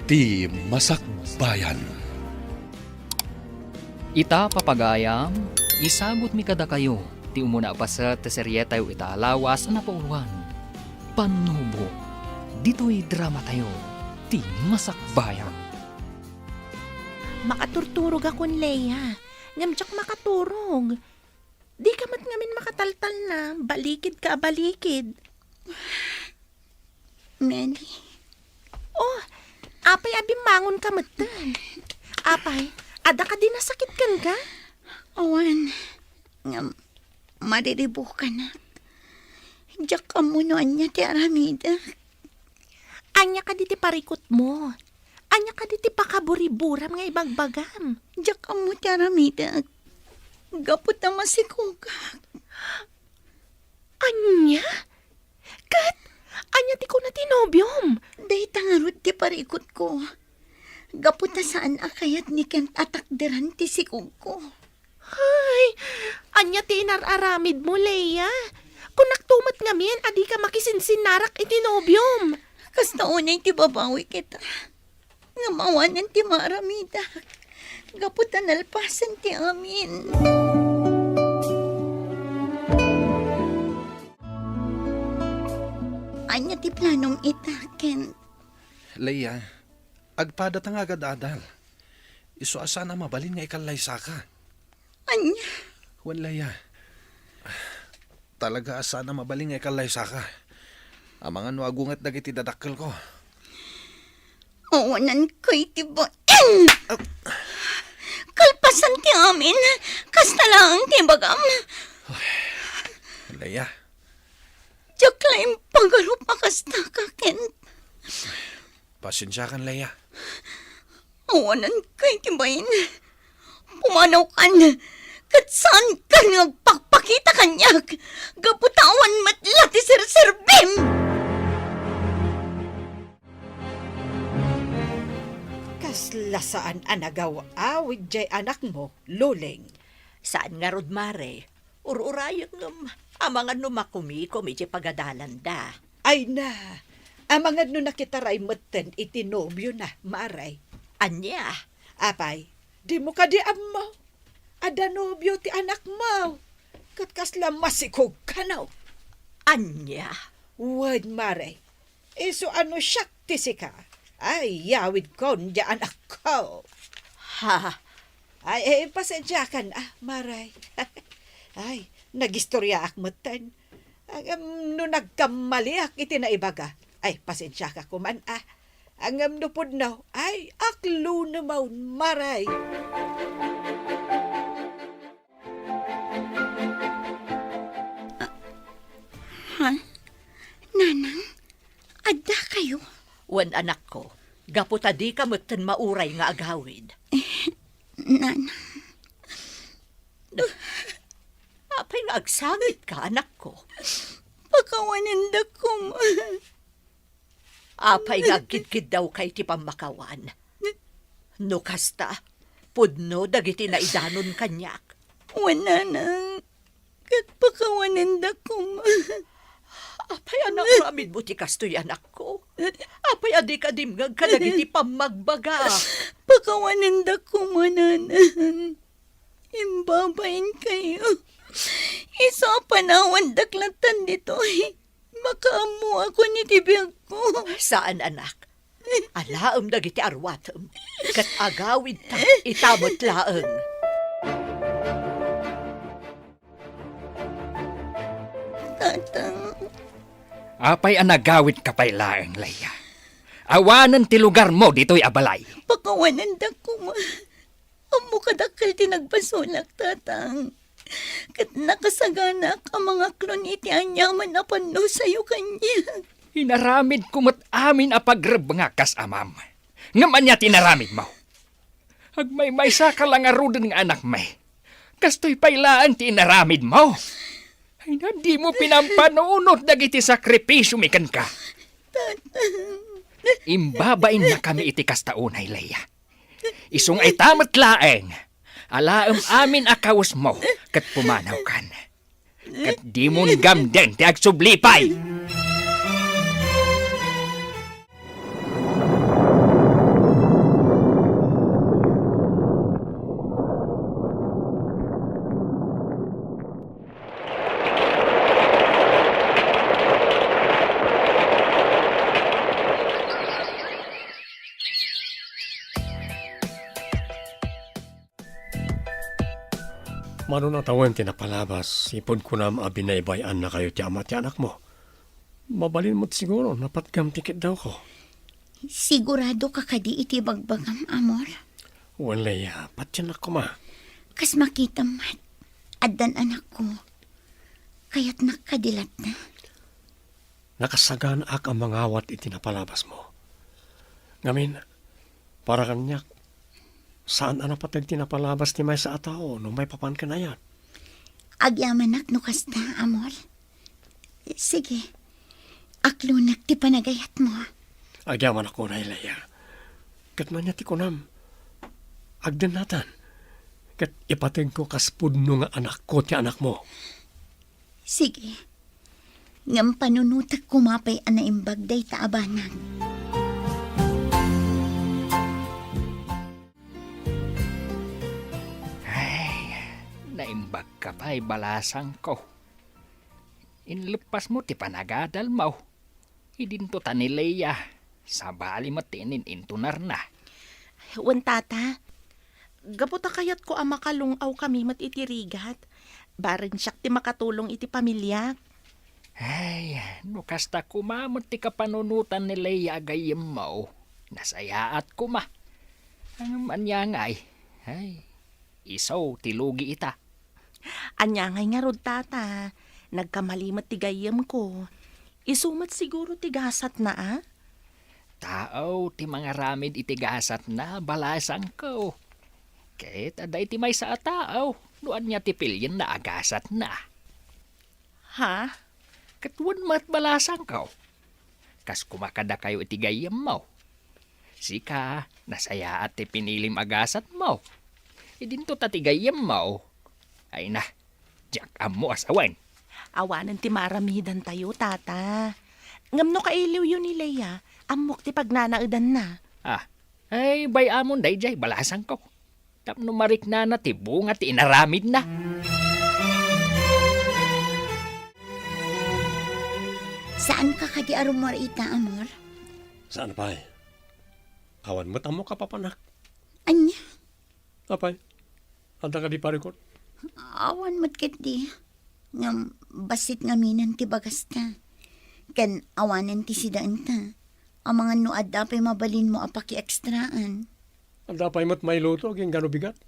Ti Masakbayan. Ita papagayam, isagot mi kada kayo, ti umuna pa sa teserye tayo italawas na pauruan. Panubo, dito'y drama tayo, ti Masakbayan. Makaturturog akong Leia. Ngamtsak makaturog. Di ka mat ngamin makataltal na. Balikid ka, balikid. Meli, Oh, apay abimangon ka matan. Apay, ada ka din nasakit kan ka? awan, nga mariribo ka na. Diyak ka muna niya ti Aramida. Anya ka diti parikot mo. Anya ka diti pakaburi-buram nga ibagbagam. Diyak ka mo ti Aramida. Gapot na masikog. Anya? Kat, anya ti ko na tinobyom. Day tangarot ti parikot ko. Gapot na saan akayat ni Kent atakderan ti sikog ko. Ay, anya ti inararamid mo, Leia. Kung naktumat ngamin, adi ka makisinsin-narak itinobyom. Kas naunay ti babawi kita. Nga mawanan ti Maramida. Gapot na nalpasan ti amin. Anya ti planong itaken. Leia, agpada nga agad adal. Iso asa na mabalin nga ikalay saka. Anya, Wan Leia, talaga asa na mabalin nga ikalay saka. Ang mga nuagungat dagiti dadakkel ko. awanan ko'y ti kalpasan ti amin. Kasta lang ti bagam. Leia, Diyak lang pagaro pakasta ka, Kent. pasensya kan Leia. Awanan ko'y ti bayin. Pumanaw kan. Kat saan ka nagpakpakita kanyak? Gaputawan matla ti sir-serbim. Kaslasaan anagaw awid jay anak mo, luling. Saan nga rod mare? Ururayang amangan numakumi jay pagadalan da. Ay na, amangad no nakitaray maten itinobyo na, maray. Anya, Apay, di mo ka di mo. Adanobyo ti anak mo. Katkasla masikog ka na. anya. Wad maray. Iso ano siyak ti sika. Ay, yawid kon di anak ko. Ha, Ay, pasensya ka na, maray. Ay, nagistorya ak matan. No nagkamali ak iti naibaga. Ay, pasensya ka kuman Angam nupod na, ay, aklo na maun, maray. Nanang, adda kayo. wan anak ko. Gaputa di ka matan mauray nga agawid. Nanang, Apay nga agsangit ka, anak ko. pakawanan da ko. Apay nga agkidkid daw kay ti pamakawan. No kasta, pudno dagiti na idanon kanyak. Wananang, kat pakawanan da ko. Apay anak ramid mo ti kastoy anak ko. Apay adi ka dimgag ka dagiti pamagbaga. Pakawanan da ko, mananang. Imbabain kayo. Isa panawan daklatan dito. Makaamu ako ni tibiyag ko. Saan anak? Alaam dagiti arwatem. Kat agawid ta, itamot laeng. Tatang, Apay anagawit ka pa'y laeng, Leia. Awanan ti lugar mo dito'y abalay. pakawanan da ko. Amo kadakal tinagbasolak, tatang. Kat nakasaganak ang mga klon iti anyaman na pano sa'yo kanya. Hinaramid kumot amin a pagreb nga kas amam. Ngaman niya tinaramid mo. Agmay sa ka lang arudin nga anak may. Kastoy pailaan tinaramid mo. Ay na di mo pinampanunot dagiti sakripisyo mikan ka. Imbabain na kami iti kastaunay, Leia. Isung ay tamat laeng. Alaam amin akawas mo kat pumanaw kan. Kat di mo gamden ti agsublipay. Mano na tawan tinapalabas, ipod ko na abinaybayan na kayo ti ama ti anak mo. Mabalin mo't siguro, napatgam tikit daw ko. Sigurado ka kadi iti bagbagam, amor. Walaya, patyan ako ma. Kas makita mat, addan anak ko. Kaya't nakadilat na. Nakasagan ak ang mga awat iti napalabas mo. Ngamin, para kanyak, saan ang napatag tinapalabas ti may sa atao no may papan ka na yan? Agyamanak no kasta, amor. Sige, aklunak ti panagayat mo. Agyaman ako na ilaya. Kat man niya ti kunam. Agdan natan. Kat ipatag ko kaspudno nga anak ko ti anak mo. Sige, ngam panunutak kumapay ana imbag day taabanan. Naimbag ka pa'y balasang ko. Inlupas mo ti panagadal mo. Idinto ta ni Leia. Sa bali matinin intunar na. Wan tata, gaputa kayat ko ang makalungaw kami matitirigat. Barin siyak ti makatulong iti pamilya. Ay, no kasta kumamot ti kapanunutan ni Leia agayem mo. Nasayaat kuma. Ang manyangay. Ay, isaw tilugi ita. Anya ngay nga rod tata, nagkamalimat ti gayem ko. Isumat siguro ti gasat na Tao, ti mga ramid itigasat na balasang ko. Kahit aday ti may sa tao, nuan niya ti pilyan na agasat na. Ha? Katwan mat balasang ko. Kas kumakada kayo iti gayam mo. Sika, nasaya at ti pinilim agasat mo. Idinto ta ti gayam mo. Ay na, jak mo asawan. Awanan ti maramidan tayo tata. Ngam no kailiw yun ni Leia, amok ti pagnanaudan na. Ay bay amon day jay balasang ko. Tapno marik na ti bunga ti inaramid na. Saan ka kadi arumor ita, amor? Saan pa Awan mo't amo ka papanak. Anya, Apay, anda ka di parikot. awan mat ket di. Ngam basit ngaminan ti bagas ta. Ken awanan ti sidaan ta. Ang mga nuad dapay mabalin mo apaki ekstraan. Anda pa'y mo't may luto, ging gano bigat.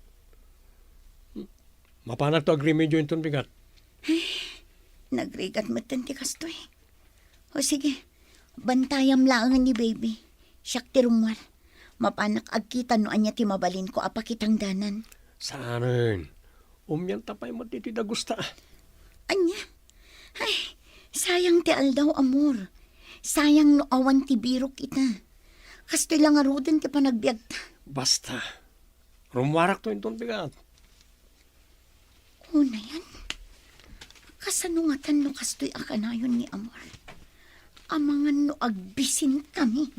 Mapanak to agrimedyo yung ton bigat. Nagrigat matan ti kastoy. O sige, bantayam lang ni baby. Siyak ti rumwar. Mapanak agkita no anya ti mabalin ko apakitang danan. Saanin? Umyan tapay mo't iti dagusta. Anya? Ay, sayang ti aldaw, amor. Sayang no awan ti birok ita. Kastoy lang arudan ti panagbiag ta. Basta. Rumwarak to yung ton bigat. Una yan. Kasanungatan no kastoy akanayon ni amor. Amangan no agbisin kami.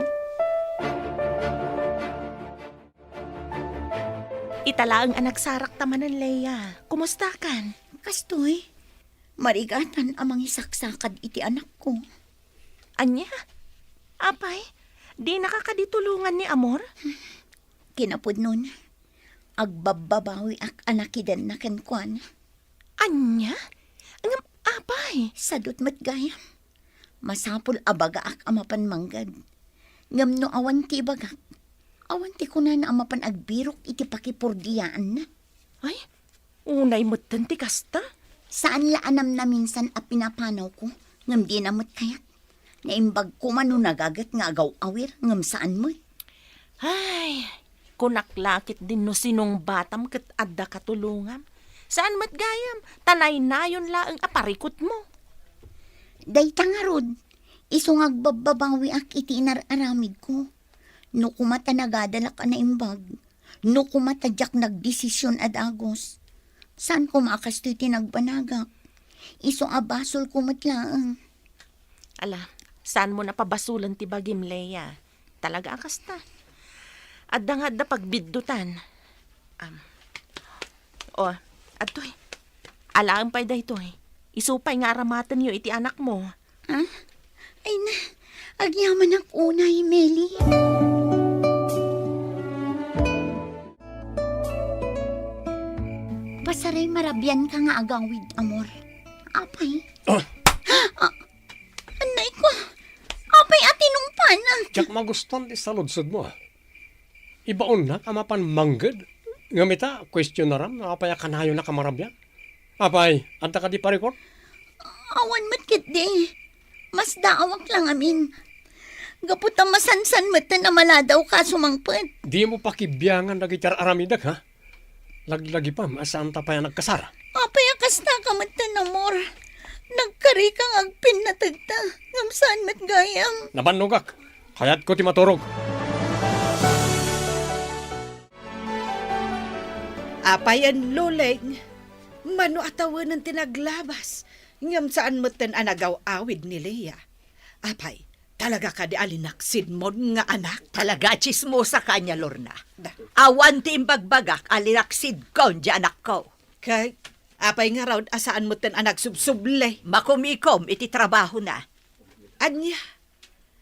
Itala ang anak sarak tamanan Leia. Kumusta kan? Kastoy, marigatan amang isaksakad iti anak ko. Anya? Apay, di nakakaditulungan ni Amor? Kinapod nun, agbababawi ak anakidan na kenkwan. Anya? Ngam, apay? Sadot matgayam. Masapul abaga ak amapan manggad. Ngam no awan ti bagak. Awan ti kunan na amapan agbirok iti pakipurdiyaan na. Ay, unay mo't ti kasta? Saan laanam na minsan a pinapanaw ko? Ngam di namot kayat. Naimbag ko man no nagagat nga agaw awir. Ngam saan mo? Ay, kunaklakit din no sinong batam kat adda katulungan. Saan matgayam? Tanay na yun laang aparikot mo. Day tangarod. Isong agbababawi ak iti inararamid ko. No kumata nagadalak ka na imbag. No kumata jak nagdesisyon ad agos. Saan ko makastoy tinagbanagak? Isong abasol kumatlaang. Ala, saan mo napabasulan ti bagim Leia? Talaga akasta. Adda nga da pagbiddutan. Atoy. Alaan pa'y da ito Isupay nga aramatan niyo iti anak mo. Ha? Ay na, agyaman ang unay, Meli. Pasaray marabyan ka nga agawid, amor. Apay. Oh, Anay ko. Apay atinong pana. jak maguston di sa ludsod mo. Ibaon na kamapan mangged. Ngamita, question na ram, apay kanayo na kamarabyan. Apay, anta ka di parikot? Awan matkit di. Mas daawak lang amin. Gaputa masansan mata na maladaw ka sumangpet. Di mo pakibiyangan lagi tar aramidag, ha? Laglagi pa, asaan ta pa yan nagkasara? Apay akas na ka mata na mor. Nagkari kang agpin na tagta. Ngamsaan mat gayam. Nabanugak, kayat ko ti maturog. Apayan luleng, mano atawan ng tinaglabas, ngam saan moten anagaw awid ni Leia. Apay, talaga ka di alinaksid mo nga anak. Talaga chismosa kanya, Lorna. Awan ti imbagbagak, alinaksid ko, di anak ko. Kay, apay nga raw asaan moten anak subsublay. Makumikom, iti trabaho na. Anya,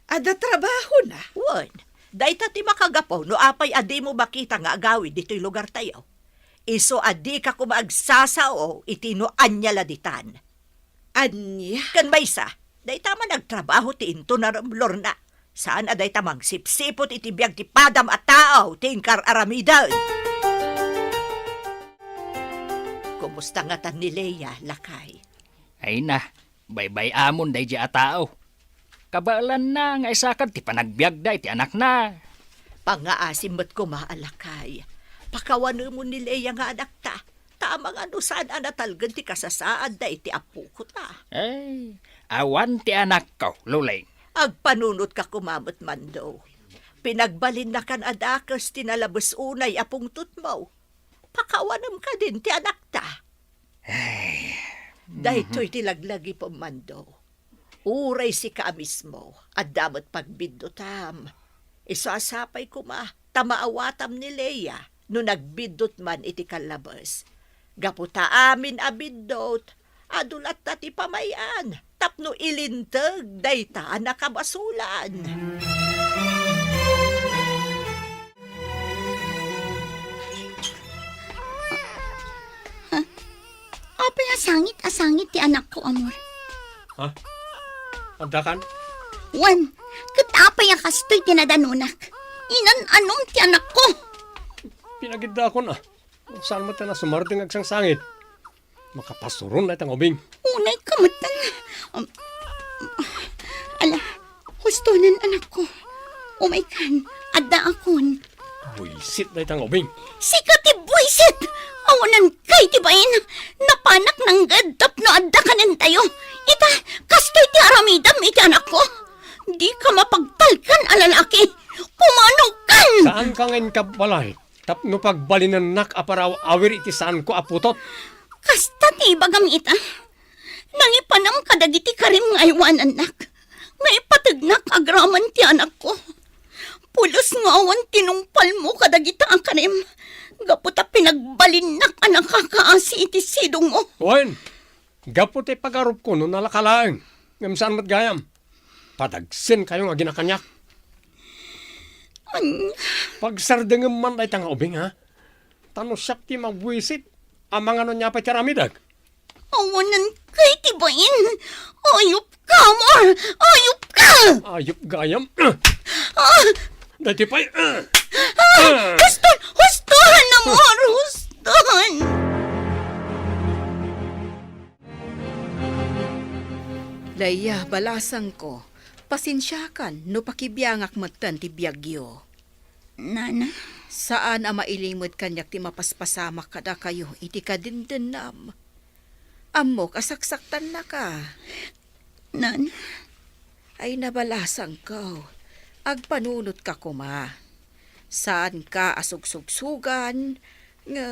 ada trabaho na. Wan, dahi ti makagapo, no apay adi mo makita nga agawid dito'y lugar tayo. Iso adi ka kumagsasao, iti no anya laditan. Anya, Kan maysa, dahi tama nagtrabaho ti into na Lorna. Saan aday tamang sipsipot iti biyag ti padam at tao, tingkar aramidan. Kumusta nga tan ni Leia, lakay? Ay na, baybay amon day di atao. Kabalan na nga isakad ti panagbiag day ti anak na. Pangaasim mo't kumaalakay. Pakawan mo ni Leia nga anak ta. Tamang ano saan anatalgan ti kasasaad da iti apo ko ta. Ay, awan ti anak ko, lulay. Agpanunot ka kumamot man do. Pinagbalin na kan adakas tinalabas unay apong tutmaw. Pakawanam ka din ti anak ta. Ay. Dahito'y tilaglagi po man do. Uray si ka mismo at damot pagbidotam. Isasapay ko tamaawatam ni Leia no nagbidot man iti kalabas. Gaputa amin abidot, adulat na ti pamayan, tapno ilintag, dayta nakabasulan. Apay asangit ti anak ko, amor. Ha? Andakan? Wan, katapay akastoy tinadanunak. Inan anom ti anak ko. Pinagidda ko na. Saan mo na sumarating agsang sangit? Makapasuron na itang ubing. Unay kamatan. Ala, hustonan anak ko. Umaikan, adda akon. Buisit na itang ubing. Sika ti buisit! Awanan kay ti bain. Napanak ng gadtap no adda kanin tayo. Ita, kastoy ti aramidam iti anak ko. Di ka mapagtalkan alalaki. Pumanukan! Saan ka ngayon kabalay? Tapno pagbalinan nak aparaw awir iti saan ko aputot. Kasta ti bagam ita. Nangipanam kadagiti karim nga iwan anak. Nga ipatagnak agraman ti anak ko. Pulos nga awan tinumpal mo kadagita ang karim. Gaputa pinagbalinak ang kakaasi iti sidong mo. Wen, gapot ay pagarup ko no nalakalaang. Ngam saan mat gayam? Padagsin kayong aginakanyak. Pagsardengem man ay tanga ubing, ha? Tano siyak ti magwisit. Amang ano niya pa charamidag. Awanan kay tibain. Ayup ka, amor! Ayup ka! Ayup gayam. Dati pa'y... Huston! Hustohan, amor! Hustohan! Leia, balasang ko. Pasensyakan no pakibiyangak matan ti biyagyo. Nana, Saan ang mailimod kanyak ti mapaspasamak kada kayo iti kadindenam. Amo kasaksaktan na ka. Nana, Ay nabalasang ko. Agpanunot ka kuma. Saan ka asugsugsugan? Nga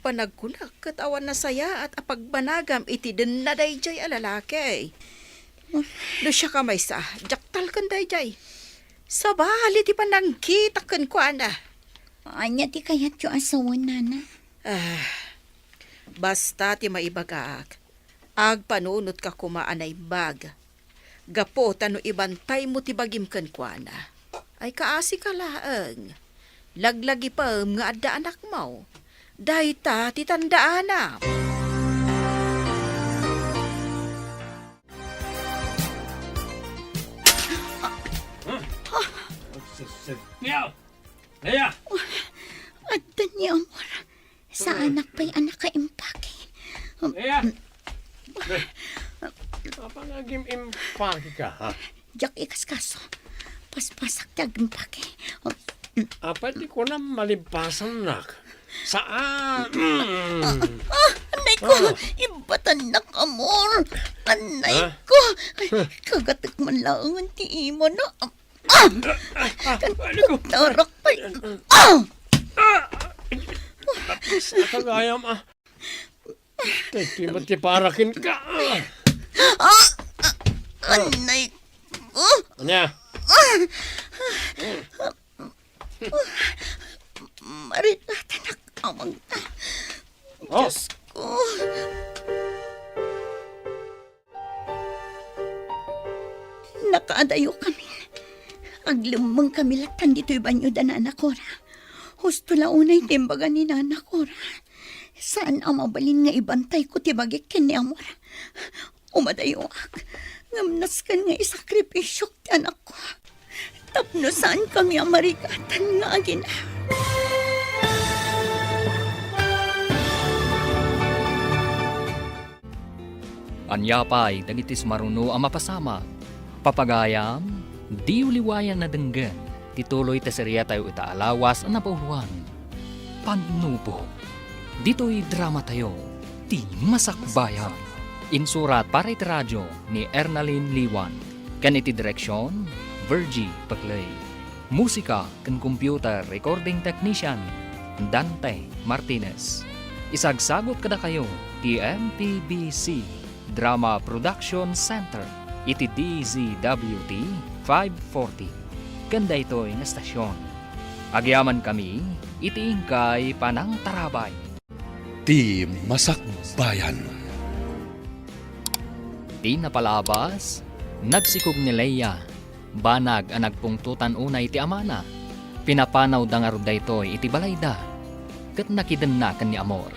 panagkunak katawan na saya at apagbanagam iti din na dayjay alalaki. Do siya ka may sa, jaktal kan dayjay. Sa bali ti panangkita kan ko ana. anya ti kayat yung asawan, Nana. Basta ti maibagak. Agpanunot ka kumaanay bag. Gapo tano ibantay mo ti bagim kan ko ana. Ay kaasi ka laang. Laglagi pa nga adda anak mo. Dahita ti tandaanam. Leia! Leia! At niya, amor. Sa anak pa'y anak ka impake. Leia! Apa naging impake ka, ha? Jak ikas kaso. Paspasak tag impake. Apa di ko na malimpasan, nak? Saan? Anay ko, ibatan nak, amor. Anay ko. Ay, kagatik man lang ang tiimo na. Tarak pa'y. Sa kagayam, Teki mati parakin ka. Anay ko. Anya? Marinata nak, amang. Oh, Diyos ko. Nakaadayo kami. Aglumang kami latan dito'y banyo da na nakora. Husto launay timbaga ni na nakora. Saan ang mabalin nga ibantay ko tibagik kin ni amor. Umadayo ak. Ngamnas kan nga isakripisyo ti anak ko. Tapno saan kami ang marigatan nga agina. Anyapay, dagitis maruno ang mapasama. Papagayam, di uliwayan na denggan. Tituloy tasiriya tayo itaalawas ang napauluan. Panubo. Dito'y drama tayo. Di masakbayan. Insurat para iti radyo ni Ernalyn Liwan. Kan iti direksyon, Virgie Paglay. Musika kan computer recording technician, Dante Martinez. Isagsagot kada kayo, ti MPBC Drama Production Center, iti DZWT 540. Ganda ito'y nga stasyon. Agyaman kami, iti ingkay panang tarabay. Di masakbayan. Di napalabas, nagsikog ni Leia. Banag ang nagpungtutan unay iti amana. Pinapanaw da nga ro daytoy iti balayda. Kat nakidennakan ni Amor.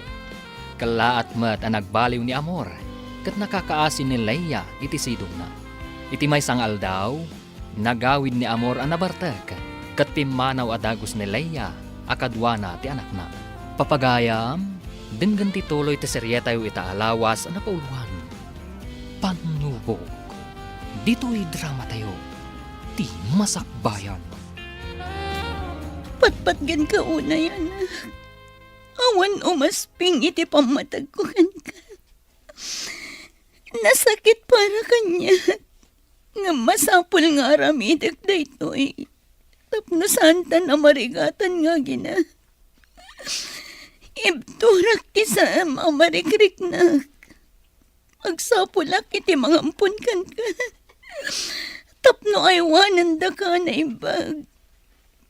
Kalaat met ang nagbaliw ni Amor. Kat nakakaasin ni Leia iti sidong na. Iti may sangal daw, nagawid ni Amor ang nabartek. Kat pimanaw adagos ni Leia, akadwana ti anak na. Papagayam, denggan ti tuloy ti serye tayo itaalawas ang napauluhan. Panubog. Dito'y drama tayo. Di masakbayan. Patpatgan ka una yan. Awan umasping iti pamatagkuhan ka. Nasakit para kanya. Nga masapul nga aramidak da ito'y. Tapno santa na marigatan nga gina. Ibturak ti sa amarikrik na. Agsapulak iti mga ampun kan ka. Tapno aywanan da ka na ibag.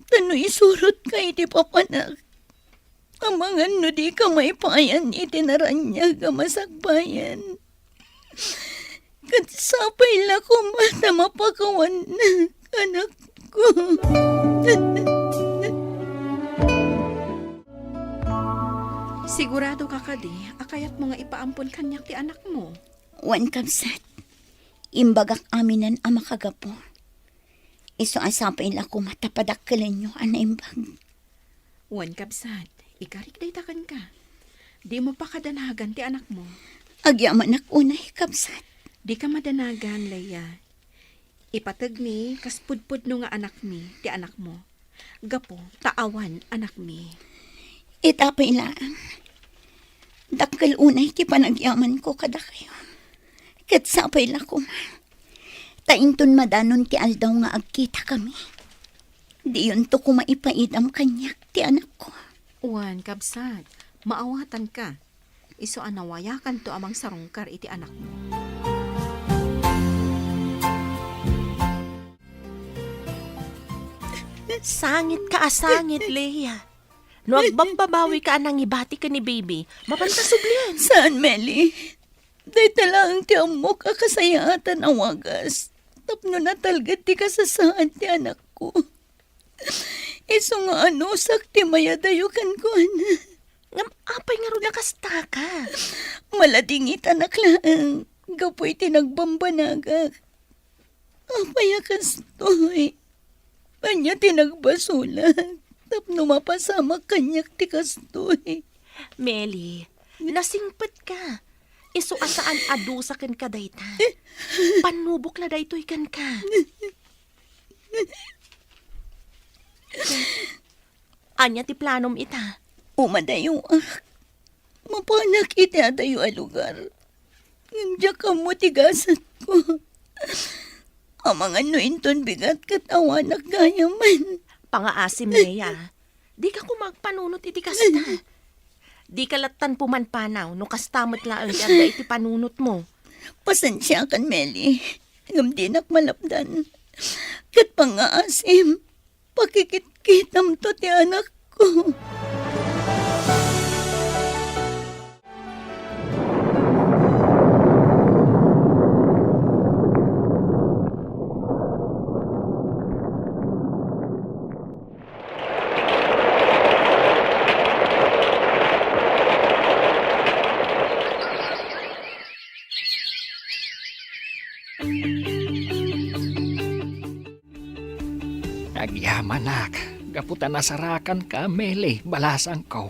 Tano isurot ka iti papanak. Amangan no di ka may payan iti naranya ka masakbayan. Katsapay la ko mata mapakawan na anak ko. Sigurado ka kadi, akayat mo nga ipaampon kanyak ti anak mo. Wan kamsat. Imbagak aminan ang makagapo. Iso asapay la ko matapadakkalan nyo ana imbag. Wan kabsat, ikarik daytakan ka. Di mo pa kadanagan ti anak mo. Agyaman ak unay kamsat. Di ka madanagan, Leia. Ipatag mi, kas pudpud no nga anak mi, ti anak mo. Gapo, taawan anak mi. Itapay lang. Dakkal unay ti panagyaman ko kada kayo. Katsapay la ko ma. Tainton madanon ti aldaw nga agkita kami. Di yun to ko maipaidam kanyak ti anak ko. Wan kabsat, maawatan ka. Iso anawayakan to amang sarungkar iti anak mo. Sangit ka asangit, Leia. No agbambabawi ka anang ibati ka ni baby, mapantasubli. Saan, Meli? Day talang ti amok akasayatan ang wagas. Tapno natalgat ti kasasaan ti anak ko. Iso nga ano, sakti mayadayukan ko, ana. Ngam, apay nga ro nakasta ka. Maladingit anak lang. Gapoy tinagbambanagak. Apay akas to'y. Anya tinagbasulan. Tapno mapasama kanyak ti kastoy. Meli, nasingpet ka. Iso asaan adusaken ka dayta. Panubok la daytoy kan ka. Anya ti planom ita. Umadayo mapanak iti adayo a lugar. Ngimdya ka mo tigasat ko. Ang mga nuinton bigat katawanak gayaman. Pangaasim niya. Di ka kumagpanunot iti kasta. Di ka latan pumanpanaw no kastamot laang ti anda iti panunot mo. Pasensya kan, Meli. Ngam di malapdan. Kat pangaasim, pakikit-kitam to ti anak ko. Nagyamanak, gaputan nasarakan ka, Meli, balasang ko.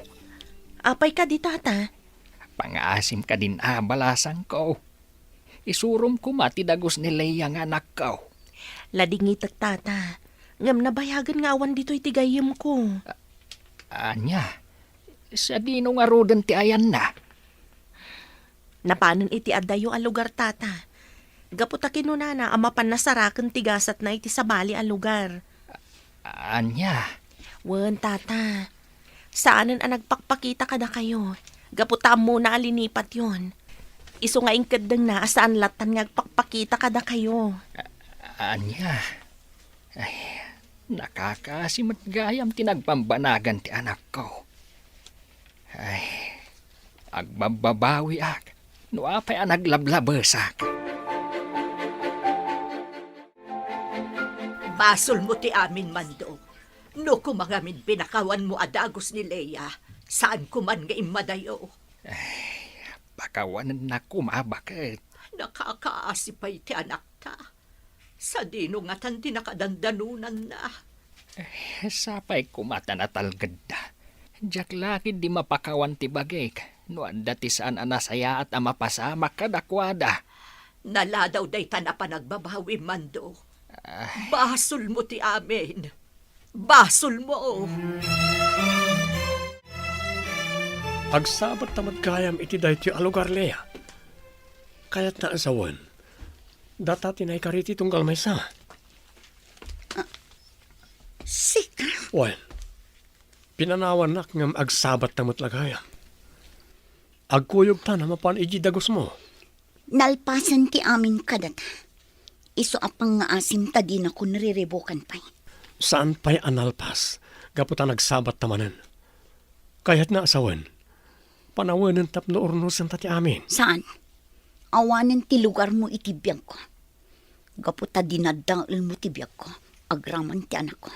Apay ka di tata. Pangaasim ka din balasang ko. Isurum ko matidagos ni Leia nga anak ko. Ladingit at tata. Ngam nabayagan nga awan dito'y tigayim ko. Anya, sa dino nga rodan ti ayan na. Napanan iti adayo a lugar tata. Gaputa kinunana amapan nasarakan tigasat na iti sabali a lugar. Anya, Wen tata. Saanan ang nagpakpakita kada kayo? Gaputa mo na alinipat yon. Iso nga ingkadang na asaan latan nga agpakpakita kada kayo. Anya. Ay, nakakasimat gayam tinagpambanagan ti anak ko. Ay, agbababawi ak. No apay ang naglablabesak. Basol mo ti amin, Mando. No kumangamin pinakawan mo adagos ni Leia, saan kuman nga imadayo. Pakawanan na kumabakit. Nakakaasipay ti anak ta. Sa dino nga tan tinakadandanunan na. Sapay kumata na talgada. Diyak lakid di mapakawan ti bagay. No anda ti saan anasaya at amapasama kadakwada. Naladaw day ta na panagbabawi, Mando. Basol mo ti amin. Basol mo. Agsabat tamad kayam iti daytoy a lugar, Leia. Kaya't na asawan. Data tinay kariti tunggal may sa. Sika. Well, pinanawan nak ngam agsabat tamad lagayam. Agkuyog ta na mapan iji dagos mo. Nalpasan ti amin kadata. Iso apang nga asim ta di na ko nariribukan pa'y. Saan pa'y analpas? Gaputan nagsabat tamanan. Kaya't na asawan. Panawanan tapno ornusan ta ti amin. Saan? Awanan ti lugar mo itibiyag ko. Gaputa dinadaal mo tibiyag ko. Agraman ti anak ko.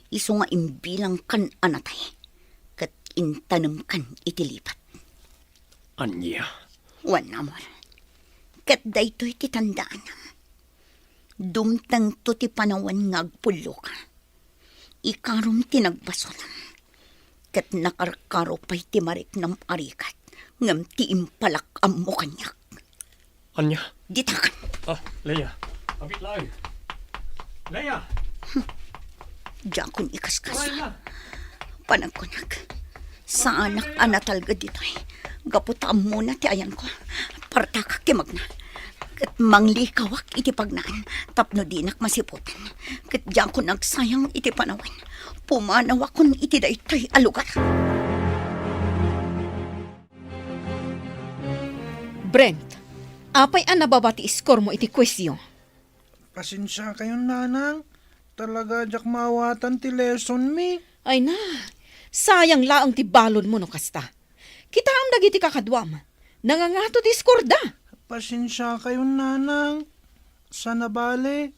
Iso nga imbilang kan anatay. Kat intanam kan itilipat. Anya. Wan namor. Kat daytoy titandaan. Dumtang to ti panawan nga agpulo ka. Ikarom tinagbasolam. Kat nakarkaro pa'y ti marik ng arikat. Ngam ti impalak mo kanyak. Anya. Ditakan. Leia. Abit lang. Leia. Diyan kong ikaskas. Panagkunak. Sa anak anatalga dito'y. Gaputaan muna ti ayan ko. Partakak ti magna. Kat manglikawak iti pagnaan. Tapno dinak masiputan. Kat diyan ko nagsayang iti panawan. Pumanawak kon iti daytoy a lugar. Brent, apay ang nababati iskor mo iti kwestiyo? Pasensya kayo, nanang. Talaga jak mawatan ti lesson mi. Ay na, sayang laang ti balon mo no kasta. Kita ang dagiti kakadwam. Nangangato ti iskor da. Pasensya kayo, nanang. Sana bale.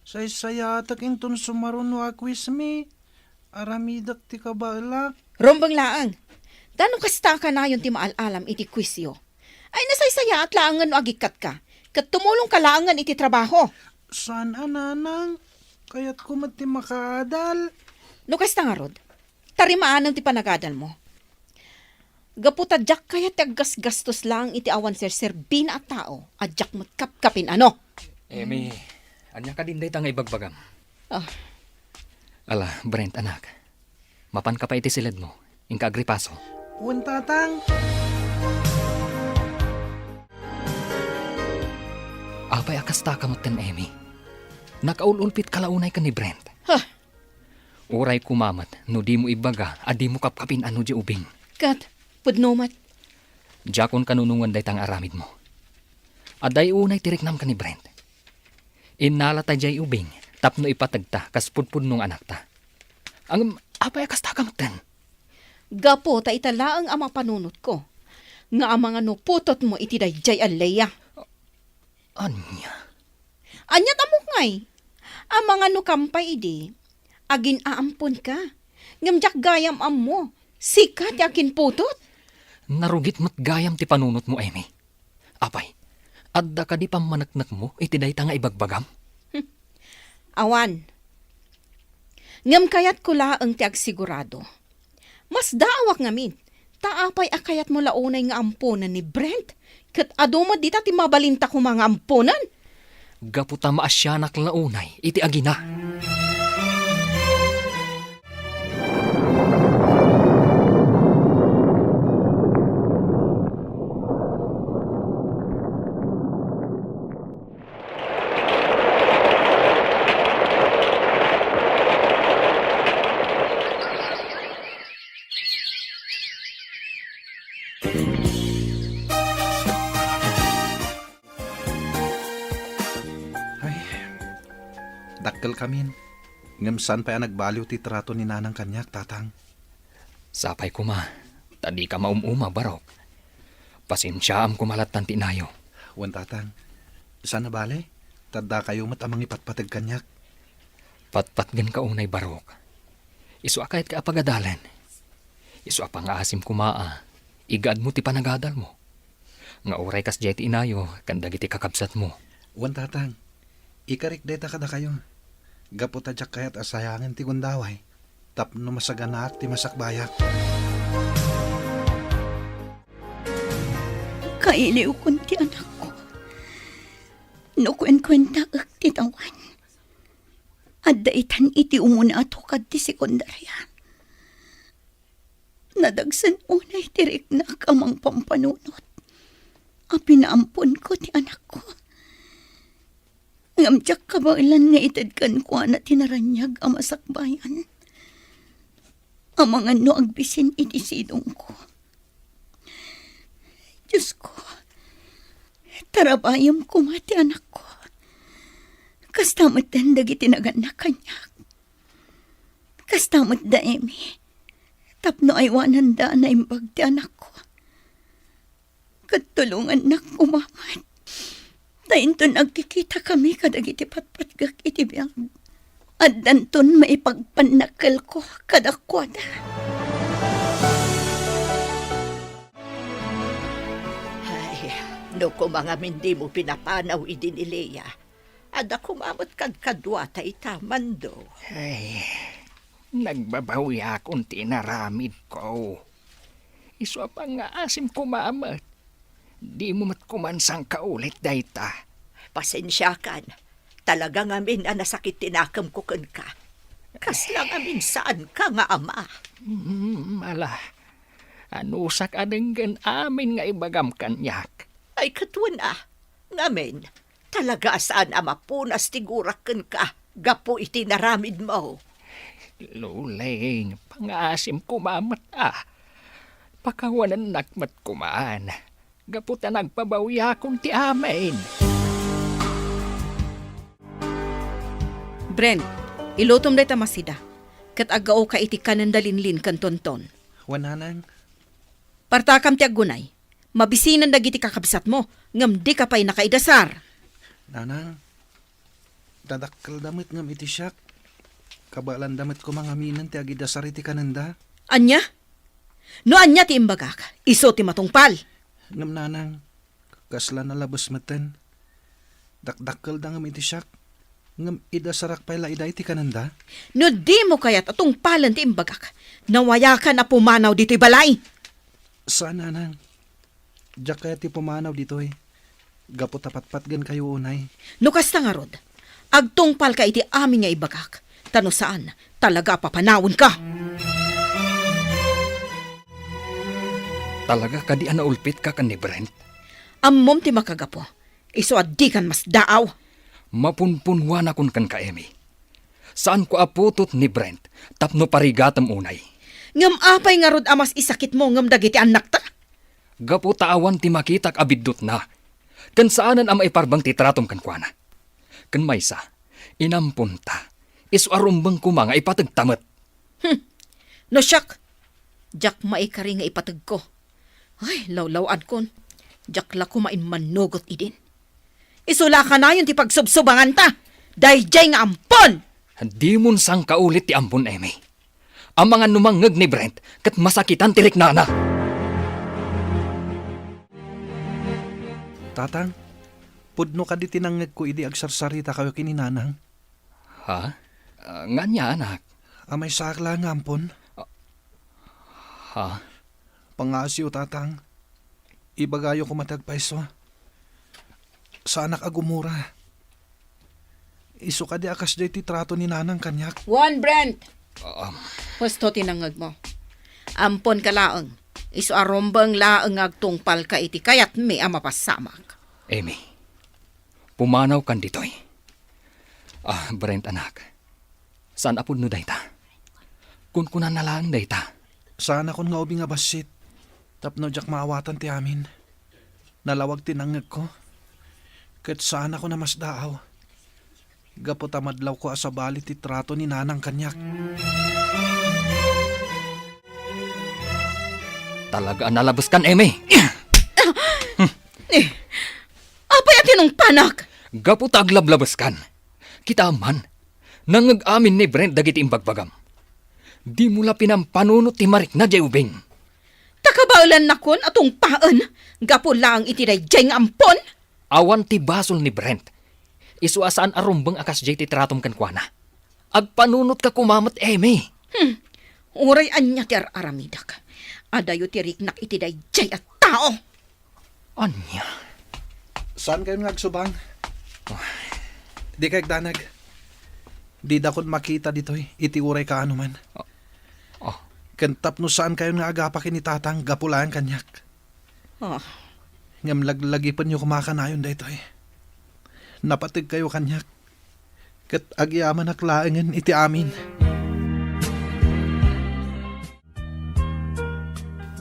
Saysayatak inton sumaron wa quiz mi. Aramidak ti kabalak. Rombang laang. Tanong kasta ka na yun ti maalalam iti kwestiyo. Ay nasaysaya at laangan no agikat ka. Kat tumulong ka laangan iti trabaho. Sana, nanang? Kaya't kumati makadal. No kasta nga rod, tarimaan ti panagadal mo. Gaputadyak kaya ti aggas-gastos lang iti awan serbin at tao, adyak mo't kapkapin ano. Emi, anya ka din day nga ibagbagam. Ah. Ala, Brent anak. Mapan ka pa iti silid mo. Ingka agripaso. Wan tatang. Apay akasta ka mo ten, Emi. Nakaululpit kalaunay ka ni Brent. Huh. Uray kumamat, no di mo ibaga, adi mo kapkapin ano di ubing. Kat, pudnomat. Jakon kanunungan day tang aramid mo. Aday unay tiriknam ka ni Brent. Inala ta jay ubing, tapno ipatagta, kaspudpud nung anak ta. Ang apay akasta ka mo ten. Gapo ta italaang ama panunot ko. Nga ang mga nuputot mo iti dayjay alaya. Anya? Anyat amok ngay. Ang mga nukampay idi, agin aampon ka. Ngamjak gayam am mo. Sikat yakin putot. Narugit mo't gayam ti panunot mo, Emi. Apay, adda ka di pamanaknak mo, iti day ta nga ibagbagam? Awan. Ngam kayat ko laang ti agsigurado. Mas daawak ngamin. Taapay akayat mo launay nga ampunan ni Brent. Kat aduma dita ti mabalinta ko mga ampunan. Gaputa maasyanak launay, iti agina. Ay, dakkel kamin. Ngam san pa nagbaliw ti trato ni nanang kanyak, tatang. Sapay kuma, tadi ka maumuma barok. Pasensyaam kumalatan tinayo. Wan tatang. Sana bale? Tadda kayo mat amang ipatpatag kanyak. Patpatgan ka unay barok. Isu akayat ka apagadalan. Isu apang asim kumaa. Igaad mo ti panagadal mo. Nga oray kas jay ti inayo, kandag iti kakabsat mo. Wan tatang. Ikarik deta kada kayo. Gaputa jak kayat asayangin ti gundaway. Tapno masaganak ti masakbayak. Kailiw kun ti anak ko. Nukwen-kwenta ak ti tawan. Adda itan iti umuna ato kad ti sekundarya. Nadagsan unay tirik na kamang pampanunot. A pinaampon ko ti anak ko. Ngamtsak kabailan nga itadkan ko na tinaranyag ang masakbayan. Ang mga no agbisin iti sidong ko. Diyos ko, tarabayam ko mati anak ko. Kastamot dandag itinaganak kanyak. Kastamot da emi. Tapno ay wananda na imbag ti anak ko. Katulungan na kumamat. Tainton nagkikita kami kadag iti patpatgak iti biyag. At danton maipagpanakal ko kadakwada. Ay, no ko mga hindi mo pinapanaw idin Ilea. Ada kumamot kadwa ta itaman do. Ay, nagbabawi akong tinaramid ko. Isu apang nga asim kumamat. Di mo matkumansang kaulit dayta. Pasensya kan. Talaga ngamin ang nasakit tinakam ko kan ka. Kaslang amin saan ka nga ama. Ala, anusak adenggan amin nga ibagam kanyak. Ay katuan ngamin, talaga saan ama punas tigurakan ka. Gapo iti naramid mo. Luling, pangasim kumamat Pakawanan nakmat kumaan. Gaputa nagpabawi akong ti amin. Brent, ilutom day tamasida. Kat agao ka iti kanandalinlin kan tonton. Wananang. Partakam ti agunay. Mabisinan dagiti kakabsat mo. Ngam di ka pa'y nakaidasar. Nanang. Dadakkel damit ngam iti siyak. Kabalan damit ko mga minan ti agidasar iti kananda. Anya? No anya ti imbagak. Iso ti matungpal. Ngam nanang. Kasla na labas matan. Dakdakkel da ngam iti siyak. Ngam ida sarak pala ida iti kananda. No di mo kaya't atong palan ti imbagak. Nawaya ka na pumanaw dito'y balay. Saan nanang? Diyak kaya ti pumanaw dito eh. Gapo tapat-pat gan kayo unay. No kasta nga rod, agtungpal ka iti amin nga ibagak. Tano saan, talaga papanawon ka. Talaga ka di naulpit ka kan ni Brent. Ammom ti makagapo. Iso di kan mas daaw. Mapunpunwan akon kan ka, Emi. Saan ko aputot ni Brent, tapno parigatam unay. Ngam apay nga rod amas isakit mo ngam dagiti anak ta. Gapu taawan ti makitak abidot na. Kan saanan ang maiparbang titratom kan kuana. Kan maysa, inampunta. Isu arumbang kumanga ipatagtamat. No siyak, jak maikari nga ipatag ko. Ay, lawlawan kon. Jak la kumain manugot idin. Isula ka na yun ti pagsubsubangan ta. Dayjay nga ampon. Di mon sang kaulit ti ampun, Emi. Ang mga numangag ni Brent, kat masakitan tirik nana. Tatang, pudno ka di tinangag ko idi agsarsarita kayo kininanang. Ha? Nga niya, anak. Amay sakla nga ampon. Ha? Pangasyo tatang. Ibagayo ko matagpaiso. Sa anak agumura. Isu ka di akas di ti trato ni nanang kanyak. Juan Brent. Husto tinangag mo. Ampon ka laeng. Isu arombang laeng agtungpal ka iti kayat may amapasamak. Emi, pumanaw kan ditoy. Brent anak. Saan apod no dayta? Kun kunan na lang dayta. Sana kon nga ubi nga basit. Tapno jak maawatan ti amin. Nalawag tinangag ko. Kat sana ko na mas daaw. Gapo tamadlaw ko asabali ti trato ni nanang kanyak. Talaga nalabas kan, Emi. Apay atin ng panak. Gapu taglablabas kan. Kita man, nangag-amin ni Brent dagiti imbagbagam. Di mula pinampanunot ti marik na jayubing. Takabaulan na kon atong paan. Gapo lang itiday jay nga ampon. Awan ti basol ni Brent. Isuasaan arumbang akas jay ti tratom kan kuana. Agpanunot ka kumamat, Emi. Uray anya ti aramidak. Adayo ti riknak itiday jay at tao. Anya? Saan kayo nagsubang? Di kay danag. Di dakon makita ditoy. Iti uray ka anuman. Kantap no saan kayo nga agapakin ni tatang gapulaan kanyak. Ngam laglagipan nyo kumakanayon daytoy. Napatig kayo kanyak. Kat agyaman aklaangan iti amin.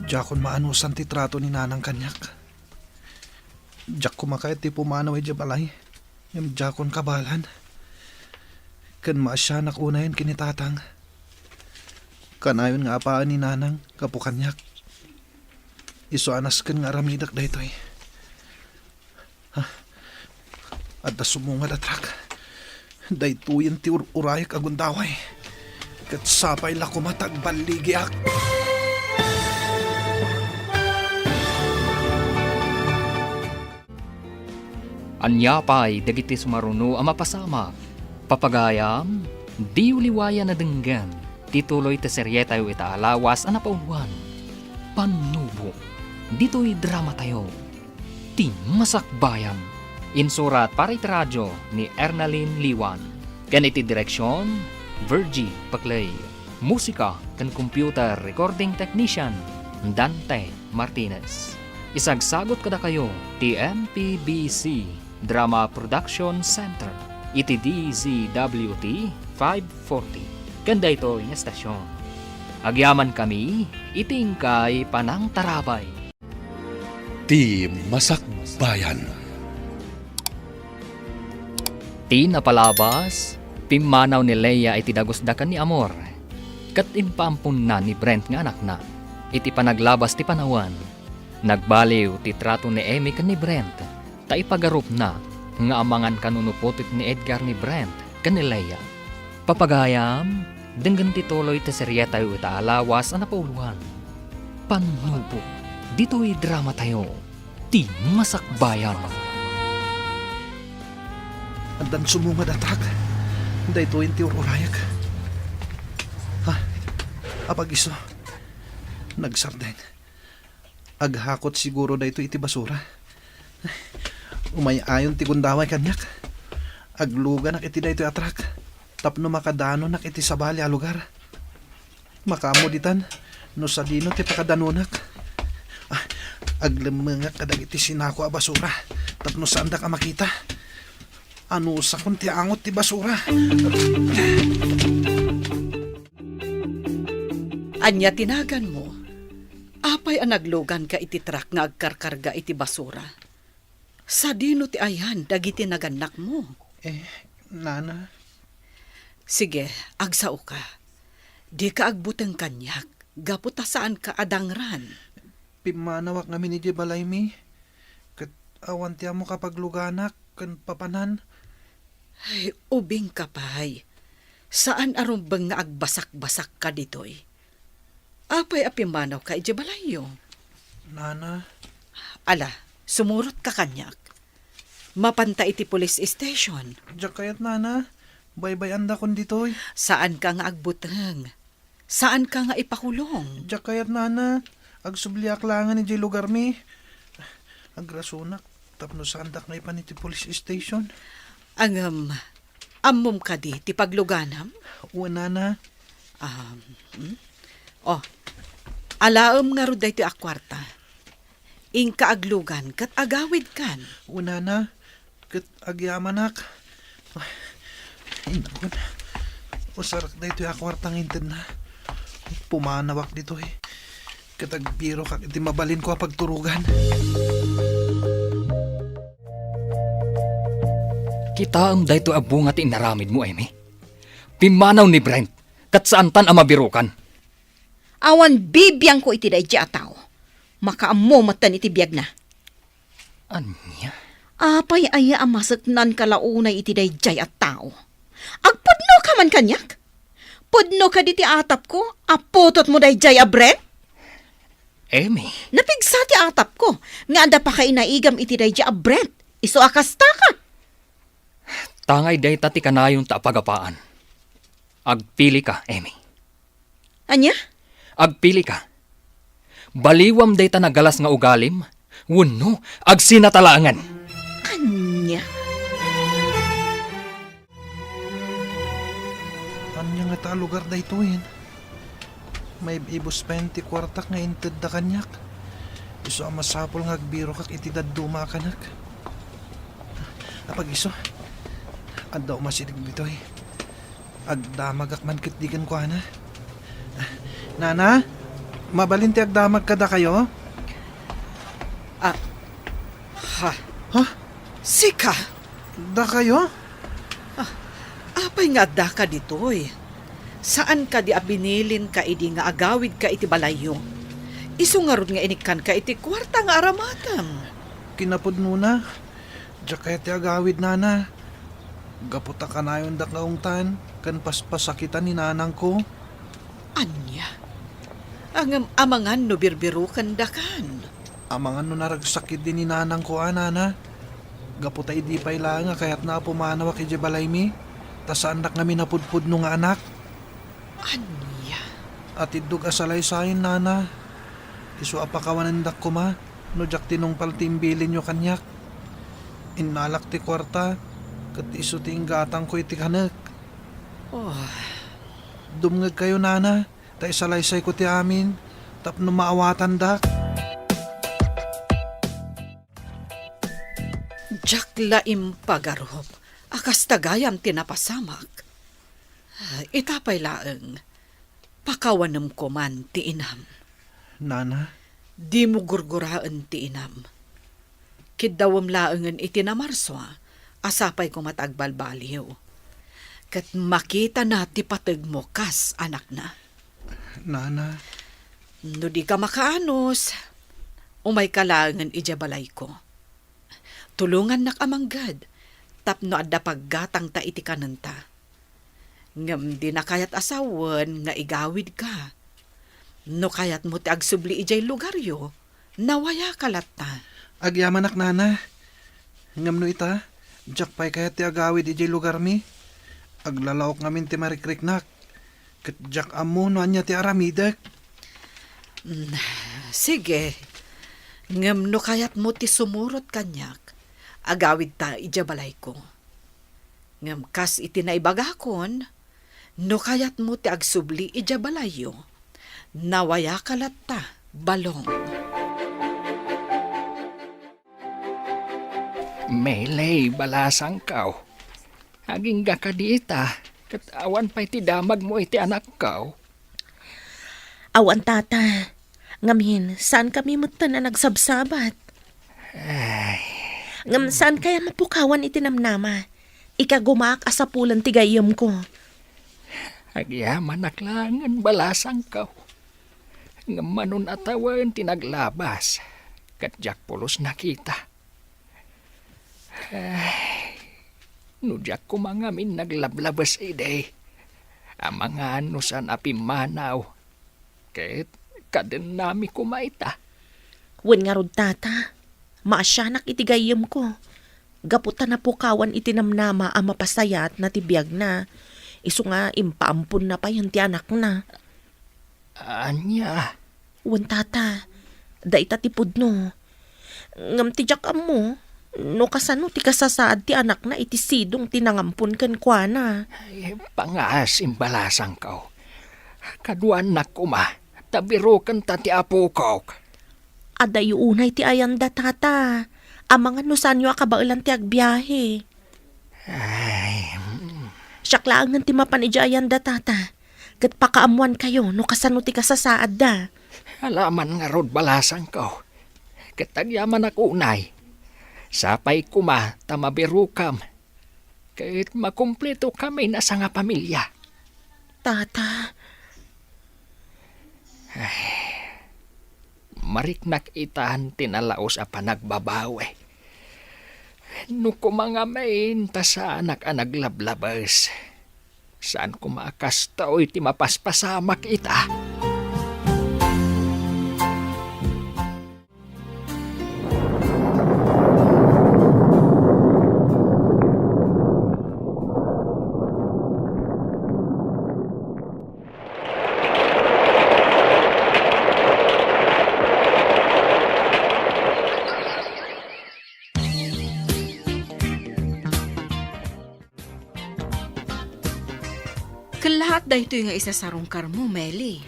Diyakon maanusan ti trato ni nanang kanyak. Diyak kumakayat ti pumanaw ay balay. Ngam diyakon kabalan. Kan maasyanak unayan kinitatang. Kanayon nga apaan ni nanang kapukanyak. Iso anas kan nga ramidak daytoy. At da sumungat atrak. Daytuyan ti urayak agundaway. Kat sapay la kumatag baligiak. Anya pa'y dagiti sumaruno ang mapasama. Papagayam, di uliwaya na denggan. Tituloy te serye tayo itaalawas ang napauluan. Panubo, dito'y drama tayo. Ti Masakbayan. Insurat para iti radyo ni Ernalyn Liwan. Ken iti direksyon, Virgie Paclay. Musika ken computer recording technician, Dante Martinez. Isagsagot kada kayo ti MPBC Drama Production Center. Iti DZWT 540. Ganda ito yung estasyon. Agyaman kami, itingkay panang tarabay. Ti Masakbayan. Ti napalabas, pimanaw ni Leia iti dagosdakan ni Amor. Kat impampun na ni Brent nga anak na. Iti panaglabas ti panawan. Nagbaliw ti trato ni Emi kan ni Brent. Ta ipagarup na nga amangan kanunuputit ni Edgar ni Brent kan ni Leia. Papagayam, denggan tituloy ti serye tayo itaalawas ang napauluan. Panubo, dito'y drama tayo. Ti Masakbayan. Andan sumungad atrak. Day 20 urayag. Ha? Apag iso. Nagsarden. Aghakot siguro da ito iti basura. Umayayon ti gundaway kanyak. Agluga nak iti da ito atrak. Tapno makadano nak iti sabali a lugar. Makamuditan. No sa dino ti pakadanunak. Aglemengak kadag iti sinako a basura. Tapno saan da ka makita. Ano sa kun ti angot ti basura. Anya tinagan mo. Apay ang naglugan ka iti truck nga agkarkarga iti basura. Sa dino ti ayan, dagiti naganak mo. Nana. Sige, agsao ka. Di ka agbuteng kanyak. Gaputa saan ka adangran. Pimanawak nga ni balay mi. Kat awan tiya mo kapag luganak. Kan papanan. Ay, ubing kapay. Saan arumbang nga agbasak-basak ka ditoy? Apay apimanaw ka iti balayo. Nana. Ala, sumurot ka kanyak. Mapanta iti police station. Diyak kayat nana. Baybay anda kon ditoy. Saan ka nga agbuteng? Saan ka nga ipakulong? Diyak kayat nana. Agsubliak langan ni lugar mi. Agrasunak. Tapno sa andak na ipan iti police station. Ang ammom ka di, ti pagluganam? Uwan nana. Alaam nga ro dahi ti akwarta. Ingka aglugan, kat agawid kan. Uwan nana. Kat agyamanak. Inakon. Usarak da ito akwartang inted na. Pumanawak dito eh. Kat agbiro kak iti mabalin ko pagturugan. Kita am dayto abunga ti inaramid mo, Amy. Pimanaw ni Brent, kat saan tan ang mabirukan. Awan bibiyang ko iti dahi ataw. Makaammo matan iti biyag na. Anya? Apay aya amasaknan kalaunay iti dahi at tao. Agpudno ka man kanyak? Pudno ka di ti atap ko, aputot mo dahi a Brent? Amy? Napigsa ti atap ko, nga anda pa kay naigam iti dahi a Brent. Iso akasta ka. Tangay day tati kanayong taapagapaan. Agpili ka, Amy. Anya? Agpili ka. Baliwam day ta nagalas nga ugalim, wenno agsinatalangan. Anya? Anya nga ta lugar da ito yun. May ibos 20 kwartak nga inted da kanyak. Iso ang masapol nga agbiro kak iti daduma kanak. Apag iso. Anda umasilig dito eh. Agdamag akman kitdigan ko ana. Nana, mabalinti agdamag kada kayo? Ha? Ha? Sika? Da kayo? Apay nga da ka ditoy. Saan ka di abinilin ka idi nga agawid ka iti balayo? Isu nga rod nga inikan ka iti kwarta nga aramatam. Kinapod muna. Diyak kaya ti agawid nana. Gaputa ka na yung dakaungtan. Kan paspasakitan ni nanang ko. Anya? Ang amangan no birbirukan dakan. Amangan no naragsakit din ni nanang ko nana. Gaputa idi pa ila nga kaya't na pumanawak iti balay mi. Tas anak nga minapudpud no nga anak. Anya? At idug asalay sayin nana. Isu apakawanandak ko ma. No jak tinong paltimbilin nyo kanyak. Inalak ti kwarta. Kat isu ti inggatang ko iti kanak. Oh, Dumngag kayo nana. Ta isalaysay ko ti amin. Tapno maawatan dak. Jack laim pagarob. Akas tagayam tinapasamak. Itapay laeng. Pakawanam ko man ti inam. Nana, Di mo gurguraan ti inam. Kidawam laengan iti namarswa. Asapay ko matagbalbaliw. Kat makita na ti pateg mo kas anak na. nana, No di ka makaanos, umay kalangan ijabalay ko. Tulungan nak amanggad, tapno adda paggatang ta iti kananta. Ngam di na kayat asawan nga igawid ka. No kayat mo ti agsubli ijay lugaryo, nawaya kalat ta. agyamanak nana. Ngam no ita, jak pay kaya ti agawid iti lugar mi. Aglalawak ngamin ti marikriknak. Kat jak amo no anya ti aramidak. Sige. Ngem no kayat mo ti sumurot kanyak. Agawid ta ijabalay ko. Ngem kas iti naibagakon, no kayat mo ti agsubli ijabalayo. Nawaya kalat ta, balong. Melay, balasang kaw. Aging gakadita, katawan pa'y ti damag mo iti anak kaw. Awan tata. Ngamin, saan kami muta na nagsabsabat? Ngam, saan kaya mapukawan itinamnama? Ikagumaak asapulan tigayam ko. Agyaman naklangan balasang kaw. Ngamanon atawan tinaglabas. Kadyak pulos nakita. Nudyak ko mga min naglablabas ide. Ang mga anusan apimanaw. Kahit kaden nami kumaita. Wen nga rod tata. Maasyanak itigayam ko. Gaputan na pukawan itinamnama ang mapasayat na tibiyag na. Iso nga impaampun na pa yung ti anak na. Anya? Wen tata. Daita tipod no. Ngam tijak mo. No kasano ti kasasaad ti anak na iti sidong tinangampun kan kwa na. Ay, pangas imbalasang kaw. Kaduan na kuma. Tabiro kan ta ti apo kaw. Aday unay ti ayanda tata. Ang mga nusanyo akabailan ti agbiyahe. Ay, Siyaklaan ng ti mapanidya ayanda tata. Kat pakaamuan kayo no kasano ti kasasaad da. alaman nga rod balasang kaw. Katagyaman ako unay. Sapay kuma tamabirukam. Kahit makumpleto kami na sa nga pamilya. Tata, Mariknak itahan tinalaos a panagbabawe. No kumangamain ta sa anak a naglablabas. Saan kumakastaw iti mapaspasamak ita? Kalahat dahito nga isa sa rungkar mo, Meli.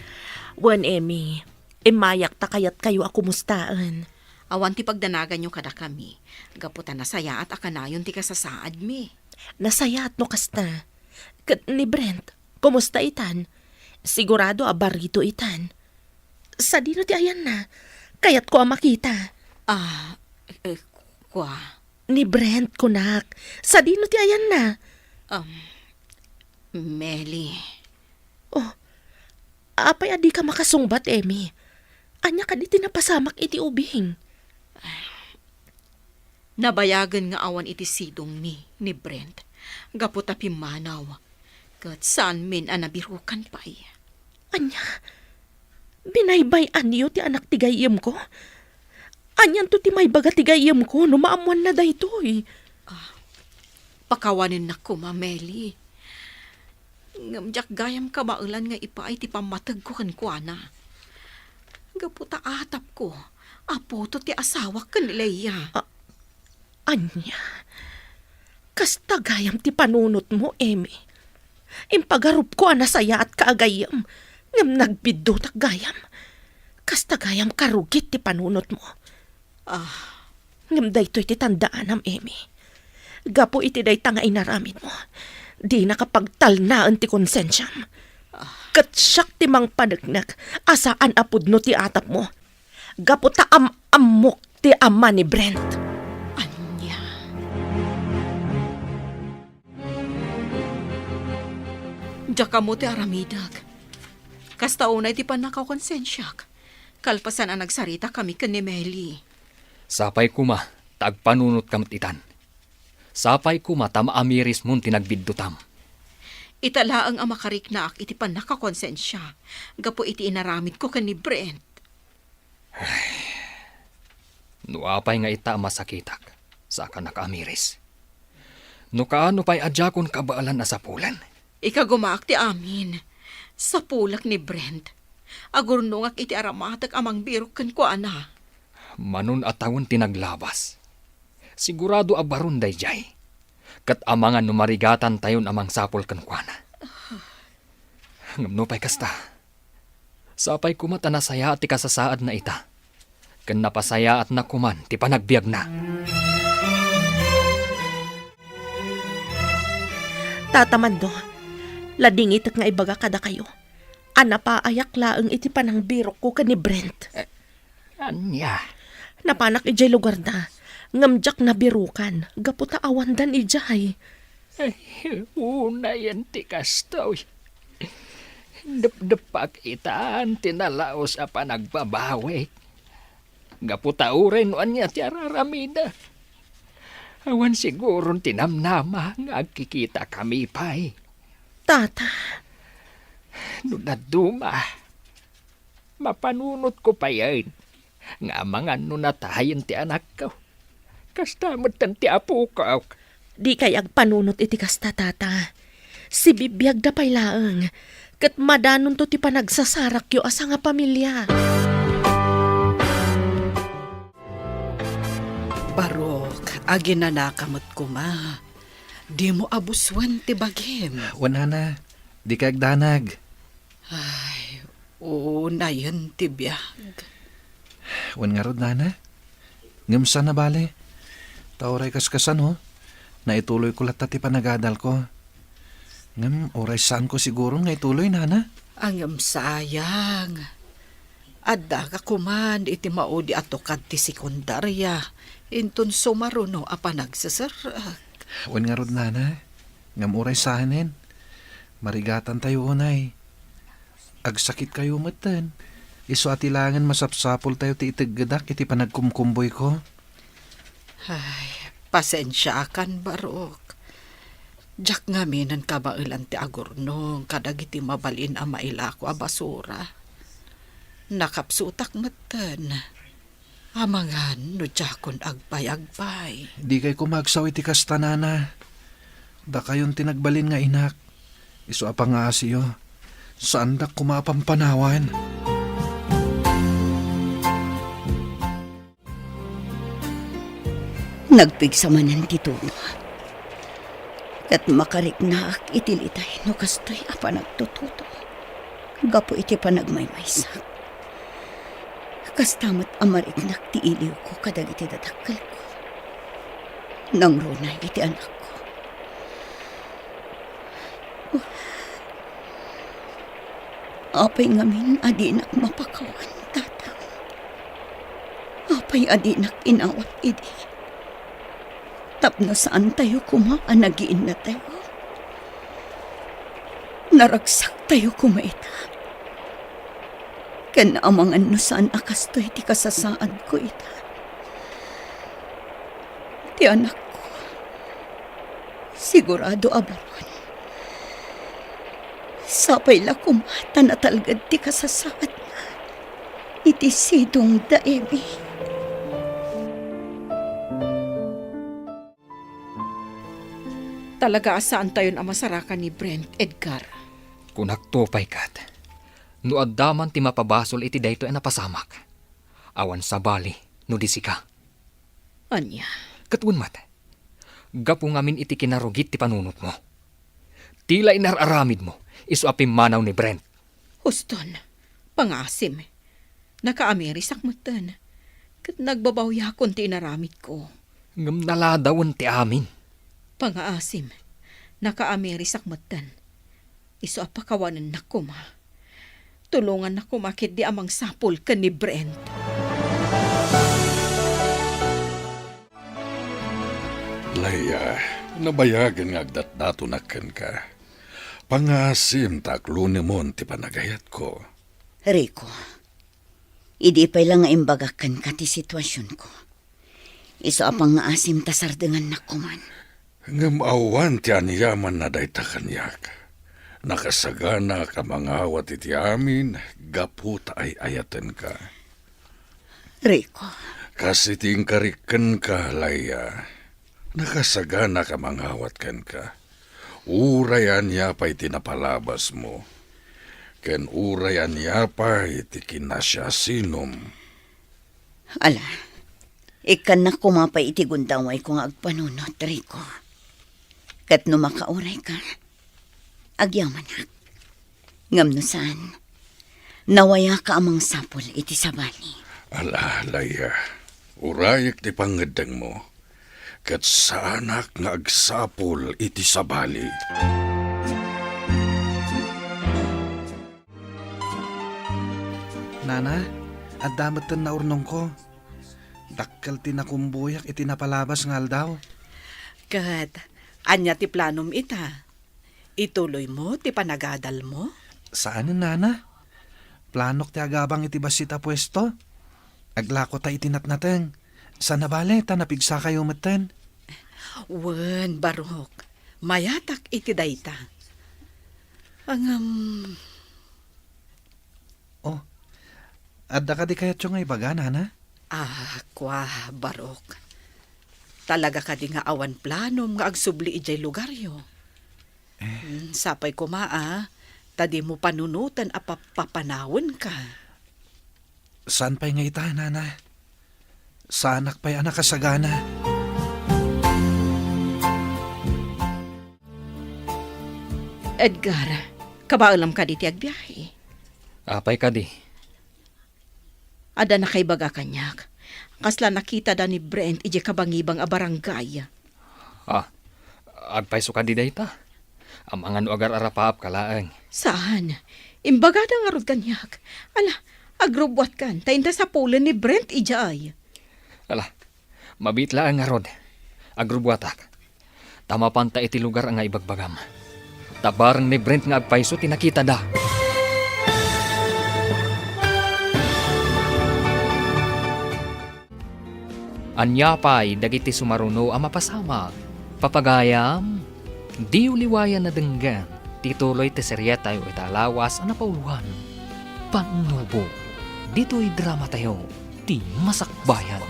wen Emmy, imayak ta kayat kayo ako mustaan. Awan ti pagdanagan nyo kada kami. Gaputan na saya at akanayon ti kasasaad mi. Nasaya at no kasta. Kat ni Brent, kumusta itan? Sigurado abarito itan. Sa dino ti ayan na, kayat ko makita. Kwa. Ni Brent, kunak, sa dino ti ayan na. Meli. Apay adi ka makasungbat, Emmy. Anya ka di tinapasamak iti ubing. Nabayagan nga awan iti sidong ni Brent. Gaputa pimanaw. Kat saan min anabirukan pa'y. Anya, binaybay anyo ti anak ti gayem ko. Anyan to ti may baga ti gayem ko, no maamuan na daytoy. Pakawanin na ko, Meli. Ngamjak gayam ka maulan nga ipa ay ti pamatag ko kan kuana. Gaputa atap ko. Apo to ti asawa kan Leia. Anya, kasta gayam ti panunot mo, Emmy. Impagarup ko anasaya at kaagayam. Ngam nagbiddo tak gayam. Kasta gayam karugit ti panunot mo. Ngam daytoy ti tandaan am, Emmy. Gapo iti day tanga inaramid mo. Di nakapagtalnaan ti konsensyam. Katsyak ti mang panagnak, asaan apod no ti atap mo. Gapo ta amok ti ama ni Brent. Anya. Diyaka mo ti aramidag. Kasta unay ti panakaw konsensyak. Kalpasan ang nagsarita kami kan ni Meli. Sapay kuma, tagpanunot kam titan. Sapay kuma tamaamiris mun tinagbiddutam. Italaang ang makariknaak iti panakakonsensya. Gapo iti inaramid ko kan ni Brent. Nuapay nga ita masakitak sa ka nakaamiris. No kaano pa'y adjakon kabaalan na sa pulan? Ikagumaak ti amin. Sa pulak ni Brent. Agurnungak iti aramatak amang birok kan ko ana. Manun atawon tinaglabas. Sigurado abaron dayjay. Kat amangan numarigatan tayon amang sapol kan kuana. Ngamno pa'y kasta. Sapay kumata na saya at ti kasasaad na ita. Kan napasaya at nakuman ti panagbiag na. Tatamando, ladingit nga ibaga kada kayo. Ana pa ayak laeng iti panang birok ko ka ni Brent. Anya? Napanak ijay lugar na. Ngamjak na birukan. Gaputa awandan ijay. Una yan ti kastoy. Dep-depak itaan tinalaos apa nagbabawi. Gaputa uren anya ti araramida. Awan siguro tinamnama nga agkikita kami pa'y. Tata, Nunaduma. Mapanunot ko pa yan. Nga mga nunatayin ti anak ko. Kastamot tan ti apo ko. di kay agpanunot iti kasta tata. Si bibiyag da pay laeng. Kat madanon to ti panagsasarak yo asa nga pamilya. Barok, aginanakamot ko ma. Di mo abuswan ti bagim. Wana na, di ka agdanag. Ay, oo na yan ti biyag. Wan nga rod, nana. Ngamsa na bale. Tauray kaskasan, ho. Naituloy ko lahat ti panagadal ko. Ngam, oray saan ko siguro nga ituloy, nana. Ang sayang. Adda ka kuman iti maudi ato ti sekundarya. Inton sumaruno a panagsasarak. Wan nga rod, nana. Ngam, oray sahanin. Marigatan tayo, unay. Agsakit kayo matan. Iso atilangan masapsapol tayo ti itiggadak iti panagkumkumboy ko. Ay, pasensya kan barok. Jak nga minan kabailan ti agurnong kadag iti mabalin a mailako a basura. Nakapsutak matan. Amangan no jakon agpay-agpay. Di kay kumagsaw iti kastanana. Da kayon tinagbalin nga inak. Iso apang nga asiyo. Saan da kumapampanawan? Nagpigsamanan ti Tuno. Kat makariknak itilitay no kastoy apa nagtututo. Gapo iti panagmaymaysak. Kastamat amariknak ti iliw ko kadag iti dadakkel ko. Nang runay iti anak ko. Apay ngamin adinak mapakawan, tatang. Apay adinak inawat idi. Tapno saan tayo kumaan, nagiin na tayo. Naragsak tayo kumaita. Kanaamangan no saan akas to iti kasasaad ko ita. Ti anak ko, sigurado abaron. Sapay la kumata na talgad ti kasasaad na. Iti sidong daemi. Talaga saan tayo ang masarakan ni Brent, Edgar? Kunagtopay kat. No addaman ti mapabasol iti dayto ay napasamak. Awan sa bali, no di sika. Anya? Katun mat. Gapu ngamin iti kinarugit ti panunot mo. Tila inararamid mo, iso apim manaw ni Brent. Huston, pangasim. Naka-amerisak matan. Kat nagbabawya kon ti inaramid ko. Ngam naladawan ti amin. Pangaasim, naka-amerisak matan. Iso apakawanan na kuma. Tulungan na kumakit di amang sapol ka ni Brent. Laya, nabayagan nga agdat-dato nakan ka. Pangasim taklo ni mon ti panagayat ko. Rico, idi pa'y lang nga imbagakan ka ti sitwasyon ko. Iso apang nga asim tasardengan na kuman. Ngamawan ti anyaman na dayta kanyak. Nakasagana ka mga awat iti amin, gaputa ay ayatan ka. Rico, Kasi ting kariken ka, Laya. Nakasagana ka manghawat kan ka. Urayan niya pa iti napalabas mo. Ken urayan niya pa iti kinasya sinom. Ala, ikan na kumapay iti gundaway kung agpanunot, Rico. Kat no makauray ka, agyaman na. Ngam no saan, nawaya ka amang sapol iti sabali. Ala, Laya, urayak ti pangedeng mo. Kat saanak nga agsapol iti sabali. Nana, at damatan na urnong ko. Dakkel tinakumbuyak iti napalabas nga aldaw. Kat, anya ti planom ita. Ituloy mo, ti panagadal mo. Saan nana? Planok ti agabang iti basita pwesto. Aglako ta itinatnateng. Sa nabale ta napigsa kayo maten. Wen, Barok. Mayatak iti dayta. Ang, Oh, adda ka di kayat yung ibaga, nana? kwa, Barok. Talaga ka di nga awan planom nga agsubli ijay lugaryo. Sapay kumaa, tadi mo panunutan a papanawon ka. Saan pa'y nga ita, nana? Saanak pa'y anak kasagana? Edgar, kabaalam ka di ti agbiyahe. Apay ka di. Ada na kay baga kanyak. Kasla nakita da ni Brent ije kabangibang a barangay. Agpay ka di dayta. Amangan agar arapaap kalaang. Saan? Imbaga da nga rod kanyak. Ala, agrobwat kan. Tainda sa pulen ni Brent ijay. Ala, mabitla ang arod. Agrubwatak. Tama panta iti lugar ang nga ibagbagam. Tabarang ni Brent nga agpayso tinakita da. Anya pa'y dagiti sumaruno ang mapasama. Papagayam, di uliwayan na denggan. Tituloy ti serye tayo italawas ang napauluhan. Panubo, dito'y drama tayo. Ti masakbayan.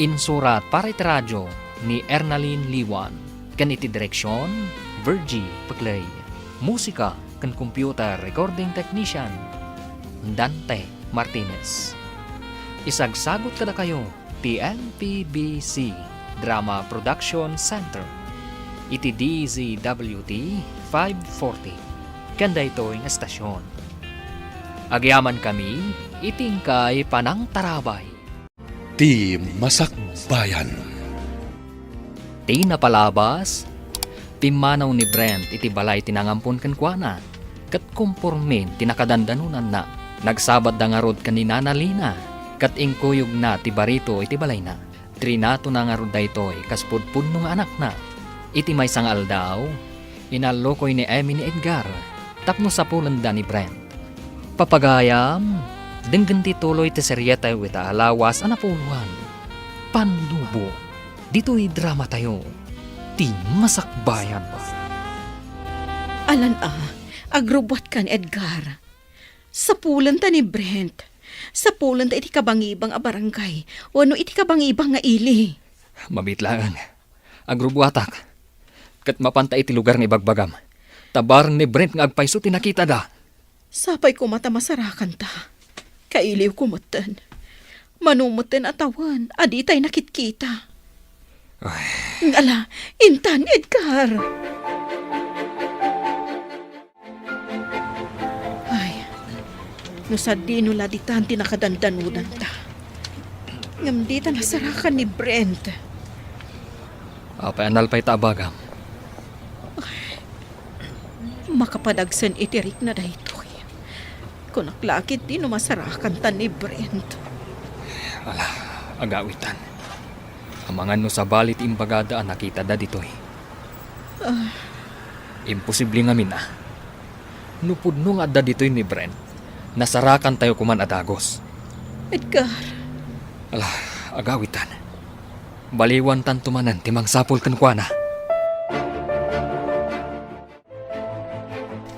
Insurat para iti radyo ni Ernaline Liwan. Kan iti direksyon, Virgie Paglay. Musika kan computer recording technician, Dante Martinez. Isagsagot kada kayo TNPBC Drama Production Center. Iti DZWT 540. Kanda ito yung estasyon. Agyaman kami, itingkay panang tarabay. Ti Masakbayan. Ti napalabas, timanaw ni Brent iti balay tinangampon kankwana. Kat kumpormin tinakadandanunan na. Nagsabad da nga rod kanina na Lina. Kat ingkuyog na ti barito iti balay na. Trinato na nga rod da ito'y kaspudpud nung anak na. Iti may sangal daw, inalokoy ni Emmy ni Edgar. Tapno sa pulanda ni Brent. Papagayam, denggan ti tuloy ti serye tayo ita alawas anapuluhan. Pandubo, dito'y drama tayo. Ti masakbayan ba? Alan agrobwat kan Edgar. Sa pulen ta ni Brent. Sa pulen ta iti kabangibang a barangay. Wano iti kabangibang nga ili. Mabitlaan. Agrubwatak. Kat mapanta iti lugar ni Bagbagam. Tabarang ni Brent nga agpayso tinakita da. Sapay ko mata masarakan ta. Kailiw ko mutan. Manumutan atawan. Adi tay nakitkita. Ngala, intan Edgar. Ay, no sa di nula di tan tinakadandanudan ta. Ngam di ta nasarakan ni Brent. Apay anal pa'y tabagam. Makapadagsan itirik na daytoy. Kung naklakit di no masarakan ta ni Brent. Ala, agawitan. Amangan no sa balit imbagada ang nakita da dito'y. Imposible nga mina. Nupudno nga da dito'y ni Brent. Nasarakan tayo kuman adagos. Edgar, Ala, agawitan. Baliwan tantumanan timang sapol kankwana.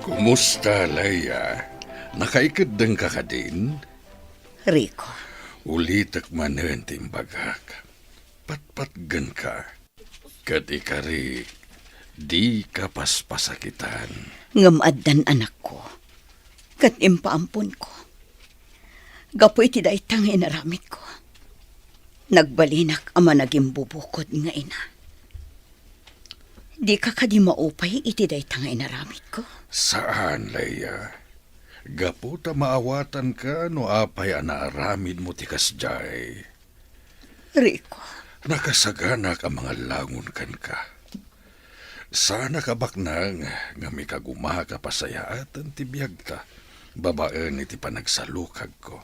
Kumusta, Laya? Nakaikadang ka ka din? Rico, Ulitak manen timbagak. Patpatgan ka. Kat ikari, di ka paspasakitan. Ngamaddan anak ko. Kat impaampun ko. Gapoy ti daytang inaramid ko. Nagbalinak ama naging bubukod nga ina. Di ka kadi maupay iti daytang inaramid ko. Saan, Leia? Gaputa maawatan ka no apay anaaramid mo ti kasjay. Rico, Nakasagana ka mga langon kan ka. Sana kabaknang nga may kagumaha ka pasayaatan ti biyag ta. Babaan iti panagsalukag ko.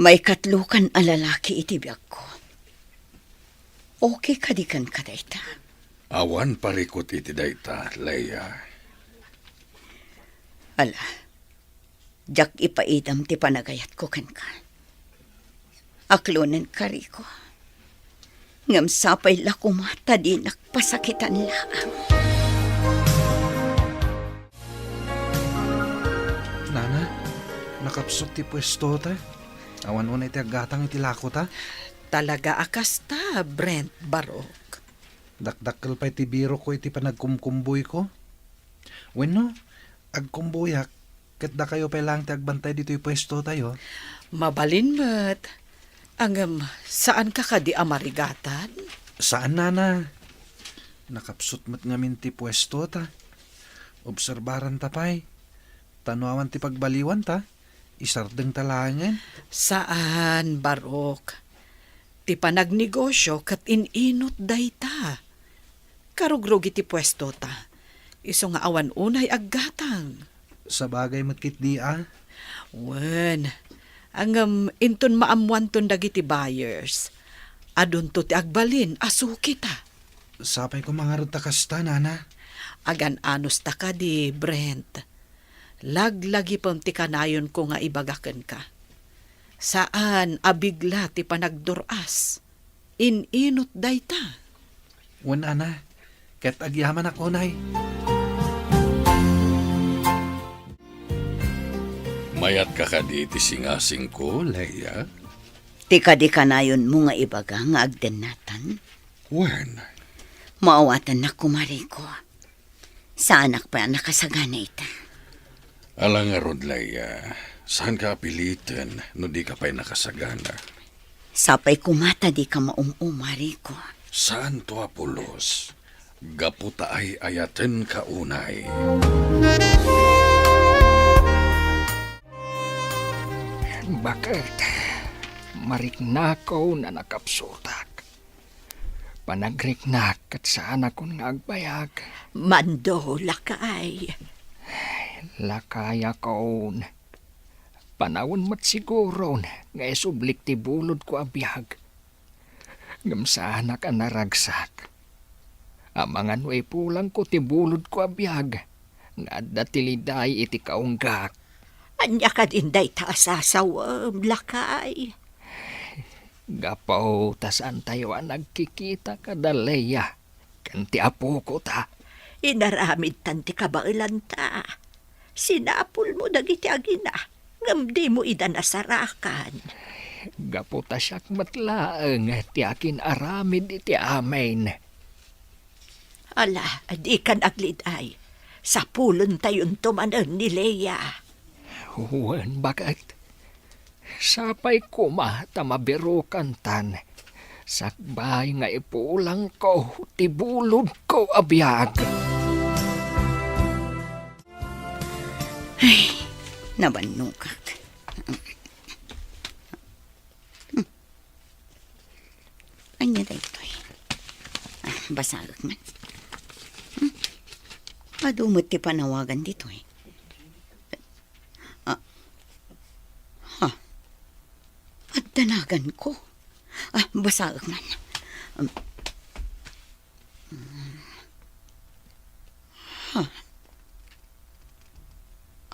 may katlukan a lalaki iti biyag ko. Okay kadikan ka dayta. Awan parikot iti dayta, Leia. Ala, jak ipaidam ti panagayat ko kan ka. Aklonan ka, Rico. Ngam sapay lakumata di nakpasakitan laang. Nana, nakapsot ti pwesto ta. Awan unay ti aggatang iti lako ta. Talaga akas ta, Brent Barok. Dakdakkel pa iti biro ko iti panagkumkumboy ko. Wenno, agkumboyak. Ket da kayo pa lang ti agbantay dito yung pwesto tayo. Mabalin met. Saan ka kadi amarigatan? Saan, Nana? Nakapsot mat ngamin ti pwesto ta. Obserbaran ta pa'y. Tanuawan ti pagbaliwan ta. Isardeng talangan. Saan, Barok? Ti panagnegosyo kat ininot dayta. Karugrog iti pwesto ta. Iso nga awan unay aggatang. Sa bagay matkit di Wen, inton maamuan ton dagiti buyers. Adun to ti agbalin, asuki ta. Sapay ko mga ta kasta, Nana. Agan anos ta ka di, Brent. Laglagi pang ti kanayon ko nga ibagaken ka. Saan abigla ti panagduras? Ininot dayta. Wan, Ana. Ket agyaman ako, Nay. Mayat ka kadi ti singasing ko, Leia. Tika di kanayon mo nga ibaga nga agdenatan. Wen, Maawatan na kumari ko. Sa anak pa nakasagana ita. alang nga rod, Leia. Saan ka apilitin no di ka pa'y nakasagana? Sapay kumata di ka maumumari ko. Saan to Apolos? Gaputa ay ayaten ka unay. Bakit? Mariknakaw na nakapsutak. Panagreknak at saan akong agbayag. Mando, lakay. Lakaya kaon. Panawon mat siguro nga isublik ti bulod ko abiyag. Ngamsana ka naragsak. Amangan way pulang ko ti bulod ko abiyag. Nga datiliday iti kaunggak. Anya ka din day taasasawam, lakay. Gapaw tasan tayo ang nagkikita ka daleya. Kanti apo ko ta. Inaramid tanti kabailan ta. Sinapul mo dagiti agina. Ngamdi mo idanasarakan. Gaputa siyak matlaang ti akin aramid iti amen. Ala, di kan agliday. Sa pulon tayon tumanan ni Leia. Huwan bakit? Sapay ko tamabirukan tan. Sakbay nga ipulang ko, tibulod ko abiyag. Ay, nabanukak. Anya da ito eh. Basagak man. Madumot ti panawagan dito eh. At danagan ko. Basagak man.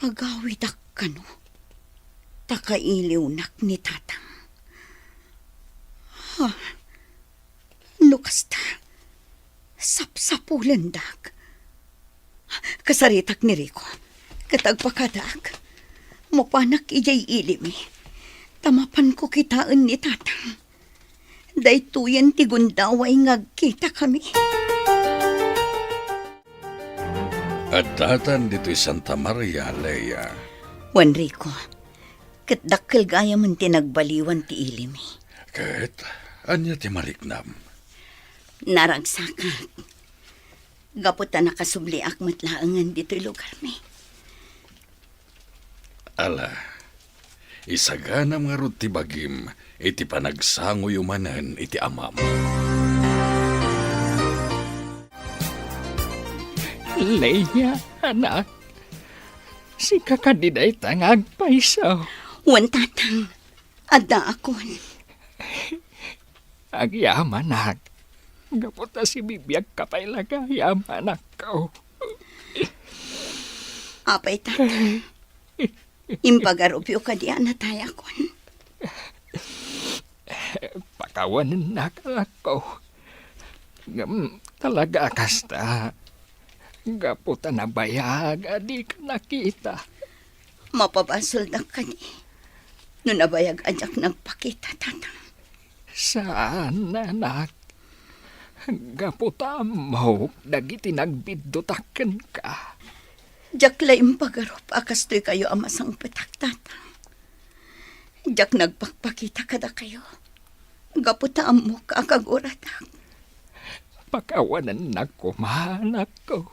Agawidak ka no. Takailiwnak ni tatang. Nukasta. Sapsapulandak. Kasaritak ni Rico. Katagpakadak. Mupanak ijay ilimi. Tamapan ko kitaan ni tatang. Daytoyan ti gundaway ngagkita kami. At datan dito'y Santa Maria, Leia. Juan Rico, kat dakkel gaya man tinagbaliwan ti ilimi. Kat, anya ti maliknam. Naragsakak. Gaputa nakasubliak matlaangan dito'y lugar mi. Ala, isaganam nga rod ti bagim, iti panagsango yumanan iti amam. Leia, anak. Si kakadiday tangag paisaw. Wan tatang, adda akon. Agyaman, anak. Gaputa si bibiyag kapailaga, yaman ako. Apay tatang. Impagarupyo ka di anatay akon. Pakawanan na ako. Ngam talaga kasta. Gaputa na bayag, adi ka nakita. Mapabasol na ka ni. No nabayag ajak nagpakita tatang. Saan, anak? Gaputa mo, dagiti nagbiddotaken ka. Jak laing pagarup akas to'y kayo amasang petak tatang. Jak nagpakpakita kada kayo. Gaputa mo kakaguratak. Pakawanan na ko, mahanak ko.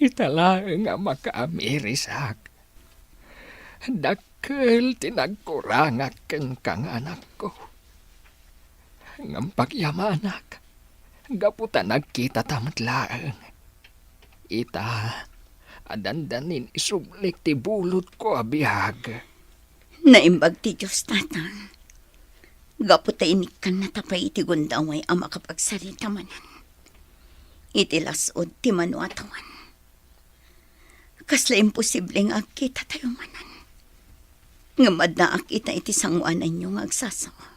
Itala nga makaamirisak. Dakkel tinagkurangaken kang anak ko. Ngam pagyamanak, gaputa nagkita tamatlaang. Ita, adandanin isublik ti bulot ko abihag. Naimbag ti Diyos tatang. Gaputa inikan na tapay iti gundaway ang makapagsalita manan. Iti lasod ti manuatawan. Kasla imposibleng agkita tayo manan. Ngamad na akita iti sangwanan nyo ngagsasawa.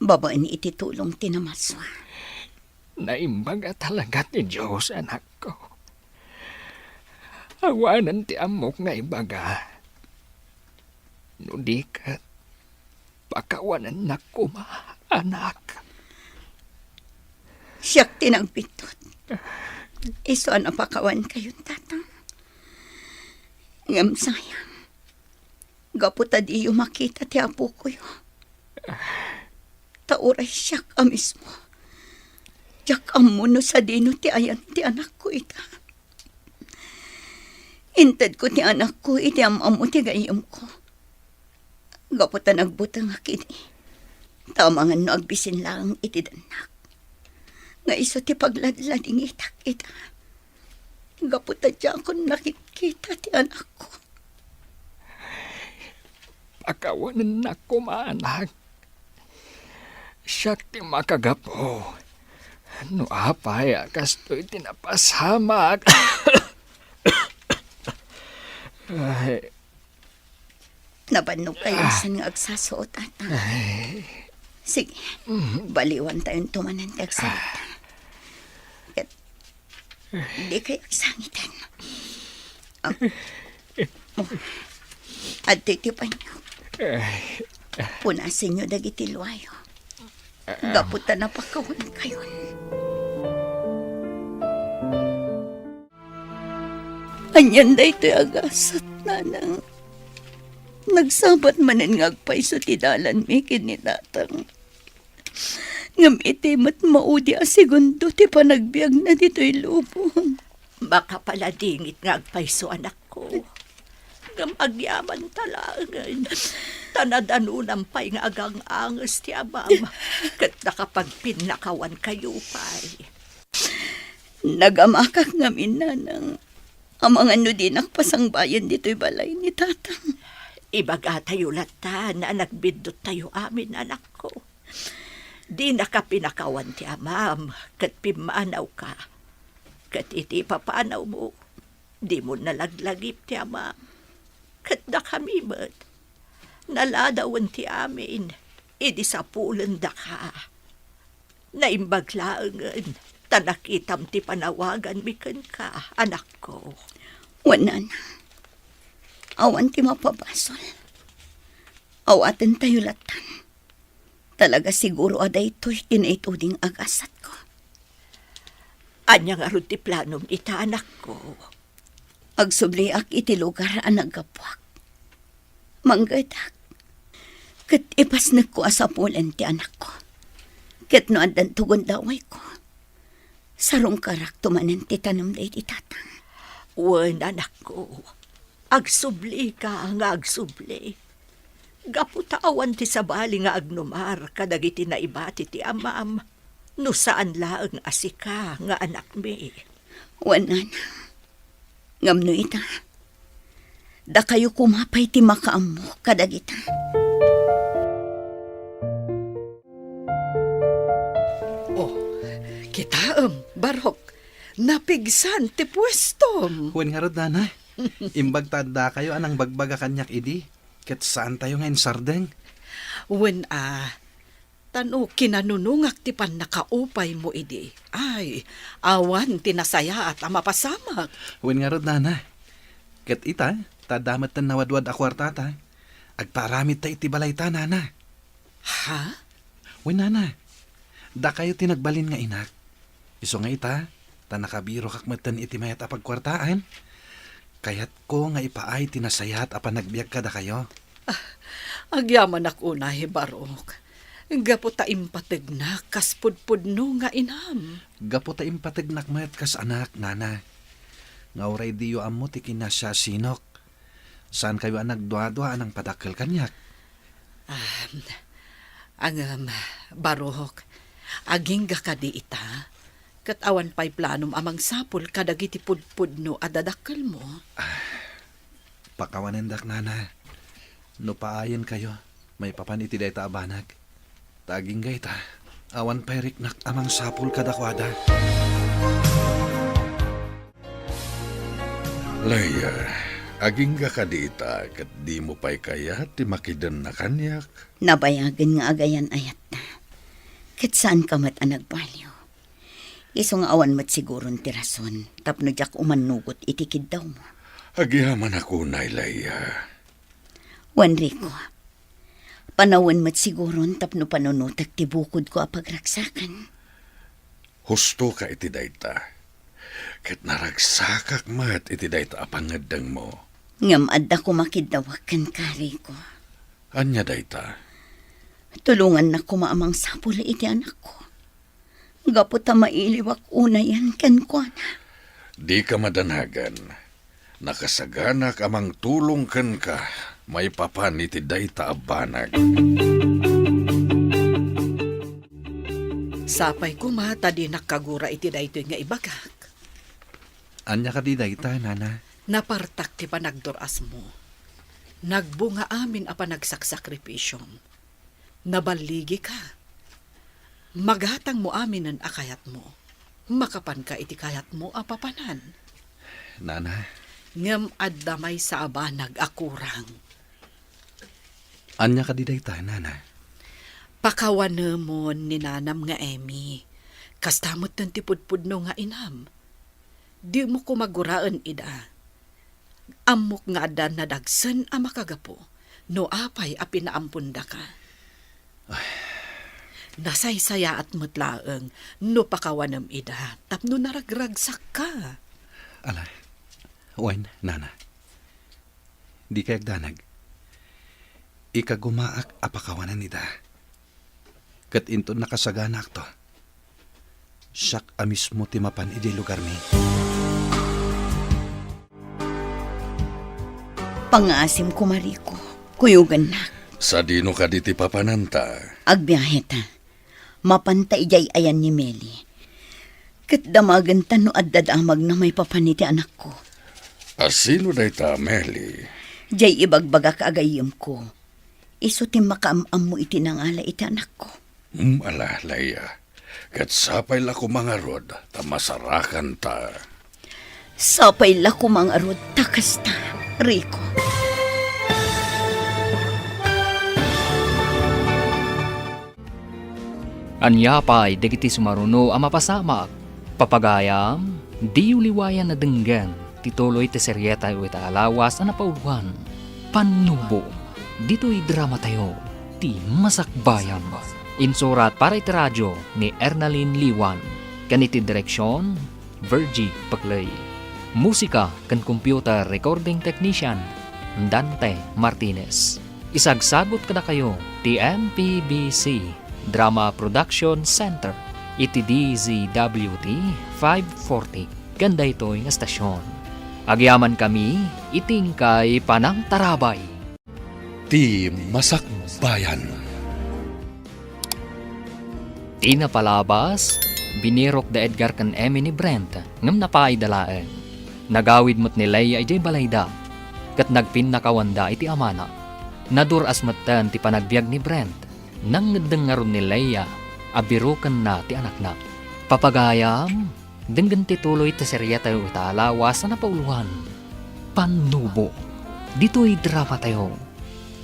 Babaan iti tulong tinamaswa. Naimbaga talaga ti Diyos, anak ko. Awanan ti amok nga ibaga. No di ka, pakawanan na kuma, anak. Siyak tinagpitot. Iso na pakawan kayo, tatang. Ngam sayang. Gaputa di yung makita ti apo ko yun. Tauray siyak mismo. Jak amuno sa dino ti ayan ti anak ko ita. Intad ko ti anak ko iti amamu ti gayam ko. Gaputa nagbutang akini. Tamangan no agbisin lang iti danak. Nga iso ti pagladlading itak ita. Gaputa dyan ko nakikita ti anak ko. Pakawanan na kuma, anak. Siyak ti makagapo. No apay, kasto'y tinapasamak. Ay, Nabannog kayo sa nga agsasuot ata. Sige, baliwan tayong tumanan ti agsalita. Kat, di kayo agsangitan. At titipan nyo. Punasin nyo dagiti luwayo. Gaputa na pakawan kayo. Anyan da ito agasat nanang. Nagsabat manin ngagpay sa tidalan mi kinidatang. Ngam iti mat maudi a segundo ti panagbiag na dito'y lubong. Baka pala dingit ngagpayso anak ko. Ngam agyaman talangan. Tanadanunang pa'y nga agang angas ti amam. Kat nakapagpinakawan kayo pa'y. Nagamakak ngamin nanang. Amang ano din nakpasang bayan dito'y balay ni tatang. Ibaga tayo lata na nagbidot tayo amin anak ko. Di nakapinakawan ti amam. Kat pimanaw ka. Kat iti papanaw mo. Di mo nalaglagip ti amam. Kat nakamimot. Naladawan ti amin. Idi sa pulan da ka. Naimbaglaangan. Tanakitam ti panawagan mikan ka, anak ko. Wanan. Awan ti mapabasol. Awatan tayo latan. Talaga siguro aday to'y tinaituding agasat ko. Anya nga ron ti planom ita anak ko. Agsubliak iti lugar ang naggapuak. Manggadak. Kat ipas ko asapulan ti anak ko. Kat no andan tugon daway ko. Sarong karak tumanan ti tanong day ti tatang. Wen anak ko. Agsubli ka nga agsubli. Gaputaawan ti sabali nga agnumar kadagiti na ibati ti amam. No saan laang asika nga anak mi. Wanan. Ngam no ita. Da kayo kumapay ti makaammo kadagita. Kitaam, Barok. Napigsan ti pwestom. Wen nga rod, Nana. Imbag tanda kayo anang bagbaga kanyak idi. Ket saan tayo ngayon sardeng? Wen tano kinanunungak ti pan nakaupay mo idi. Ay, awan tinasaya at amapasamak. Wen nga rod, Nana. Ket ita, tadamat tan nawadwad a kwartata. Agparamid ta iti balay ta, Nana. Ha? Wen, Nana. Da kayo tinagbalin nga inak. Iso nga ita, ta nakabiro kakmatan iti mayat apag kwartaan. Kayat ko nga ipaay tinasayat apan nagbiag ka da kayo. Agyaman ako unay, Barok. Gapo ta impatigna kas pudpudno nga inam. Gapo ta impatagnak mayat kas anak, Nana. Nga uray diyo amo ti kinasya sinok. Saan kayo ang nagdwa-dwa anang padakkel kanyak? Barok, aging ka di ita. Kat awan pa'y planom amang sapul kadagiti pudpudno adadakkel mo. Pakawanendak, Nana. No paayan kayo, may papaniti day ta abanag. Taging gay ta, awan pa'y riknak amang sapul kadakwada. Leia, aging ka dita kat di mo pa'y kaya ti makidan na kanyak. Nabayagan nga agayan ayat na. Kat saan ka mat ang nagbaliw? Iso nga awan mat siguron ti rason. Tapno jak umanugot itikid daw mo. Agyaman ako na, Leia. Juan Rico, panawan mat siguron tapno panunutak ti bukod ko apagraksakan. Husto ka iti dayta. Kat naragsakak mat iti dayta apangadang mo. Ngam adda ko makidawakan ka, Rico. Anya dayta? Tulungan na ko maamang sapula iti anak ko. Gapo ta mailiwak una yan kan ko na. Di ka madanagan. Nakasaganak amang tulong kan ka. May papan iti dayta abanag. Sapay ko mata di nakagura iti daytoy nga ibagak. Anya ka di dayta, Nana. Napartak ti panagduras mo. Nagbunga amin a panagsakripisyon. Nabaligi ka. Maghatang mo amin ang akayat mo. Makapan ka iti kayat mo apapanan. Nana, Ngem addamay sa abanag akurang. anya ka di dayta, Nana. Pakawanemon ni nanam nga Emi. Kastamot ng tipudpudno nga inam. Di mo ko maguraan ida. Amok nga adan na dagsan a makagapo. No apay a pinaampunda ka. Nasaysaya at mutlaeng no pakawanam ida. Tapno naragragsak ka. Ala, Wen, Nana. Di kayag danag. Ikagumaak apakawanan nida. Kat into nakasaganak to. Siyak amis mo timapan iti lugar mi. Pangasim ko, Mariko. Kuyugan na. Sa dino ka diti papananta. Agbiyahe ta. Mapanta ijay ayan ni Meli. Kat damagan ta no addadamag na may papaniti anak ko. Asino dayta, Meli? Jay ibagbaga kaagayim ko. Iso ti makaamam mo iti nangala iti anak ko. Ala, Leia. Kat sapay la ko mga rod, tamasarakan ta. Sapay la ko mga rod, takas ta, Rico. Anyapay, dagiti sumaruno ang mapasamak. Papagayam, di uliwayan na denggan. Tituloy ti seryeta iti alawas na napauwan. Panubo, dito'y drama tayo. Ti masakbayan. Insurat para iti radyo ni Ernalyn Liwan. Kaniti direksyon, Virgie Paglay. Musika kan computer recording technician, Dante Martinez. Isagsagot kada kayo, TMPBC Drama Production Center. Iti DZWT 540. Ganda ito yung estasyon. Agyaman kami, iting kay Panang Tarabay. Ti Masakbayan. Di na palabas, binirok da Edgar kan Emi ni Brent, ngam napaidalaan. Nagawid mo't ni Leia ijay balayda, kat nagpin nakawanda iti amana. Naduras matan ti panagbiag ni Brent, nang nagdangaron ni Leia, abirukan na ti anak na. Papagayam, denggan ti tuloy ti serya tayo italawas na pauluhan. Panubo, dito'y drama tayo,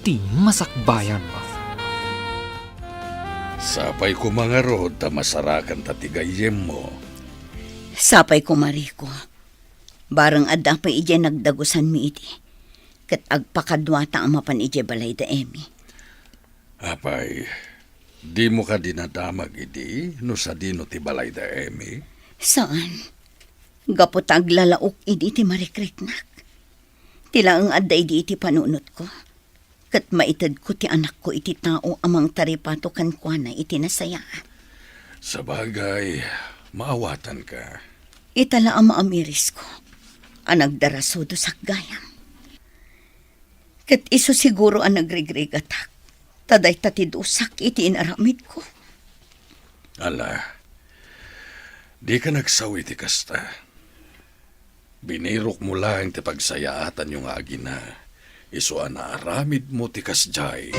ti Masakbayan. Sapay ko mga rod, ta masarakan tatigayem mo. Sapay ko, Mariko. Barang adda pa ije nagdagusan mi iti. Kat agpakadwata ang mapan ije balay da emi. Apay, di mo ka dinadamag idi, no sa dino ti balay da emi. Saan? Gapot aglalaok idi ti marikriknak. Tila ang adda idi iti panunot ko. Kat maitad ko ti anak ko iti tao amang taripato kan kwa na iti nasaya. Sa bagay, maawatan ka. Itala ang maamiris ko. Ang nagdaraso do sakgayam. Kat iso siguro ang nagrigrigatak. Taday tatidusak iti inaramid ko. Ala, di ka nagsawi ti kasta. Binirok mo lang ti pagsayaatan yung agina. Iso ana aramid mo ti kasjay.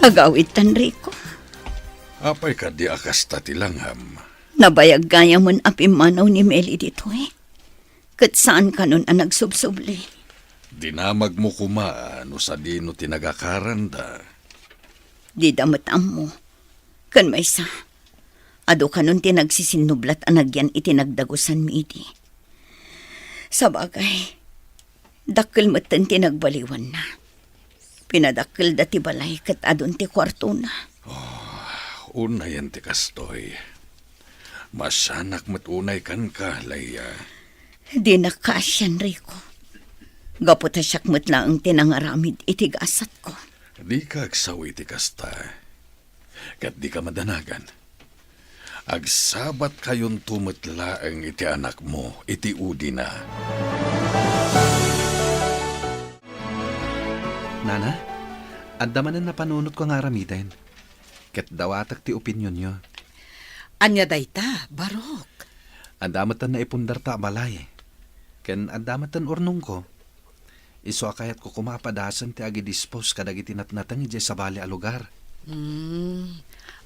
Agawid tan Rico. Apay ka di akasta ti langham. Nabayag gaya mon apimanaw ni Meli dito eh. Kat saan ka nun ang nagsubsubli? Dinamag mo kumaan no sa dino tinagakaranda. Di damatam mo. Kan may sa. Ado ka nun tinagsisinublat anagyan itinagdagusan mi iti. Sa bagay, dakil matan tinagbaliwan na. Pinadakil dati balay kat adon ti kwarto na. Unay yan ti kastoy. Masanak matunay kan ka, Leia. Di nakasyan, Rico. Gaputa siyak matla ang tinangaramid itigasat ko. Di ka agsawi ti kasta. Kat di ka madanagan. Agsabat kayon tumatla ang iti anak mo, iti udi na. Nana, andamanan na panunot ko nga aramiden. Ket dawatak ti opinyon nyo. Anya dayta, Barok. Andamatan na ipundar ta balay. Ken andamatan urnong ko. Iso akayat ko kumapadasan ti agi-dispose kadagiti natnatang ije sa bali a lugar.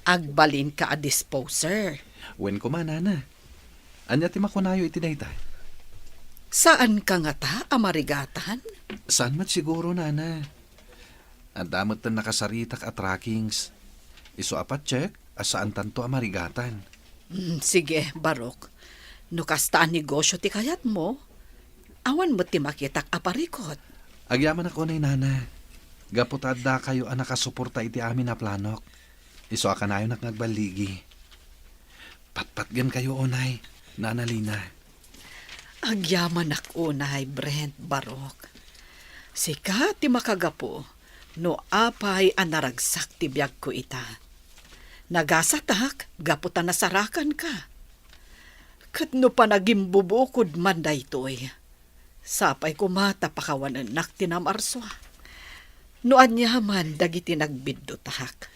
Agbalin ka a disposer. Wen ko man, Nana. Anya ti makunayo iti dayta. Saan ka nga ta, amarigatan? Saan mat siguro, Nana? Andamatan nakasaritak at trackings. Iso apat check, asaan tanto amarigatan. Sige, Barok. No kastaan negosyo ti kayat mo, awan mo ti makitak aparikot. Agyaman ako na Nana. Gaputadda kayo ang nakasuporta iti amin na planok. Iso akanayo nagbaligi. Patpatgan kayo, onay, Nana Lina. Agyaman unay, Brent, Barok. Sika ti makagapo, no apay ang naragsak ti biyag ko ita. Nagasatak, gaputan nasarakan ka. Kat no panagimbubukod man daytoy. Sapay kumata pakawanan nak tinamarswa. No anyaman dagiti nagbiddotak.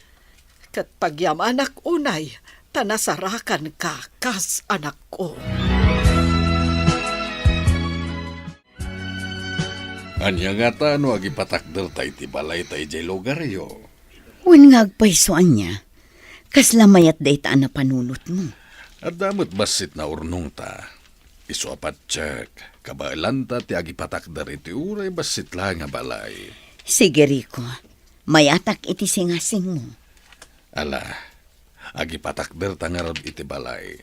Kat pagyamanak unay, tanasarakan ka kas anak ko. Anya nga ta no agipatakder tay ti balay tay jay lugaryo. Wen nga agpaysoan niya. Kaslamayat dayta na panunot mo. At damot basit na urnong ta. Iso apat check. Kabailan ta ti agipatakder iti uray basit lang nga balay. Sige, Rico. Mayatak iti singasing mo. Ala, agipatakder ta nga rod iti balay.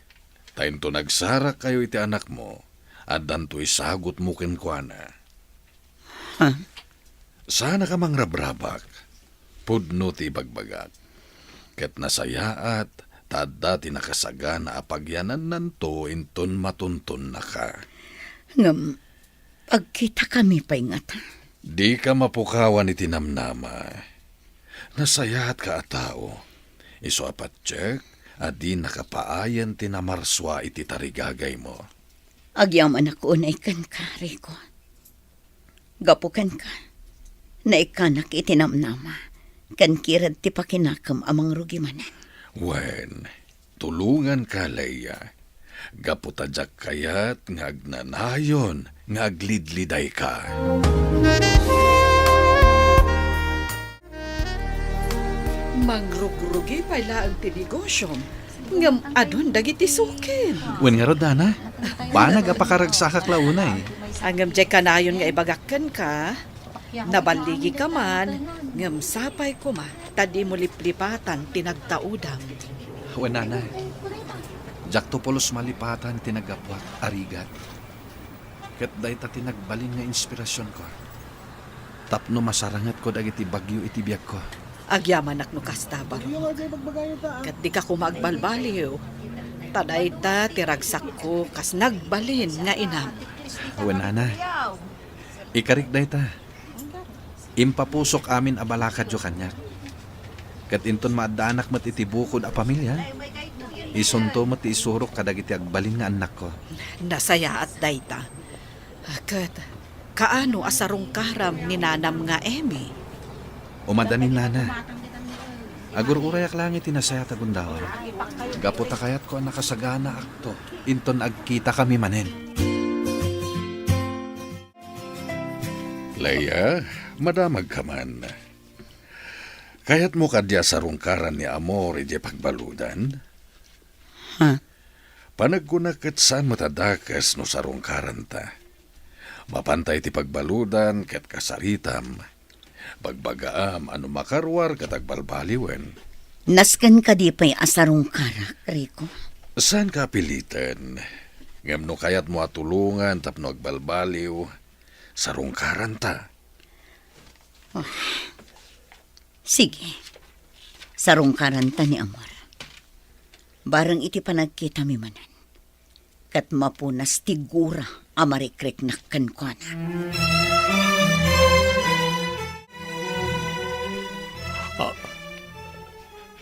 Tayo to nagsarak kayo iti anak mo. At danto isagot mo kinkwana. Ha? Sana ka mang rabrabak, pudno ti bagbagak. Ket nasayaat, tada ti nakasaga na apagyanan nanto inton matuntun na ka. Ngam, pagkita kami pa'y ngata. Di ka mapukawan iti namnama. Nasayaat ka a tao. Iso apat check, adi nakapaayan ti namarswa iti tarigagay mo. Agyaman ako na ikan ka, Rico. Gapukan ka. Na ikanak itinamnama. Kan kirad ti pakinakam amang rugimanan. Wen, tulungan ka, Leia. Gaputadyak kayat nga agnanayon, nga aglidliday ka. Mangrugrugi pala ang tinegosyo. Ngam adun dagiti sukin. Wen nga rod, Nana. Banag apakaragsakak launay. Angam jay kanayon nga ibagakkan ka. Nabaligi ka man. Ngam sapay ko ma. Tadi mo liplipatan tinagtaudang. Wen, Nana. Jak to polos malipatan tinagapwat, arigat. Ket day ta tinagbalin nga inspirasyon ko. Tapno masarangat ko dagiti bagyo iti biag ko. Agyaman akno kasta baro. Kat di ka kumagbalbaliw. Taday ta tiragsak ko kas nagbalin nga inam. Wen, Nana. Ikarik day ta. Impapusok amin abalakad yo kanyak. Ket inton maadanak mat iti bukod a pamilya. Isunto mat isurok kadagiti agbalin nga anak ko. Nasaya at dayta. Kat kaano asarong karam ni nanam nga Emi. Umadanin, Nana. Agur-urayak lang itinasaya tagundawar. Gaputa kayat ko ang nakasagana akto. Inton agkita kami manen. Leia, madamag ka man. Kayat mo kadya sa rungkaran ni Amor iti pagbaludan? Ha? Panagkunakat saan matadakas no sa rungkaran ta. Mapantay ti pagbaludan ket kasaritam. Pagbagaam ano makarwar katagbalbaliwen. Naskan ka di pa'y asarong karak, Rico. Saan ka pilitan? Ngam no kayat mo atulungan tapno agbalbaliw sa rungkaran ta. Sige. Sarong karanta ni Amor. Barang iti panagkita mi manan. Kat mapunas tigura amarikrek nakkan ko na.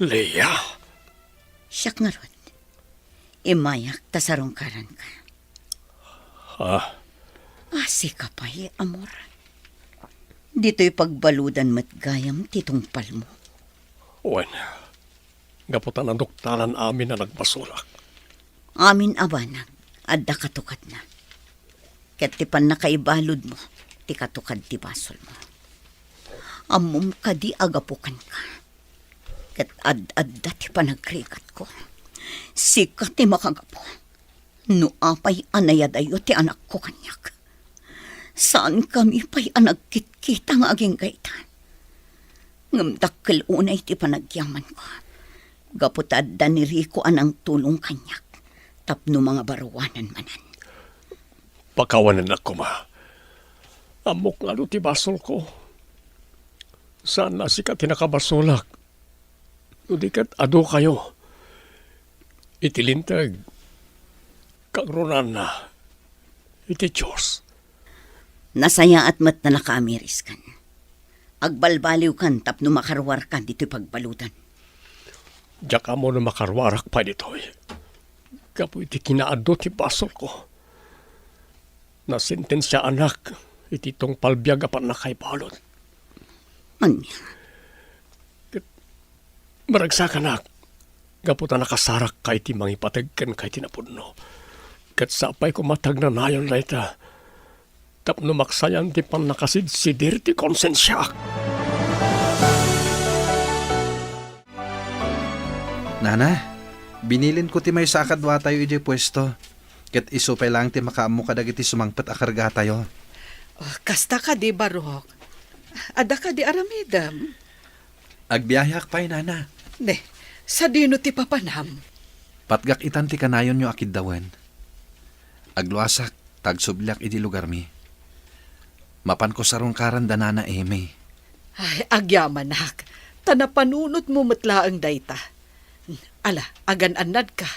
Leia, Siyak nga ron. Imayak ta sarong karan ka. Asi ka pa Amor. Dito'y pagbaludan mat gayam titungpal mo. wen, gaputan ang doktaran amin na nagbasulak. Amin abanag, adda katukat na. Ket ti pan nakaibalod mo, ti katukad ti basol mo. Amom ka di agapukan ka. Ket ad-adda ti panagrikat ko. Sikat ti makagapo. No apay anayadayo ti anak ko kanyak. Saan kami pa'y anagkit-kita nga aging gaitan? Ngamdakkel unay ti panagyaman ko. Gaputad da ni Rico anang tulong kanyak. Tapno mga barawanan manan. Pakawanan ako, ma. Amok nga ti basol ko. Saan na sikat tinakabasulak? Udikat ado kayo. Itilintag. Kagronan na. Iti Diyos. Nasaya at mat na nakaamiris kan. Agbalbaliw kan tapno makarwar kan dito'y pagbalutan. Diyak mo na makarwarak pa dito. Kapo iti kinaado ti basol ko. Nasentensya anak. Iti tong palbiyaga pa na kay balot. Anya, Maragsak anak. Gaputa nakasarak kay ti mangipatagkan kay tinapudno. Kat sapay ko matag na nayon layta. Tapno maksayan ti pan nakasidsidir ti konsensya. Nana, binilin ko ti may sakadwa tayo iti pwesto. Ket isupay lang ti makaamo kadagiti sumangpet a karga tayo. Kasta ka di barok. Ada ka di aramidam. Agbiyayak pa'y, Nana. Ne, sa dino ti papanam. Patgak itan ti kanayon nyo akid dawen. Agluasak, tagsublyak iti lugar mi. Mapan ko sarong karan danana Amy. Ay, agyaman nak. Tanapanunot mo matla ang dayta. Ala, agan-anad ka.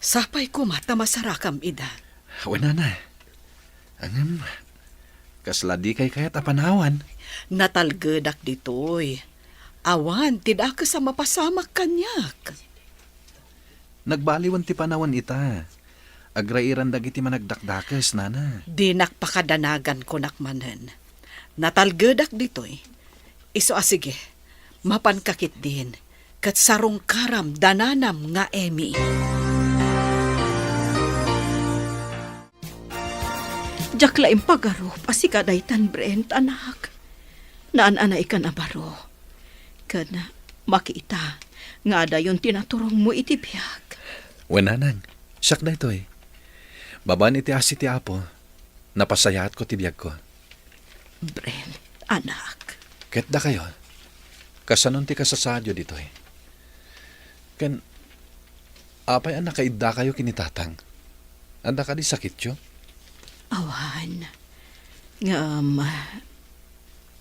Sapay ko mata masarakam ida. Wala na. Angam, kasladi kay kayat apanawan. Natalgedak ditoy. Awan, tidak ka sa mapasamak kanyak. Nagbaliwan ti panawan ita. Agrairan dagiti managdakdakas, nana. Dinak pakadanagan ko nakmanen. Natalgedak ditoy. Iso sige, mapankakit din. Kat sarong karam dananam nga Emi. Jak laing pagaro, pasikadaytan Brent, anak. Naan-anay ka na baro. Kana, makita, nga dayon tinaturong mo itibiyag. Wananang, siyak na ito eh. Baban iti asi ti apo, napasayat ko tibiyag ko. Brent, anak. Ket da kayo, kasanon ti kasasadyo dito eh. Ken, apay ang nakaidda kayo kinitatang. Anda ka di sakit yo? Awan, nga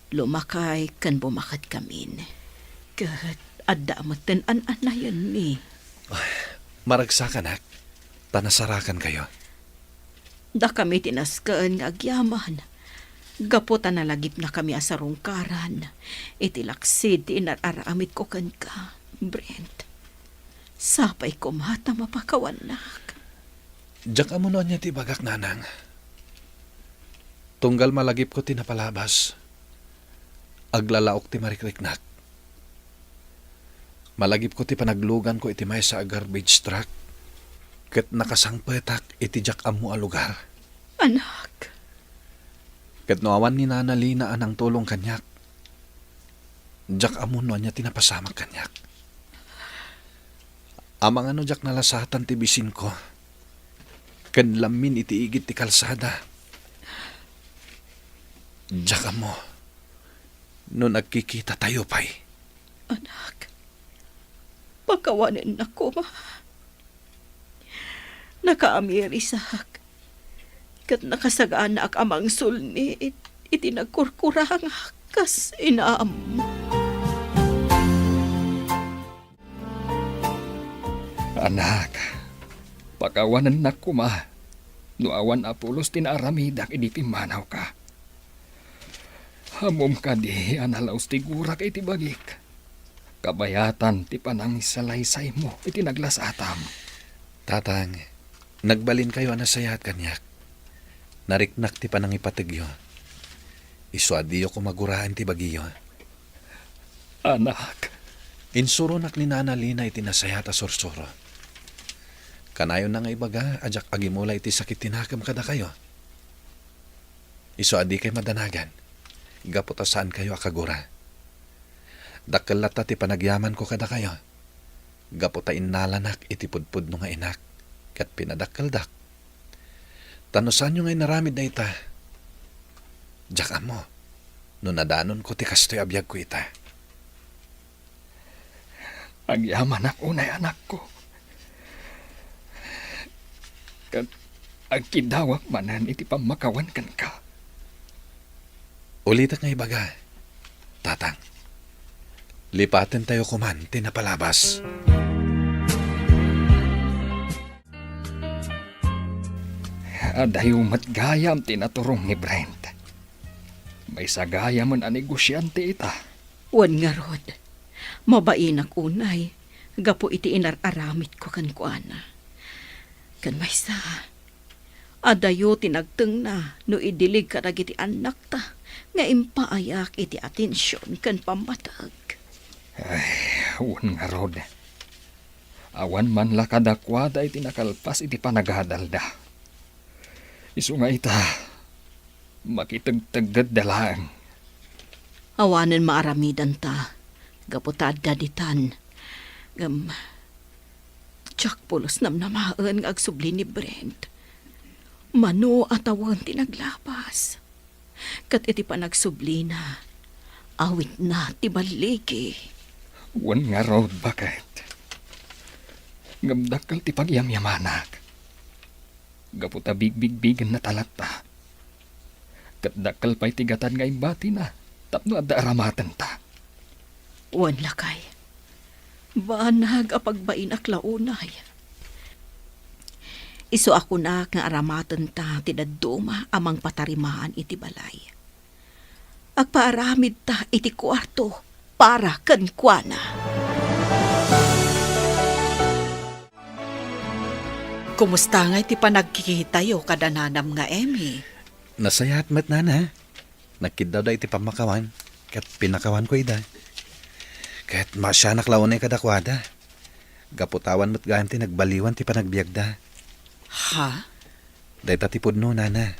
lumakay kan bumakat kamin. Kat adda matan an-anayan mi. Maragsakan hak, tanasarakan kayo. Da kami tinaskaan nga agyaman. Gaputan na lagip na kami asarong karan. Itilaksid inararamit ko kan ka, Brent. Sapay ko mata mapakawanak. Diyak amo noon niya ti bagak nanang. Tunggal malagip ko tinapalabas. Aglalaok ti marikriknak. Malagip ko ti panaglugan ko iti may sa garbage truck. Ket nakasangpetak iti diyak amo a lugar. Anak, Ket noawan ni Nana Lina anang tulong kanyak. Diyak amo noon niya tinapasamak kanyak. Amang ano diyak nalasatan ti bisin ko. Ken lamin iti igit ti kalsada. Diyak amo. No nagkikita tayo pa'y. anak. Pakawanin na ko, ma. Nakaamirisak. Kat nakasagaan na ak amang sulni, itinagkurkurang kas inaam. Anak, pakawanan na kuma. Nuawan apulos tinaramidak idipimanaw ka. Hamom ka di analaos ti gurak iti bagik. Kabayatan ti panangis sa laysay mo iti naglasatam. Tatang, nagbalin kayo anasayat kanyak. Nariknak ti panangipatigyo. Iswadiyo ko maguraan ti bagiyo. Anak, Insuronak ni Nana Lina iti nasayata sorsoro. Kanayon na nga ibaga, ajak agimula iti sakit tinakam kada kayo. Iso adi kay madanagan. Gaputa saan kayo akagura. Dakkelata ti panagyaman ko kada kayo. Gaputa innalanak iti pudpud no nga inak. Kat pinadakkeldak. Tanusan nyo ngay naramid na ita. Diyak mo. No nadanon ko ti kastoy abiyag ko ita. agyaman ako unay anak ko. Kat agkidawak manan iti pamakawan kan ka. Ulitak nga ibaga. Tatang. Lipatin tayo kuman, tinapalabas. Adayo matgayam tinaturong ni Brent. May sagaya man a negosyante ita. Wan nga rod. Mabainak unay. Gapo iti inararamit ko kan kuana. Kan may sa. Adayo tinagteng na no idilig ka iti anak ta. Nga impaayak iti atensyon kan pamatag. Wan nga rod. Awan man lakadakwada iti nakalpas iti panagadalda. Isu nga ita. Makitagtagad dalang. Awanen maaramidan ta. Gaputad daditan. Tsak pulos namnamaan nga agsubli ni Brent. Mano atawan tinaglapas. Kat iti pa nagsubli na. Awit na ti baligi. Wan nga road bakit? Ngamdakal ti pagyamyamanak. Gaputa bigbigbigan na talata. Kat dakal pa'y tigatan nga imbati na. Tapno at aramatan ta. Wan lakay. Banag apagbain ak launay. Iso ako na nga aramatan ta tinaduma amang patarimaan iti balay. Agpaaramid ta iti kwarto para kankwana. Kumusta nga iti panagkikitayo kadananam nga Emmy? Nasayat mat nana. Nakid daw iti pamakawan. Kat pinakawan ko ida. Kat masya naklawan ay kadakwada. Gaputawan mo't gayam ti nagbaliwan ti panagbiagda. Ha? Dahita ti pudno nana.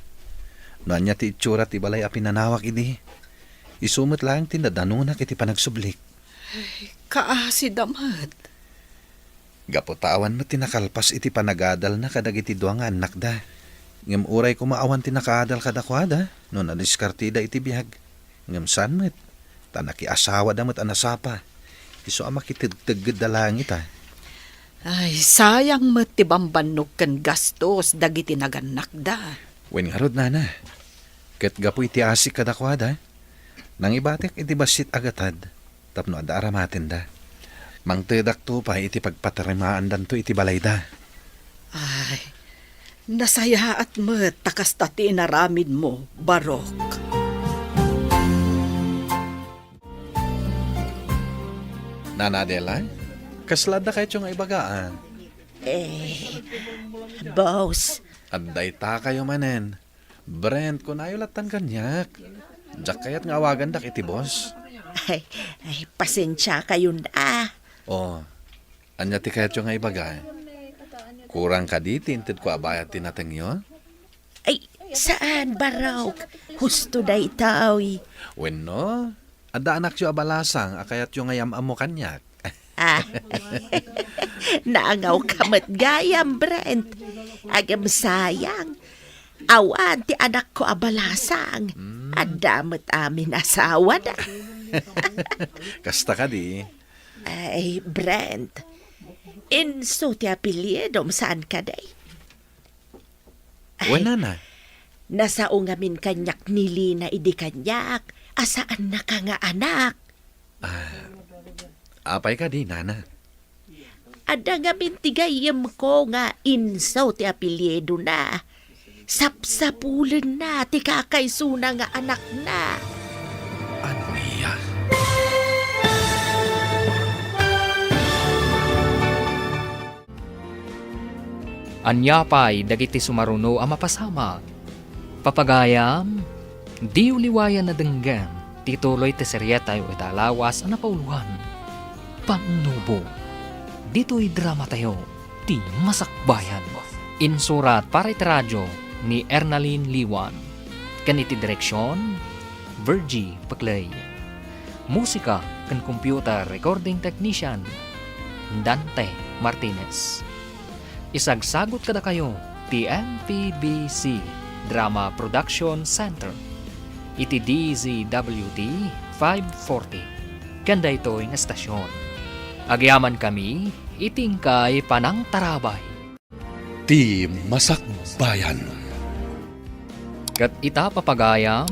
Noan niya ti itsura ti balay a pinanawak idi. Isumot lang ti nadanunak iti panagsublik. Kaasi damat. Gaputawan mo't ti nakalpas iti panagadal na kadag iti duwang anak da. Ngem uray ko maawan ti nakaadal kadakwada. No nadiskartida iti biyag. Ngem san mo't. Tanaki asawa damot anasapa. Iso ama kitagtagad da langit ah. Ay, sayang mo ti bambannog kan gastos dagiti naganak da. Wen nga rod nana. Ket gapu iti asik kadakwada. Nang ibatek iti basit agatad. Tapno ada aramatin da. Mangtedak to pa iti pagpatarimaan danto iti balay da. Ay, nasaya at mo takas tati naramid mo, Barok. Nana Adela, kaslada kayo tiyong ibagaan. Boss, Aday ta kayo manen. Brent, kung ayolatan kanyak. Diyak kayat nga awagan dak iti boss. ay, pasensya kayo na. O, anya ti kayat yung nga ibaga. Kurang ka di, tinted ko abayat tinatengyo. Ay, saan, Barok? Husto da itaw. Wen no, ada anak yung abalasang, akayat yung ngayam amo kanyak. Ah, naangaw kamat gayam, Brent. Agam sayang. Awan ti anak ko abalasang. Adamot amin asawa na. Kasta ka di. Ay, Brent. Inso ti apelyedom saan ka day? Wen na. Nasao ngamin kanyak nili na idi kanyak. Asaan na ka nga anak? Apay ka di, nana. Ada ngamin tigayam ko nga inso ti apelyedo na. Sapsapulan na ti kakaysuna nga anak na. Ano niya? Anya pa'y dagiti sumaruno ang mapasama. Papagayam, di uliwayan na denggan, tituloy ti seryeta yu italawas ang napauluhan. Panubo, dito'y drama tayo, ti masakbayan. Insurat para iti radyo ni Ernaline Liwan. Kaniti direksyon, Virgie Paclay. Musika kan computer recording technician, Dante Martinez. Isagsagot kada kayo ti MPBC Drama Production Center iti DZWT 540 kanda ito'y nga estasyon. Agyaman kami itingkay panang tarabay. Ti Masakbayan. Kat ita papagayam,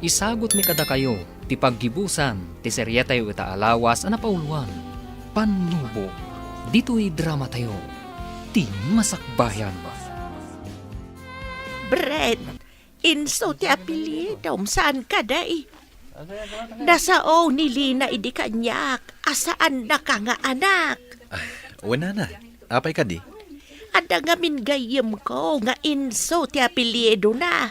isagot mi kada kayo ti paggibusan ti seryeta yu ita alawas ang napauluan. Panubo, dito'y drama tayo. Ti Masakbayan. Brent, inso ti apelyedom saan ka day? Nasao nili na idi kanyak. Asaan na ka nga anak? Wen na. Apay ka di. Ada ngamin gayem ko nga inso ti apelyedo na.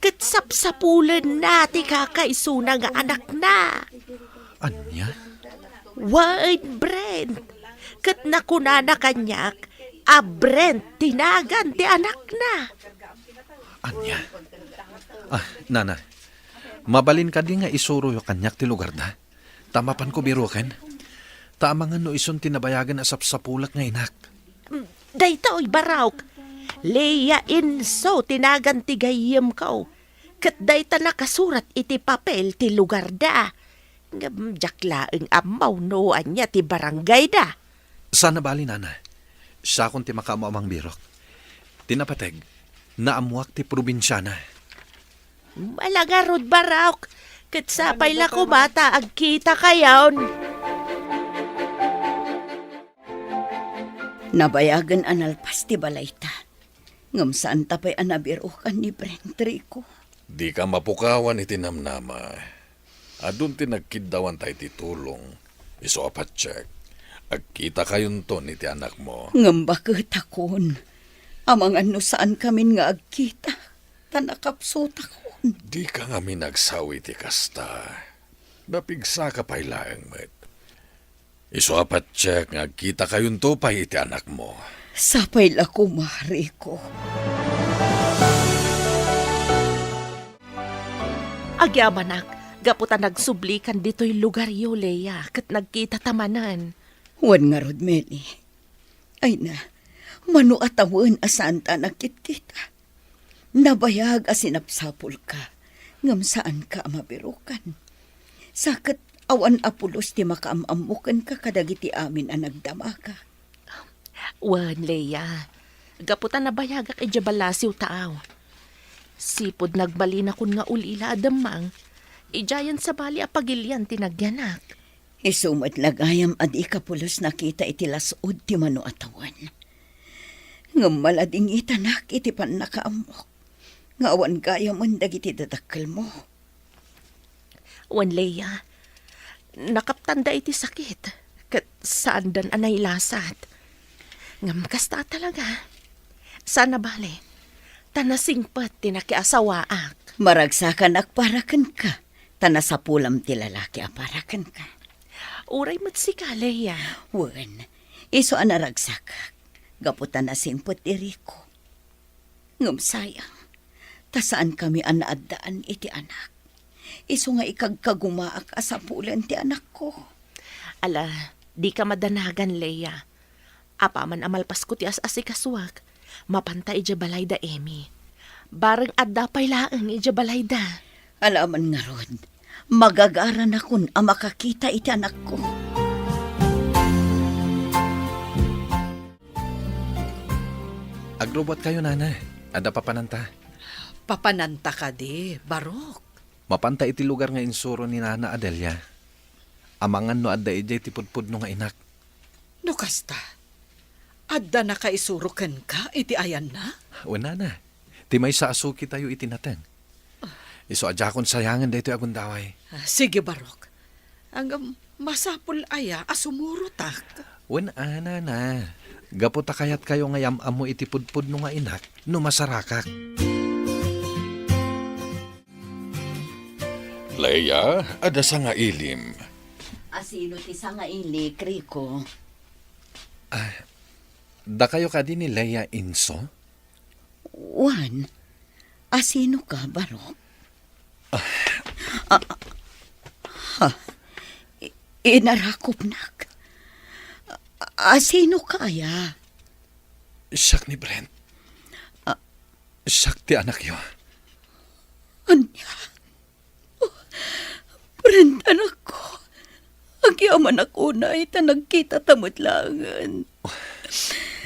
Ket sapsapulan na ti kakaysuna nga anak na. Anya? Wait, Brent. Ket nakunana kanyak, Brent tinagan ti anak na. Anya? Nana. Mabalin ka di nga isuro yung kanyak ti lugar na. Tamapan ko biruken. Tamangan no ison tinabayagan asap sa pulak nga inak. Daytoy barawk. Leia inso tinagan ti gayem ko. Ket dayta nakasurat iti papel ti lugar da. Ngam jaklaeng amaw no anya ti barangay da. Sana bali, nana. Sa akong ti makaamamang birok. Tinapateg, naamuak ti probinsya na. Malaga rod barak. Kat sapay la ko bata, agkita kayaon. Nabayagan analpas ti balayta. Ngam saan tapay anabirukan ni Brentry ko. Di ka mapukawan iti namnama. Adun ti nagkidawan tayo ti tulong. Iso apat check. Agkita kayon to ni ti anak mo. Ngam bakit akon. Amang ano saan kami nga agkita. Tanakapsot akon. Di ka nga minagsawi ti kasta. Napigsa ka pa'y laang met. Iso apat check nga agkita kayon to pa iti anak mo. Sapay la ko, Mari ko. Agyamanak, gaputan nagsublikan dito'y lugar yo, Leia, kat nagkita tamanan. Wan nga rod, Meli. Ay na, mano atawan asan ta nakit-kita. Nabayag asinapsapol ka, ngam saan ka mabirukan. Sakat awan apulos ti makaamamukan ka kadagiti amin ang nagdama ka. Wan, Leia, gaputan nabayagak ijabalasiw taaw. Sipod nagbali na kun nga ulila adamang, ijayan sa bali apagilyan tinagyanak. Isumat lagayam adi kapulos nakita iti lasod ti mano atawan. Ngam malading itanak iti pan nakaamok. Nga awan gayam ang dagiti dadakkel mo. Wan, Leia, nakaptanda iti sakit, kat saan dan anay lasat. Ngam kasta talaga. Sana bale, tanasingpat tinakiasawaak. Maragsakan akparakan ka. Tanasapulam ti lalaki aparakan ka. Uray mat si Leia. Wen, iso anaragsakak. Gaputan na simpot iriko. Ngum sayang, tasaan kami anaadaan iti anak. Iso nga ikagkagumaak asapulan ti anak ko. Ala, di ka madanagan, Leia. Apaman amalpas ko ti as-asikaswag. Mapantay ija balayda, Emi. Bareng adda pay laang ija balayda. Alaman nga rod, magagaran akon ang makakita iti anak ko. Agrobot kayo, nana. Ada papananta. Papananta ka di, Barok. Mapanta iti lugar nga insuro ni Nana Adelia. Amangan no adda ijay ti pudpud no nga inak. No kasta, adda na kaisurukan ka, iti ayan na? Wala na. Ti may sa asuki tayo itinateng. Iso adya kon sayangan dito agundaway. Sige, Barok. Ang masapul aya, asumurutak. Wen ana na. Gaputa kayat kayo nga yamam mo iti pudpud no nga inak no masarakak. Leia, ada sa nga ilim. Asino ti sa nga ilik, Rico? Da kayo ka din ni Leia Inso? Juan, asino ka, Barok? Inarakop nak. Asino kaya? Siyak ni Brent. Siyak ti anak yo. Anya? Brent, anak ko. Agyaman ako na ita nagkita tamutlangan.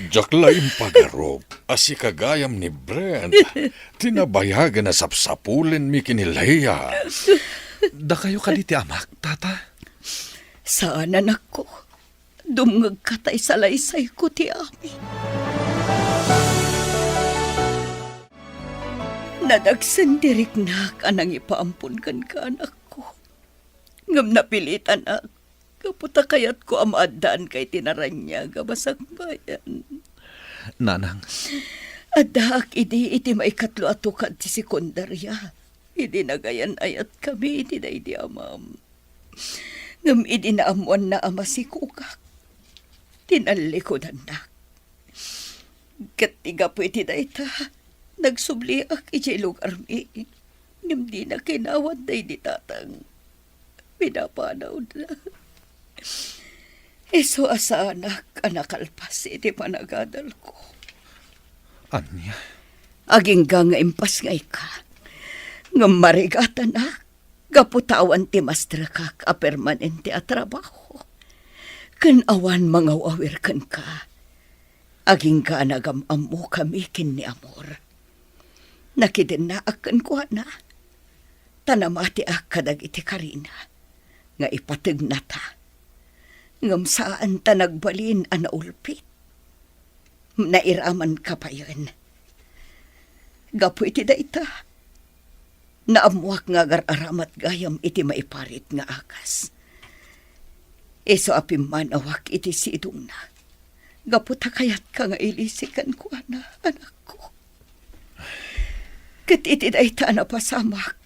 Jaklaim pagarop, asi kagayam ni Brent. Tinabayagan na sapsapulin mi kini Leia. Da kayo ka di ti amak, tata? Saan anak ko? Dumngag katay sa laysay ko ti amin. Nadagsandirik na kanang ipaampun kan ka anak ko. Ngam napilitan na kaputa kayat ko amadaan kay tinaranya gabasak bayan. Nanang, Adak iti maikatlo ato ka ti sekundarya. Idi nagayan ayat kami iti na idi amam. Ngam idi naamuan na ama si kukak. Tinalikodan na. Katiga po iti na ita. Nagsubliak iti lugar mi. Ngam di na kinawad na idi tatang. Pinapanaw na. Iso asa anak alpas iti panagadal ko. anya? Aging nga impas ngay ka. Nga marigata na. Gaputawan ti mastrakak a permanente a trabaho. Kan awan mga awir kan ka. Aging ka nagamam mo kami kin ni amor. Nakidin na akan ko na. Tanamati kadag iti Karina. Nga ipateg na ta. Ngam saan ta nagbalin ulpit. Nairaman ka pa yun. Gapo iti dayta. Naamuak nga agaramat gayam iti maiparit nga akas. Iso apim man awak iti sidong na. Gapo ta kayat ka nga ilisikan ko anak ko. Ket iti dayta na pasamak.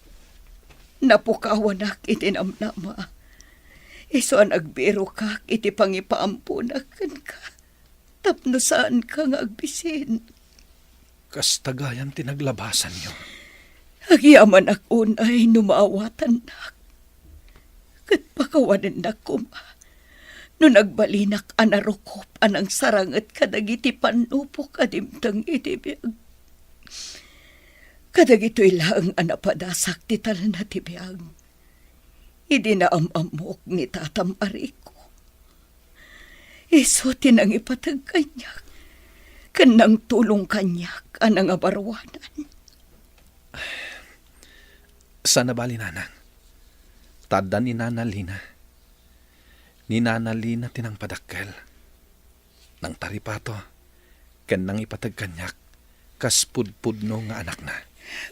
Napukawanak iti namnama. Iso ang nagbiro ka iti pangipaampunakan ka. Tapno saan ka nga agbisin. Kas tagayam tinaglabasan nyo. Agyaman unay numaawatan nak. Kat pakawanan na kuma. No nagbalinak anarukop anang sarangat kadagiti panupo kadimtang itibiyag. Kadagito'y lang anapadasak ti talan na tibiyag. Idi na amamok ni tatam ariko. Iso tinang ipatag kanyak. Kanang tulong kanyak anang abarwanan. Sana bali nanang. Tada ni Nana Lina. Ni Nana Lina tinang padakkel. Nang taripato. Kanang ipatag kanyak. Kas pudpudno nga anak na.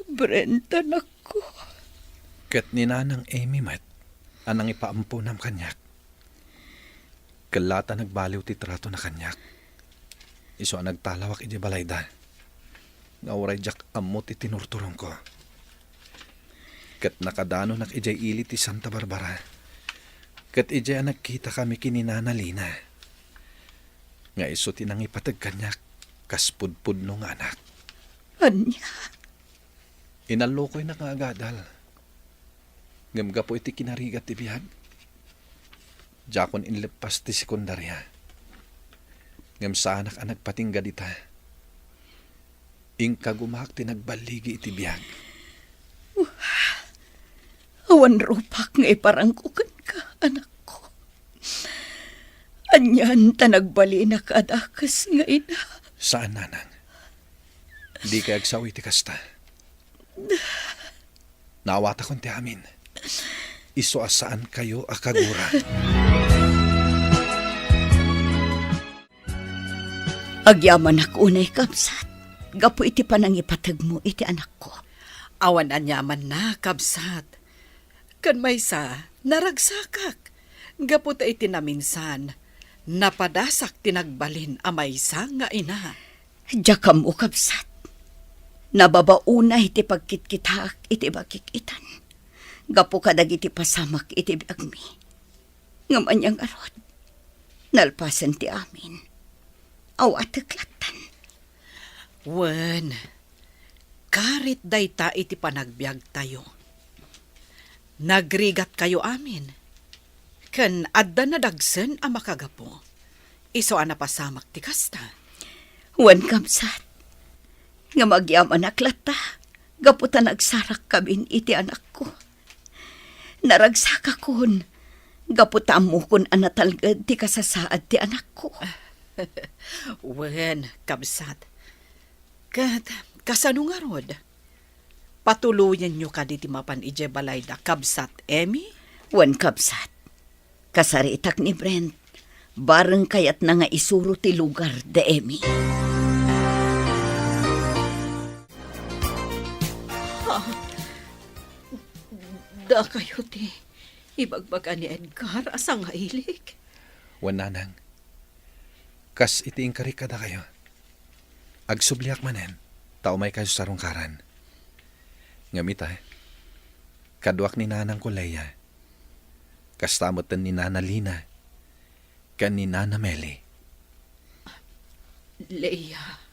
Brenda nako. Ket ni Nanang Amy met. Anang ipaampunam kanyak. Kalata nagbaliw ti trato na kanyak. Iso ang nagtalawak iti balayda. Nga oray jak amot iti tinurturong ko. Ket nakadano nak ijay ili ti Santa Barbara. Ket ijay ang nagkita kami kini Nana Lina. Nga iso tinang ipatag kanyak. Kas pudpudno nga anak. Anya. Inalokoy na nga agadal. Ngamga po iti kinarigat ti biyag. Jakon inlepas ti sekundarya. Ngam sa anak ang nagpatingga dita. Ingka gumak ti nagbaligi iti biyag. Awan rupak nga iparangkukan ka, anak ko. Anyan ta nagbali na kadakas nga ina. Saan, Nanang? Di ka agsawi ti kasta. Naawata kon ti amin. Iso asaan kayo akagura. Agyaman ako unay kapsat. Gapo iti panang ipatag mo iti anak ko. Awan anyaman na, kabsat. Kan may sa, naragsakak. Gaputa iti naminsan, napadasak tinagbalin amay sa nga ina. Diyakam mo kapsat. Nababauna iti pagkitkitak iti bakikitan. Gapo kadag iti pasamak iti biagmi. Ngamanyang arod. Nalpasan ti amin. Aw ataklatan. Wen, karit dayta iti panagbiag tayo. Nagrigat kayo amin. Ken adda na dagsen a makagapo. Iso ana pasamak ti kasta. Wan kapsat. Nga magyaman aklata. Gaputa nagsarak kabin iti anak ko. Naragsaka kon. Gaputa amukon anatalgad ti kasasaad ti anak ko. Wen, kabsat. Kat, kasano nga rod? Patuluyan nyo ka di mapan ije balayda, kabsat, Emi? Wan kapsat. Kasaritak ni Brent. Bareng kayat na nga isuro ti lugar de Emi. Da kayo ti ibagbaga ni Edgar asang hailik. Wan, Nanang. Kas iti ingkarikada kayo. Agsubliak manen. Tao may kayo sa rungkaran. Ngamita, kaduak ni Nanang ko Leia. Kastamotan ni Nana Lina. Kan ni Nana Meli. Leia.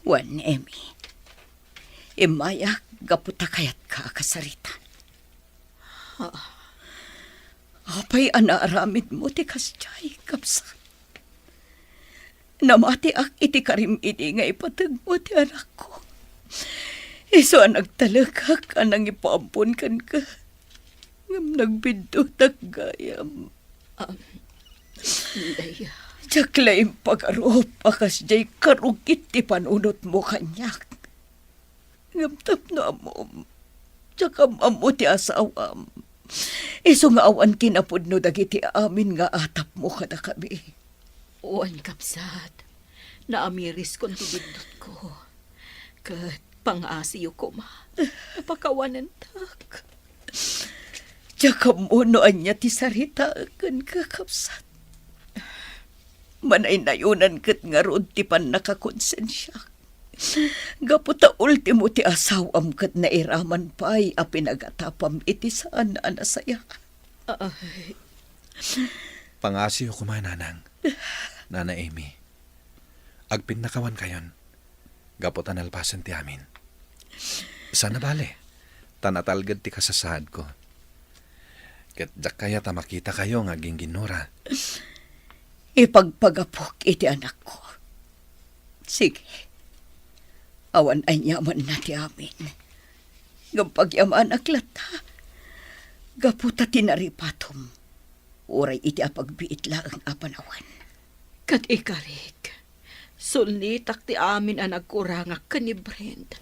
Wan, Emi. Imayak gaputa kayat ka kasarita. Apay anaaramid mo ti kasjay, kapsat. Namati ak iti karim iti nga ipatag mo ti anak ko. Iso ang nagtalagak anang ipaampun kan ka. Ngam nagbiddo taggayam. Leia. Diyaklaim pag-arop akas jay karugit ti panunot mo kanyak. Ngam tapno amom. Tsaka mamo ti asawam. Iso nga awan kinapudno dagiti amin nga atap mo kada kami. Uwan kapsat, naamiris kong tibindot ko. Kat pangasiyo ko ma, napakawanan tak. Tsaka munoan niya ti sarita kan kakapsat. Manay nayunan kat nga rod ti pan nakakonsensya. Gaputa ultimo ti asawam kat nairaman pa'y a pinagatapam iti saan na anasaya. Pangasiyo ko man, nanang. Nana Amy. Agpin nakawan kayon. Gaputan alpasan ti amin. Sana bale. Tanatalgad ti kasasahad ko. Ket jak kaya ta makita kayo nga ginginura. Ipagpagapok iti anak ko. Sige. Awan ay yaman na ti amin. Gampagyaman aklata. Gaputa tinaripatom. Uray iti apagbiit laang apanawan. Kat ikarik, sulitak ti amin ang nagkurangak ka ni Brent.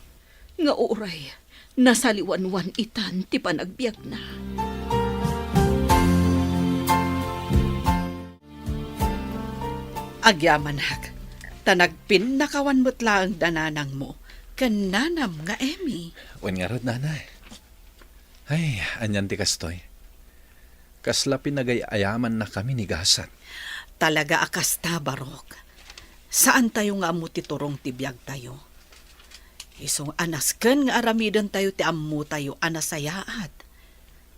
Nga uray, nasaliwanwan itan ti panagbiag na. Agyaman hak, tanagpin nakawan mo't lang dananang mo, kananam nga Emmy. Wen nga rod, nanay. Ay, anyan ti kastoy. Kasla pinagayayaman na kami ni Gasat. Talaga akasta, Barok. Saan tayo nga mo titurong tibiyag tayo? Isong anasken nga aramidan tayo ti ammo tayo anasayaat.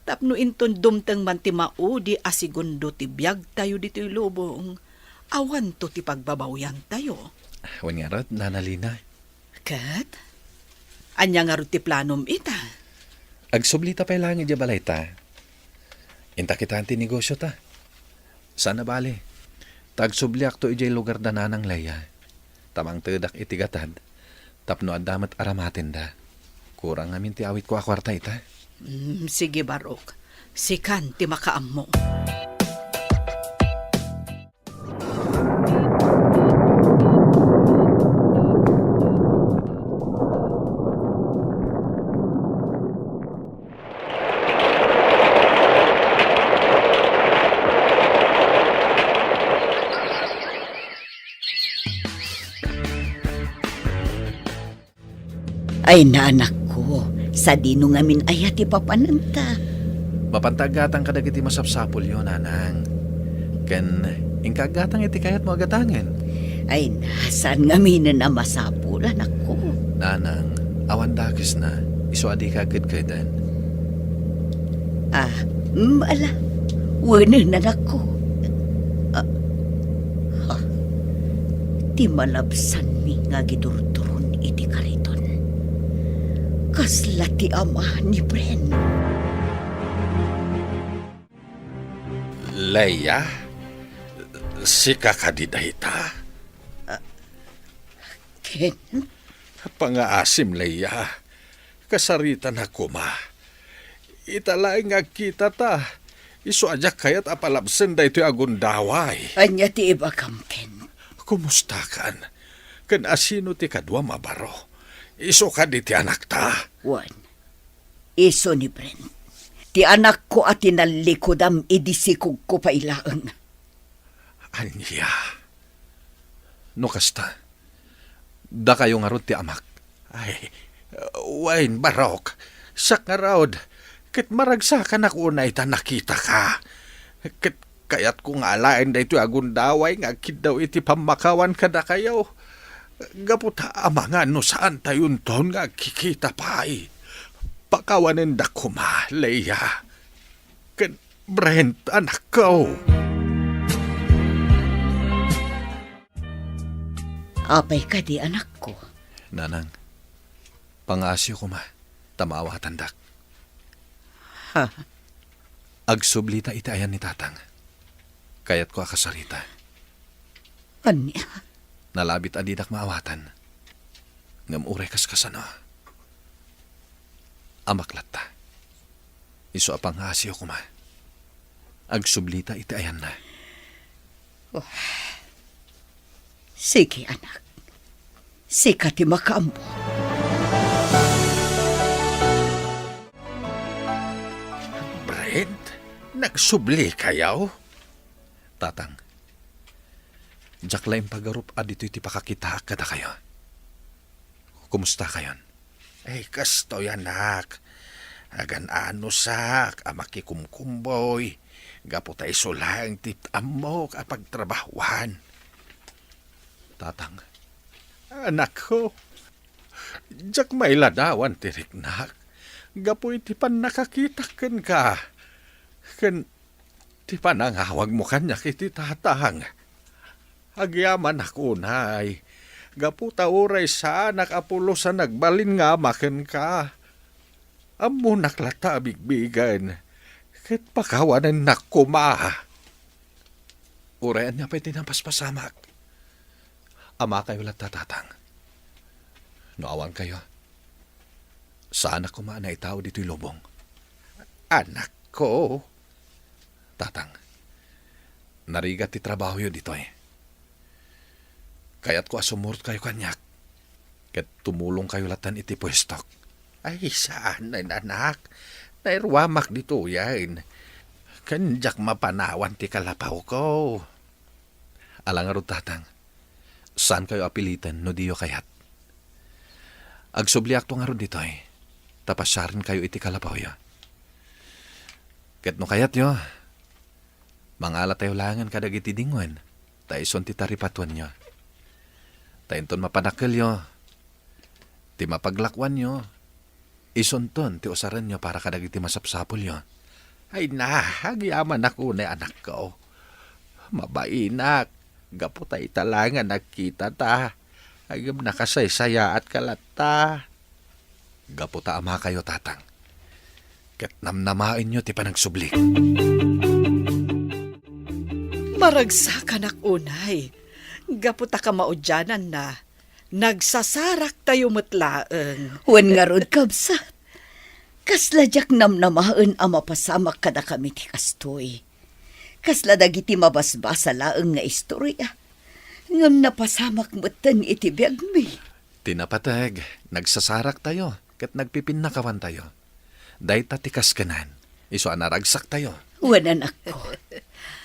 Tapno inton dumteng man ti maudi asigundo tibiyag tayo dito lubong. Awan to ti pagbabawyan tayo. Wen nga rod, nanalina. Kat? Anya nga ro ti planom ita? Agsublita pa lang ija balay ta. Inta kita ti negosyo ta. Sana bali. Tagsubliak to ijay lugar da nanang laya. Tamang tedak itigatad. Tapno adamat aramatin da. Kurang amin ti awit ko akwarta ita. Sige, Barok. Sikan ti makaam mo. Ay naanak ko, sa dino ngamin ayat ipapananta. Mapantagatang kadagiti masapsapol yun, nanang. Ken, ingkagatang iti kayat mo agatangan. Ay nasaan ngamin na masapul, anak ko. Nanang, awan dakis na. Iso adi kagad kaydan. Ala, wanan anak ko. Ti malabsan mi nga gidurturon iti kariton. Kasla ti ama ni Bren. Leia, si kakadidahita. Ken, Pangaasim, Leia. Kasaritan ako, ma. Italay nga kita ta. Iso ajak kayat apalabsen da ito agundaway. anya ti iba kam, Ken. Kumusta kan? Kan asino ti kadwa mabaro. Iso ka di ti anak ta. Wan, iso ni Bren. Ti anak ko at tinalikodam idisikog ko pa ilaang. Anya. No kasta. Da kayo nga ron ti amak. Ay, wain barok. Sak nga raod. Ket maragsakan ako na ita nakita ka. Ket kayat kung alain da ito agundaway nga kid daw iti pamakawan kada kayo. Gaputa ama nga no saan tayon ton nga kikita pa'y. Pakawanin da kuma, Leia. Ken Brent, anak ko. Apay ka di anak ko. Nanang, pangasyo ko ma. Tamawa tandak. Ha? Agsublita iti ayan ni tatang. Kayat ko akasarita. Anya? Nalabit adidak maawatan. Ngamuray kas kasano. Amaklat ta. Iso apang asyo ko ma. Agsublita iti ayan na. Sige anak. Sika ti makaambo. Client? Nagsubli kayaw? Tatang, jak laing pagarup adito iti pakakita kada kayo. Kumusta kayon? Ay, kastoy anak. Agan ano sak, amakikumkumboy. Gapo tayo sulang tit amok apagtrabahuan. Tatang, Anak ko, jak may ladawan tiriknak. Gapo iti pan nakakita ken ka. Ken ti panangawag mo kanya kiti tatang. Agyaman ako nay. Gapo tauray sa anak apulo sa nagbalin nga maken ka. Amo naklata bigbigan. Ket pakawanan nakuma. urayan niya pa'y tinapaspasamak. Ama kayo lang tatatang. Noawan kayo. Saan ako maana itao dito'y lubong? Anak ko. Tatang, narigat ti trabaho yun dito eh. Kaya't ko asumurot kayo kanyak. Ket tumulong kayo latan iti pwestok. Ay, saan na anak? Nairwamak dito yan. Kanjak mapanawan ti kalapaw ko. Alang tatang, saan kayo apilitan no diyo kayat? Agsubliak to nga ron dito eh. Tapasyarin kayo iti kalapaw ya. Ket no kayat yo, mangala tayo langan kadag iti dingwan, taison ti taripatuan nyo. Tainton mapanakil yo, ti mapaglakwan nyo, isonton ti usaran nyo para kadag iti masapsapol yo. Ay na, agyaman ako na anak ko. Mabainak, gapo tayo talangan nagkita ta. Agam nakasaysaya at kalata. Gaputa ama kayo tatang. Ket namnamain nyo ti panagsublik. Maragsakan ak unay. Gaputa ka maudyanan na. Nagsasarak tayo matlaeng. Wen nga rod kabsat. Kasladyak namnamaen a mapasamak kada kami ti kastoy. Kasla dagiti mabasbasa laeng nga istorya. Ngam napasamak mutan iti biyag mi. Tinapateg, nagsasarak tayo, ket nagpipinakawan tayo. Day tatikas kanan, iso anaragsak tayo. Wen anak ko.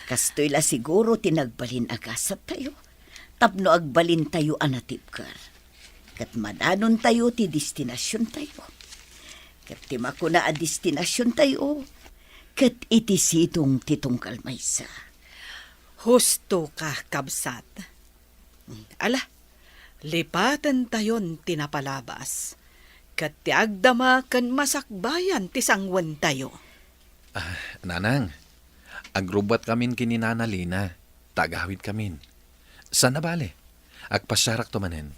Kastoy la siguro tinagbalin agasat tayo. Tapno agbalin tayo anatipkar. Kat madanon tayo ti destinasyon tayo. Kat ti makuna a destinasyon tayo. Kat iti sitong titungkal maysa. Husto ka, kabsat. Ala, lipatan tayon tinapalabas. Kat ti agdama kan masakbayan ti sangwan tayo. Nanang, agrubat kamin kininanalina, tagahawid kamin. Sana bale, agpasyarak to manen.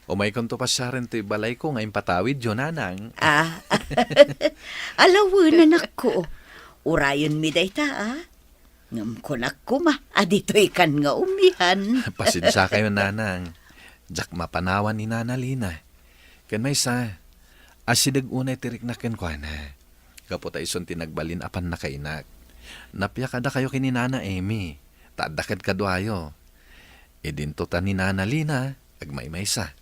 Umay kon to pasyaran to balay ko ngayon patawid yo nanang. Alawan anak ko. Urayon mi day ta, Ngam ko na kuma, adito'y kan nga umihan. Pasensya kayo nanang. Jak mapanawan ni nanalina. Ken may sa, asidag unay tiriknaken ko na. Kapot ay son tinagbalin apan nakainak. Napya kada kayo kini Nana Amy. Tadakad kadwayo. Idinto ta ni Nana Lina, agmay sa.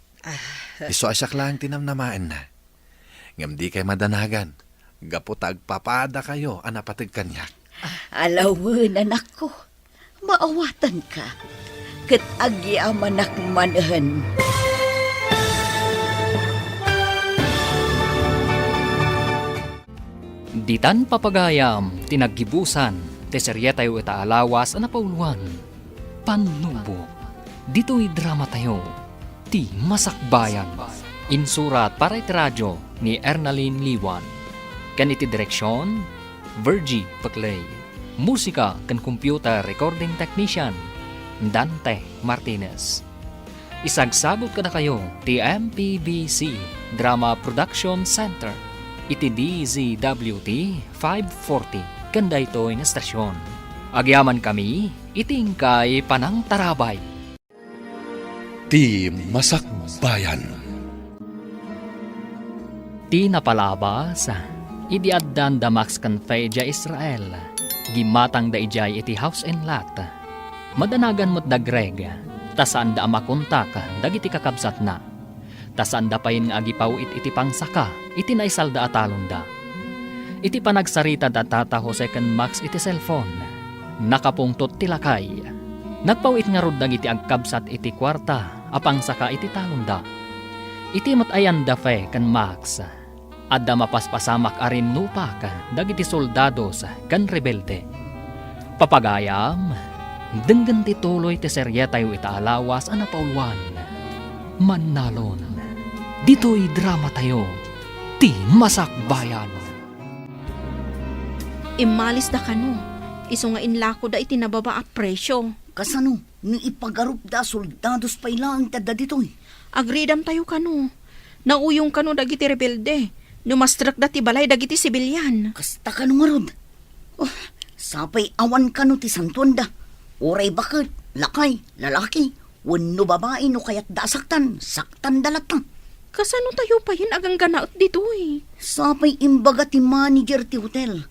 Iso asyak lang tinamnamaan na. Ngam di kay madanagan. Gapot agpapada kayo, anapatag kanyak. Alawan anak ko, maawatan ka. Kat agyaman manahan. Ditan papagayam, tinaggibusan, teserye tayo ita alawas na pauluan. Panubo, dito'y drama tayo, ti Masakbayan. Insurat para iti radyo ni Ernaline Liwan. Kan iti direksyon, Virgie Paclay. Musika kan computer recording technician, Dante Martinez. Isagsagot ka na kayo, ti MPBC Drama Production Center. Iti DZWT 540 kanda ito na stasyon. Agyaman kami, itingkay panang tarabay. Ti Masakbayan. Ti napalabas, idiaddan da Max Canfeja Israel. Gimatang da ijay iti house and lot. Madanagan mo't da Greg, tasaan da amakontak, dagiti kakabsat na. Tasaan da payin nga agipaw iti pangsaka, iti naisal da atalon da. Iti panagsarita da Tata Jose ken Max iti cellphone. Nakapungtot ti lakay. Nagpawit nga rod iti agkabsat iti kwarta, apang saka iti talonda. Iti matayan da fe ken Max. Adda mapaspasamak arin nupak dagiti soldados ken rebelde. Papagayam, denggan ti tuloy ti serye tayo itaalawas ana paulwan. Mannalon, dito'y drama tayo, ti masakbayan. Imalis da kano. Iso nga inlako da iti nababa at presyo. Kasano, ni ipagarup da soldados pa ilang tada ditoy. Agridam tayo kano. Nauyong kano dagiti rebelde. Numastrak da ti balay dagiti sibilyan. Kasta ka nung arod. Oh, sapay awan ka no ti santuanda. Oray bakit, lakay, lalaki, wano babae no kaya't dasaktan, saktan dalata. Kasano tayo pa yun agang ganaot dito eh. Sapay imbaga ti manager ti hotel.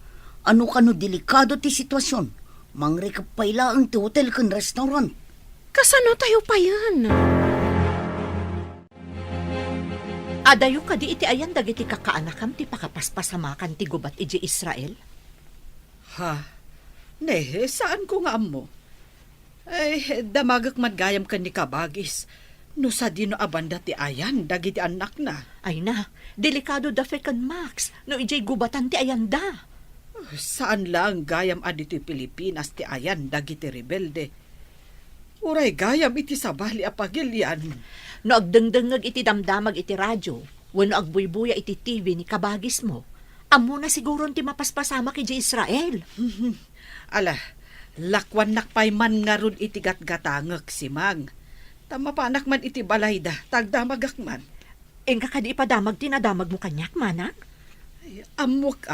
Ano ka no delikado ti sitwasyon. Mangrekap pa ilaan ti hotel kan restaurant. Kasano tayo pa yan? Adayo ka di iti ayan dagiti kakaanakam ti pakapaspasamakan ti gubat iji Israel? Ha? Nehe, saan ko nga mo? Ay, damagak madgayam ka ni kabagis. No sa dino abanda ti ayan, dagiti anak na. Ay na, delikado da fe kan Max, no ijay gubatan ti ayan da. Saan lang gayam adito Pilipinas ti ayan, dagiti rebelde. Uray gayam iti sabali apagilyan. No agdengdengag iti damdamag iti radyo, wano agbuybuya iti TV ni kabagis mo, amo na siguro ti mapaspasama iji Israel. Ala, lakwan nakpay man nga ron iti gatgatangag si Mang. Tama pa anak man iti balayda, tagdamagak man. Engka kadi ipadamag tinadamag mo kanyak, manang? Ay, amok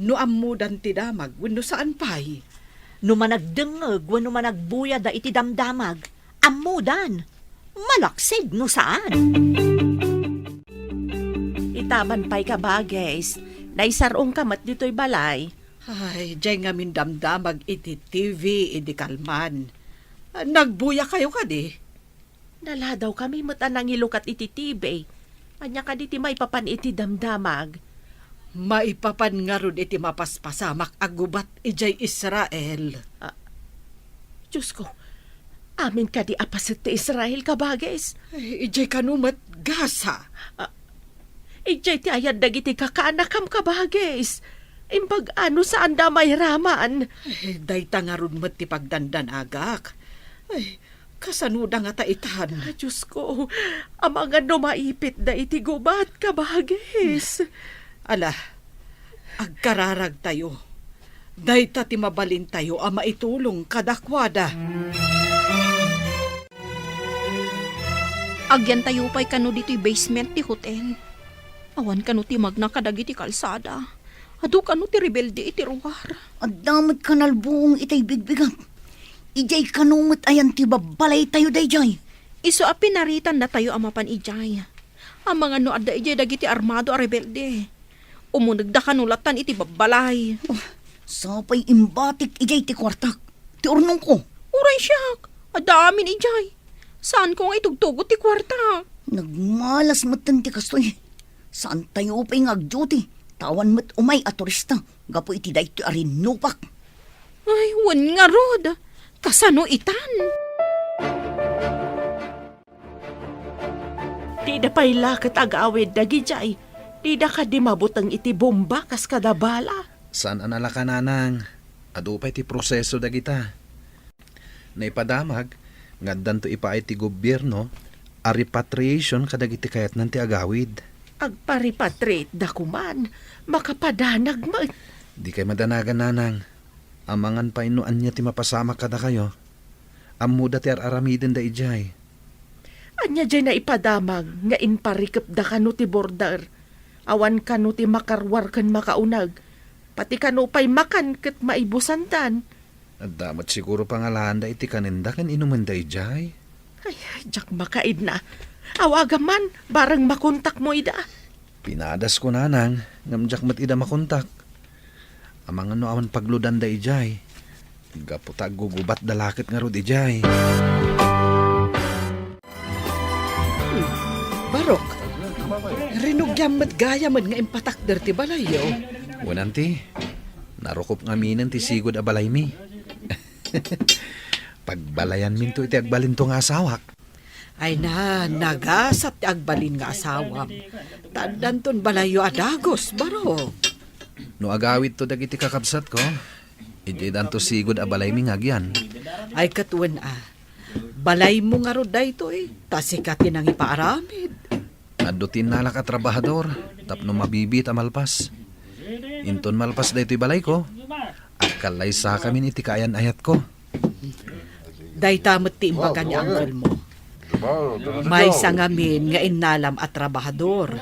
no amudan ti damag, wano saan pay. No managdengag, wano managbuya da iti damdamag, amudan. Malaksid no saan? Itaman pa'y kabagis. Naisarong kamat dito'y balay. Ay, jay nga min damdamag iti TV, iti kalman. Nagbuya kayo kadi. Nala daw kami matanang ilukat iti tibay. Anya ka di ti may papan iti damdamag. Maipapan nga ron iti mapaspasamak agubat ijay Israel. Diyos ko, amin ka di apasit ti Israel kabagis. Ay, ijay kanumat gasa. Ijay ti ayad dagiti kakaanakam kabagis. Imbag ano saan da may raman. Ay, dayta nga ron mat ti pagdandanagak. Ay, kasanuda nga taitan. Diyos ko, amang ano maipit da iti gubat kabagis. Ala, agkararag tayo. Dayta ti mabalin tayo ama itulong kadakwada. Agyan tayo pa'y kano dito'y basement ti hotel. Awan kano ti magna kadagiti kalsada. Adu kano ti rebelde iti ruwar. Adamot ka nalbuong itay bigbigan. Ijay kanumot ayan ti babalay tayo dayjay. Iso a pinaritan na tayo amapan ijay. Ang mga no adda ijay dagiti armado a rebelde. Umunag da kanulatan iti babalay. Sapay imbatik ijay ti kwartak. Ti urnong ko. Uray siyak, adamin ijay. Saan ko nga itugtugot ti kwarta? Nagmalas matan ti kastoy. Saan tayo pa'y ngag-duty? Tawan mat umay a turista. Gapo iti dayto arin nupak. Ay, wan nga rod. Kasano itan? Tida pa'y lakat agawid dagi jay. Tida ka di mabutang iti bomba kas kadabala. Saan anala ka nanang? Adupay ti proseso dagita. Naipadamag, ngaddan to ipaay ti gobyerno, a repatriation kadagiti kayat nan ti agawid. Agparipatrate da kuman. Makapadanag mo. Di kay madanagan nanang. Amangan pa inuan niya ti mapasama kada kayo. Amuda ti aramiden da ijay. Anya dyan na ipadamag nga inparikap da kano ti border. Awan kano ti makarwar kan makaunag. Pati kano pa'y makan kat maibusantan. At damat siguro pangalahan da iti kaninda kan inuman da ijay. Ay, jak makaid na. Awagan man, barang makontak mo ida. Pinadas ko nanang, ngamjak mat ida makontak. Amang ano awan pagludan da ijay. Gaputag gugubat da lakit nga rod ijay. Barok, rinugyan mat gayaman nga impatakder ti balayo. Wananti, narukop nga minan ti sigod a balay mi. Pagbalayan min to iti agbalin to nga asawak. Ay na, nagasat ti agbalin nga asawam. Tandan ton balayo adagos, baro. No agawid to dagiti kakabsat ko, iti dan to sigod a balay mi nga agyan. Ay katuan balay mo nga ro dayto tasika tinang ipaaramid. Adutin nalak a trabahador, tapno mabibit a malpas. Inton malpas daytoy balay ko, akkalay sa kami iti kayan ayat ko. Daytamot ti imbaga ni uncle mo. May sangamin nga inalam at trabahador.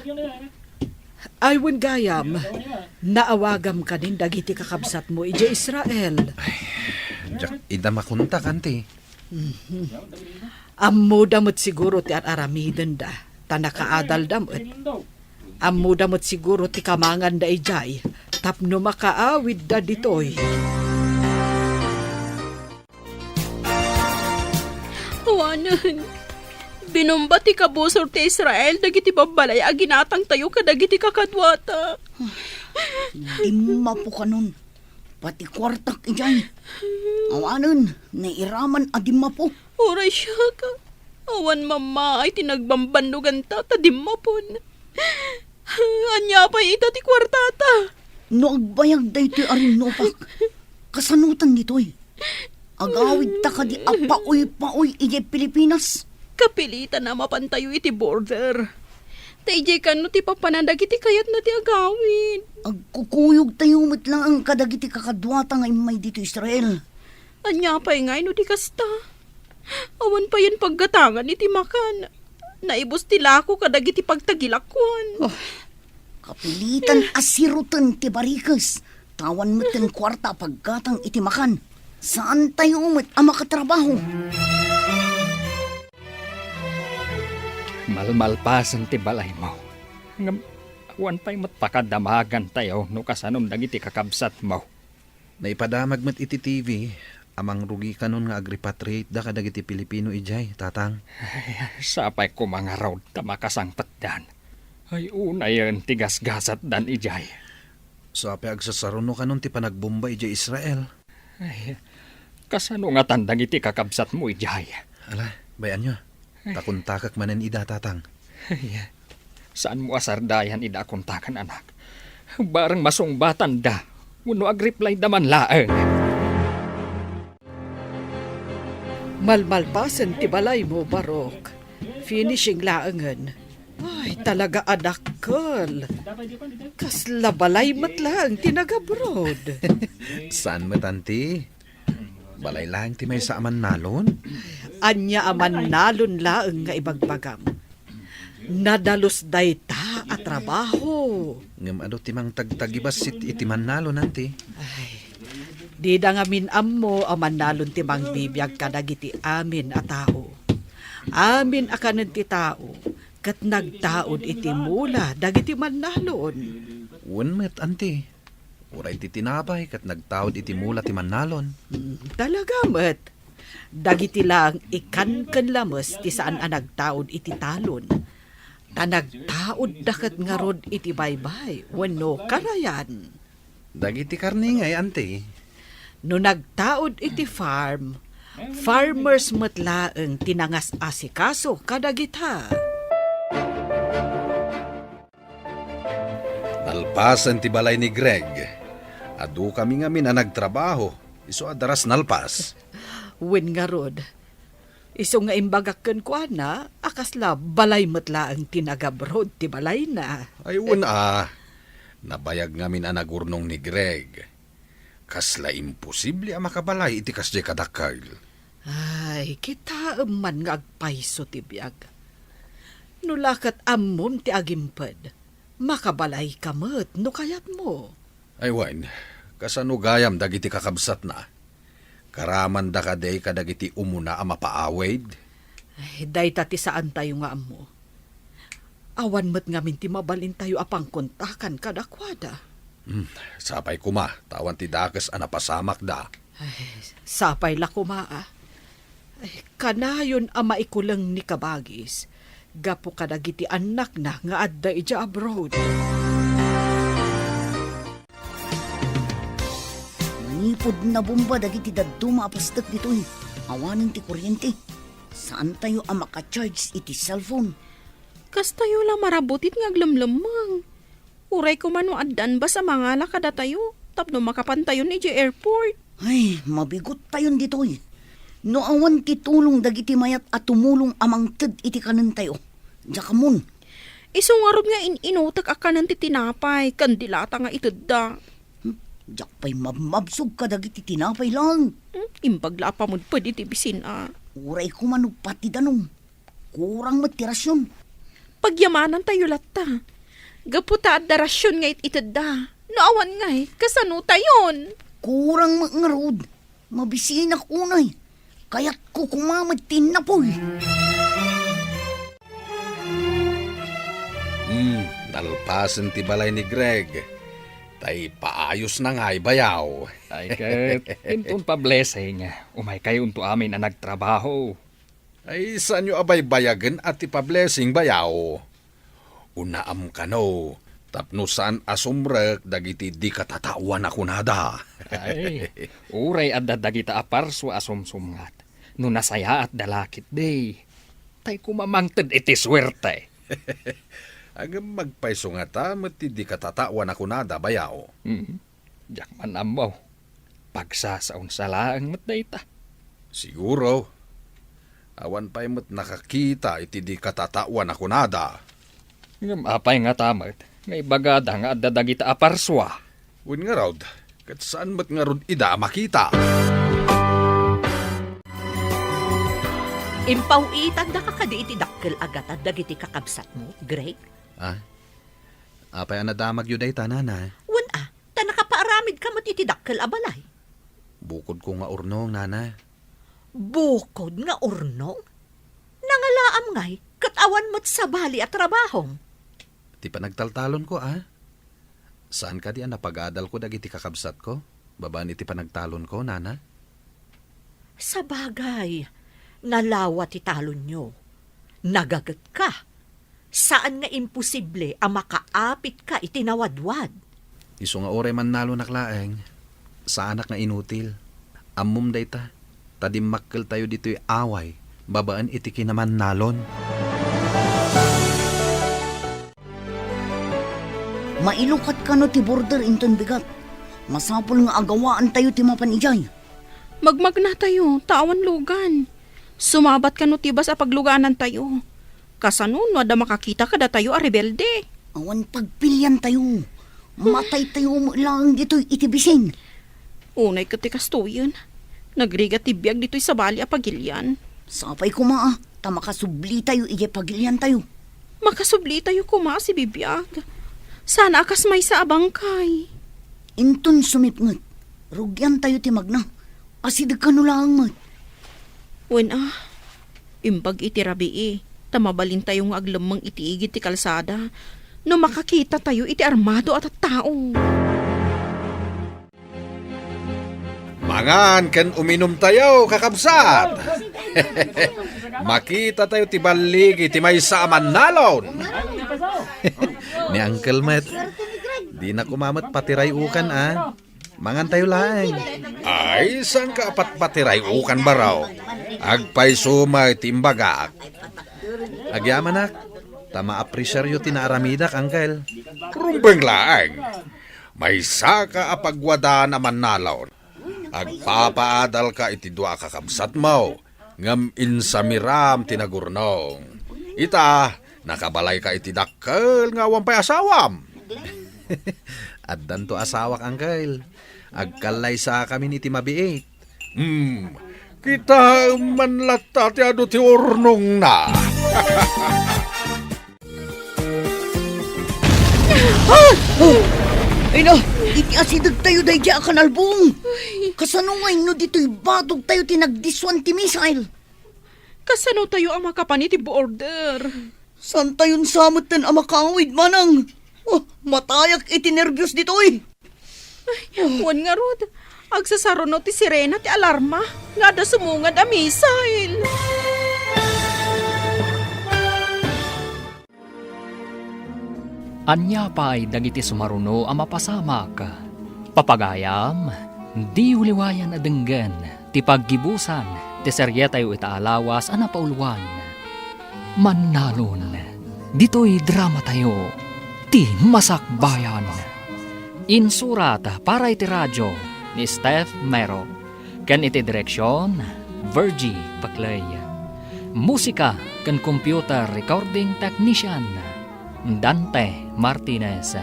Aywan gayam, naawagam ka din dagiti kakabsat mo ije Israel. Jak ida makunta kanti. Ammo damot siguro ti aramiden da, tanakaadal damot. Ammo damot siguro ti kamangan da ijay, tapno makaawid da ditoy. Awanan, binomba ti kabusor ti Israel dagiti babalay a ginatang tayo kadagiti kakadwata. Di mapo ka nun. Pati kwartak ijay. Awanan, nairaman adim mapo. Oray siya ka. Awan mama ay tinagbambandugan ta tadimapon. Anya pa ita ti kwartata. No agbayag da ito'y arin nopak. Kasanutan dito'y. Agawid ta ka di apaoy-paoy ije Pilipinas. Kapilitan na mapantayo iti border. Taijay ka no ti papanandag iti kayat na ti agawid. Agkukuyog tayo met lang ang kadagiti kakadwata nga imay dito Israel. Anya pa ngay no di kasta. Awan pa yan paggatangan iti makan. Naibos ti lako kadagiti pagtagilakwan. Kapilitan asirutan ti barikas. Tawan met ang kwarta paggatang iti makan. Saan tayo met ang makatrabaho? Malmalpasan ti balay mo. Ngam, awan pa'y matpakadamagan tayo no kasanom dagiti kakabsat mo. Naipadamag met iti TV, amang rugi kanon nga agrepatriate da kadagiti Pilipino ijay, tatang. Sapay ko mga raw tamakasangpat dan. Ay unay ang tigasgasat dan ijay. So ape agsasaruno kanon ti panagbomba ijay Israel. Ay, kasano nga tandang iti kakabsat mo ijay. Ala, bayan nyo. Takuntakak manen ida, tatang. Ay, saan mo asardayan ida kontakan anak? Barang masungbatan da. Uno agreply daman laeng. Malmalpasan ti balay mo, Barok. Finishing laangan. Ay, talaga adakkel. Kasla balay matlang tinagabroad. Saan mo, tanti? Balay lang ti may sa aman nalon? Anya aman nalon laeng nga ibagbagam. Nadalos dayta at trabaho. Ngam ado timang tagtagibas iti man nalon, nanti. Di da nga minammo aman nalon timang bibiyag kadagiti amin a tao. Amin akanan ti tao, kat nagtaod iti mula dagiti man nalon. Unmet, anti. Uray ti tinapay kat nagtawad iti mula ti man nalon. Talaga met. Dagiti lang ikan lamos ti saan a nagtaod iti talon. Ta nagtaod dakat nga rod iti baybay, wano karayan. Dagiti karni ngay, anti. No nagtaod iti farm, farmers matlaeng tinangas asikaso kadagita. Nalpasan ti balay ni Greg. Adu kami nga min nagtrabaho. Iso adaras nalpas. Wen nga rod. Iso nga imbagakken ko na, akasla balay matlaeng tinagabrod ti balay na. Ay nabayag nga min nagurnong ni Greg. Kasla imposible ang makabalay iti kasjay kadakal. Ay, kita man nga agpaiso ti biyag. Nulakat ammom ti agimped, makabalay kamot no kayat mo. Ay wan, kasano gayam dagiti kakabsat na. Karaman da kaday kadagiti umuna ang mapaawid. Ay, dayta ti saan tayo nga ammo. Awan mo't nga minti mabalin tayo apang kontakan kadakwada. Sapay kuma, tawan ti dakes anapasamak da. Ay, sapay la kumaa. Ay, kanayon ang maikulang ni kabagis. Gapo kadagiti anak na nga adda ija abroad. pud na bomba dagiti dadto maapastak ditoy. Awanin ti kuryente. Saan tayo ang makacharge iti cellphone? Kas tayo lang marabutit nga aglamlamang. Uray ko man addan ba sa mga lakada tayo? Tapno makapantayon ni airport. Ay, mabigot tayon ditoy. No awan ti tulong dagiti mayat at tumulong amang ted iti kanan tayo. Jakamun. Isungarod nga inutak akanan ti tinapay. Kandilata nga itudda. Jak pa'y mabmabsog ka dagiti tinapay lang. Imbagla pa mo pwede ti bisin Uray ko manong pati danong. Kurang matirasyon. Pagyamanan tayo latta. Gaputa at darasyon nga itudda. Naawan nga kasano tayon? Kurang mangarod. Mabisiin ako unay. Kaya't ko kumamatin na po. Nalpasan ti balay ni Greg. Tay paayos na nga'y bayaw. Ay, kat, intun pa blessing. Umay kayo unto amin na nagtrabaho. Ay, saan nyo abay bayagan at ipablessing bayaw? Unaam ka no. Tapno saan asumrek dagiti di katatawan ako nada. Ay, uray at dadagita aparso asumsumngat. No nasaya at dalakit day. Tay kumamangtad iti swerte. Agam magpaiso nga ta, mati di katatawan ako nada bayaw. Diyak man amaw. Pagsasaon sa laang matday ta. Siguro. Awan pa'y mat nakakita iti di katatawan ako nada. Ngam apay nga tamat. Ngay bagada nga at dadagita aparswa. Win nga raw, kat saan mat nga rod ida makita? Impawitan da ka kadi iti dakkel agat at dagiti kakabsat mo, Greg. Apay anadamag yun day tanana. Wan ta nakapaaramid ka mo't iti dakkel abalay. Bukod ko nga urnong, nana. Bukod nga urnong? Nangalaam ngay, katawan mo't sa bali at trabahong. Ti panagtaltalon ko, Saan ka di napag-adal ko dagiti kakabsat ko? Baba ni ti panagtalon ko, nana? Sa bagay, nalawa ti talon nyo. Nagagat ka. Saan nga imposible ang makaapit ka itinawadwad? Iso nga ore man nalo naklaeng. Sa anak nga inutil. Amum day ta. Tadimmakkel tayo dito'y away. Babaan iti kinaman nalon. Mailukat ka no ti border inton bigat. Masapol nga agawaan tayo ti mapanijay. Magmagna tayo, tawan lugan. Sumabat ka no tibas a pagluganan tayo. Kasanun, wada makakita kada tayo a rebelde. Awan pagpilyan tayo. Matay tayo mo lang dito'y itibising. Unay ka ti kastoyon. Nagriga ti biyag dito'y sa bali a pagilyan. Sapay ko maa, ta makasubli tayo ije pagilyan tayo. Makasubli tayo kuma si bibiyag. Sana akas may sa abangkay. Inton sumipngot. Rugyan tayo ti magna. Asidag ka no lang mat. Wen imbag iti rabii. Tamabalin tayong aglamang itiigit ti kalsada. No makakita tayo iti armado at tao. Mangan kan uminom tayo, kakabsat. Makita tayo ti baligi ti may saaman nalon. Ni Uncle Matt. Di na kumamat patiray ukan, Mangan tayo lang. Ay, saan ka apat patiray ukan baraw? Agpay sumay timbagak. Agyamanak. Tama apresyaryo tinaaramidak, Uncle. Rumbeng laang. May saka apagwada naman nalon. Agpapaadal ka iti dua kakabsat mo. Ngam insamiram tinagurnong. Ita, nakabalay ka iti dakkel nga wampay asawam. Addan to asawak, Uncle. Agkalay sa kami ni ti mabiit. Kita manlata ti ado ti urnong na. Ay na, iti asidag tayo day di akan albong. Kasanungay no dito'y batog tayo tinagdiswan ti missile. Kasano tayo ang makapaniti border? San tayon samot tan amakawid manang? Matayak iti nervyos dito'y. Wan nga rod. Agsasaro no ti sirena ti alarma. Nga da sumungad a missile. Anya pa ay dagiti sumaruno ang mapasamak. Papagayam, Di uliwayan adenggan, ti paggibusan, ti seryetayo itaalawas ana pauluan. Mannalon, dito'y drama tayo, ti Masakbayan. Insurat para iti radyo ni Steph Mero, ken iti direksyon, Virgie Paclay. Musika ken computer recording technician, Dante Martinez.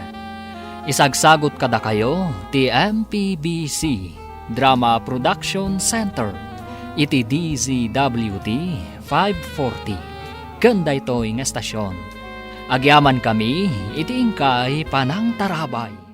Isagsagot kada kayo ti MPBC Drama Production Center iti DZWT 540 kanda ito'y nga estasyon. Agyaman kami iti ingkay panang tarabay.